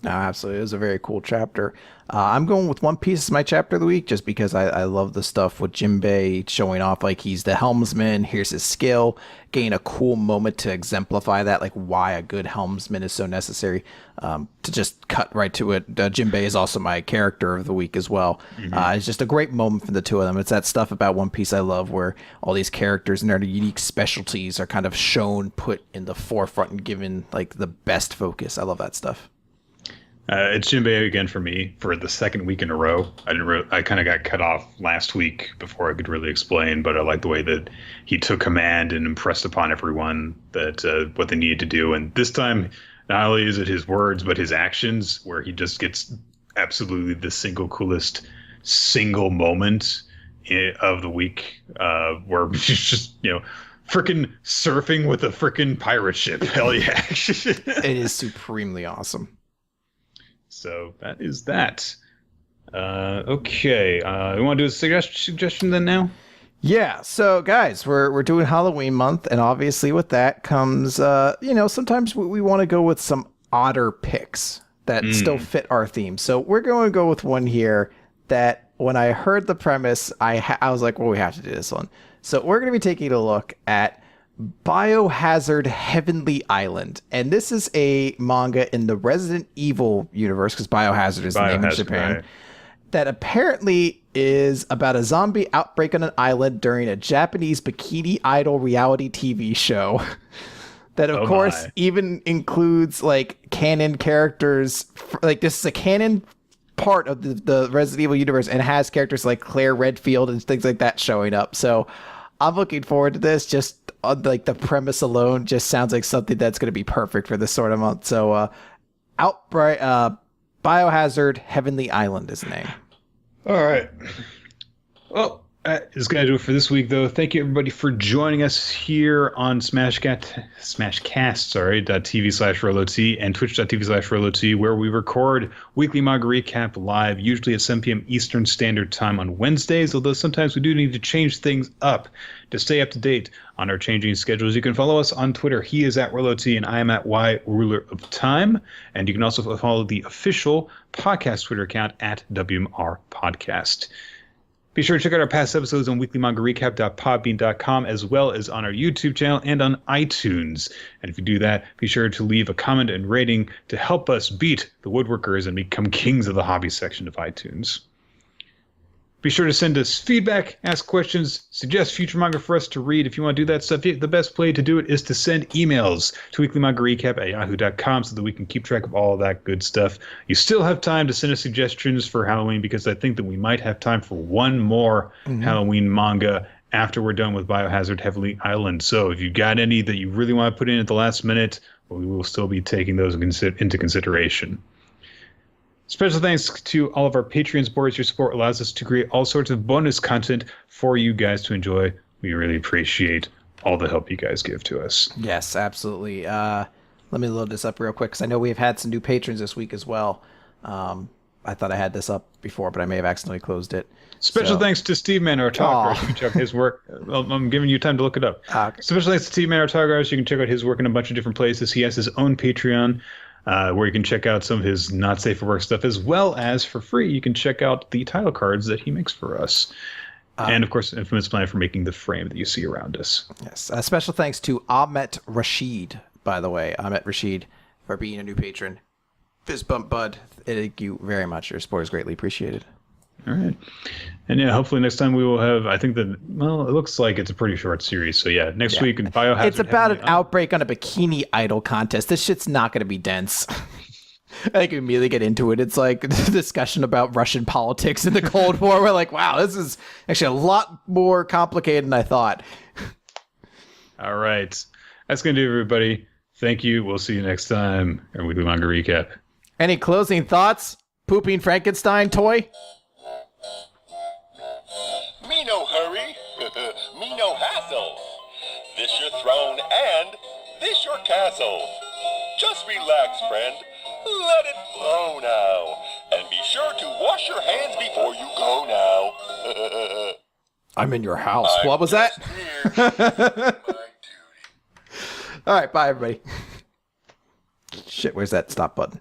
no, absolutely. It was a very cool chapter. I'm going with One Piece as my chapter of the week just because I love the stuff with Jinbei showing off like he's the helmsman. Here's his skill. Gain a cool moment to exemplify that, like why a good helmsman is so necessary. To just cut right to it, Jinbei is also my character of the week as well. Mm-hmm. It's just a great moment for the two of them. It's that stuff about One Piece I love where all these characters and their unique specialties are kind of shown, put in the forefront and given like the best focus. I love that stuff. It's Jinbei again for me for the second week in a row. I kind of got cut off last week before I could really explain, but I like the way that he took command and impressed upon everyone that what they needed to do. And this time, not only is it his words, but his actions, where he just gets absolutely the single coolest single moment of the week, where he's just freaking surfing with a freaking pirate ship. Hell yeah. It is supremely awesome. So that is that. Okay. You want to do a suggestion then now? Yeah, so guys, we're doing Halloween month, and obviously with that comes, sometimes we want to go with some odder picks that still fit our theme. So we're going to go with one here that when I heard the premise, I was like, well, we have to do this one. So we're going to be taking a look at Biohazard Heavenly Island. And this is a manga in the Resident Evil universe, because Biohazard is the name in Japan. Right. That apparently is about a zombie outbreak on an island during a Japanese bikini idol reality TV show. That, of course, even includes, like, canon characters. Like, this is a canon part of the Resident Evil universe and has characters like Claire Redfield and things like that showing up. So I'm looking forward to this. Just, like, the premise alone just sounds like something that's going to be perfect for this sort of month. So, Biohazard Heavenly Island is the name. All right. Well, that is going to do it for this week, though. Thank you, everybody, for joining us here on TV/RoloT and Twitch.tv/RoloT, where we record weekly manga recap live, usually at 7 p.m. Eastern Standard Time on Wednesdays, although sometimes we do need to change things up to stay up to date on our changing schedules. You can follow us on Twitter. He is at RoloT, and I am at YRulerOfTime. And you can also follow the official podcast Twitter account at WMR Podcast. Be sure to check out our past episodes on weeklymangarecap.podbean.com, as well as on our YouTube channel and on iTunes. And if you do that, be sure to leave a comment and rating to help us beat the woodworkers and become kings of the hobby section of iTunes. Be sure to send us feedback, ask questions, suggest future manga for us to read. If you want to do that stuff, the best way to do it is to send emails to weeklymangarecap@yahoo.com so that we can keep track of all of that good stuff. You still have time to send us suggestions for Halloween, because I think that we might have time for one more Halloween manga after we're done with Biohazard Heavenly Island. So if you got any that you really want to put in at the last minute, we will still be taking those into consideration. Special thanks to all of our Patreon supporters. Your support allows us to create all sorts of bonus content for you guys to enjoy. We really appreciate all the help you guys give to us. Yes, absolutely. Let me load this up real quick, because I know we've had some new patrons this week as well. I thought I had this up before, but I may have accidentally closed it. Special thanks to Steve Manor-Talkers. You can check out his work. I'm giving you time to look it up. Special thanks to Steve Manor-Talkers. You can check out his work in a bunch of different places. He has his own Patreon, where you can check out some of his not safe for work stuff, as well as for free you can check out the title cards that he makes for us, and of course Infamous Plan for making the frame that you see around us. Yes, special thanks to Ahmet Rashid, by the way, Ahmet Rashid, for being a new patron. Fist bump, bud. Thank you very much. Your support is greatly appreciated. All right. And yeah, hopefully next time we will have, I think that, well, it looks like it's a pretty short series. So yeah, next week in Biohazard. It's about an outbreak on a bikini idol contest. This shit's not going to be dense. I think we immediately get into it. It's like a discussion about Russian politics in the Cold War. We're like, wow, this is actually a lot more complicated than I thought. All right. That's going to do it, everybody. Thank you. We'll see you next time. Our weekly manga recap. Any closing thoughts? Pooping Frankenstein toy? Me no hurry, me no hassle. This your throne and this your castle. Just relax, friend. Let it flow now. And be sure to wash your hands before you go now. I'm in your house. What was that? All right, bye, everybody. Shit, where's that stop button?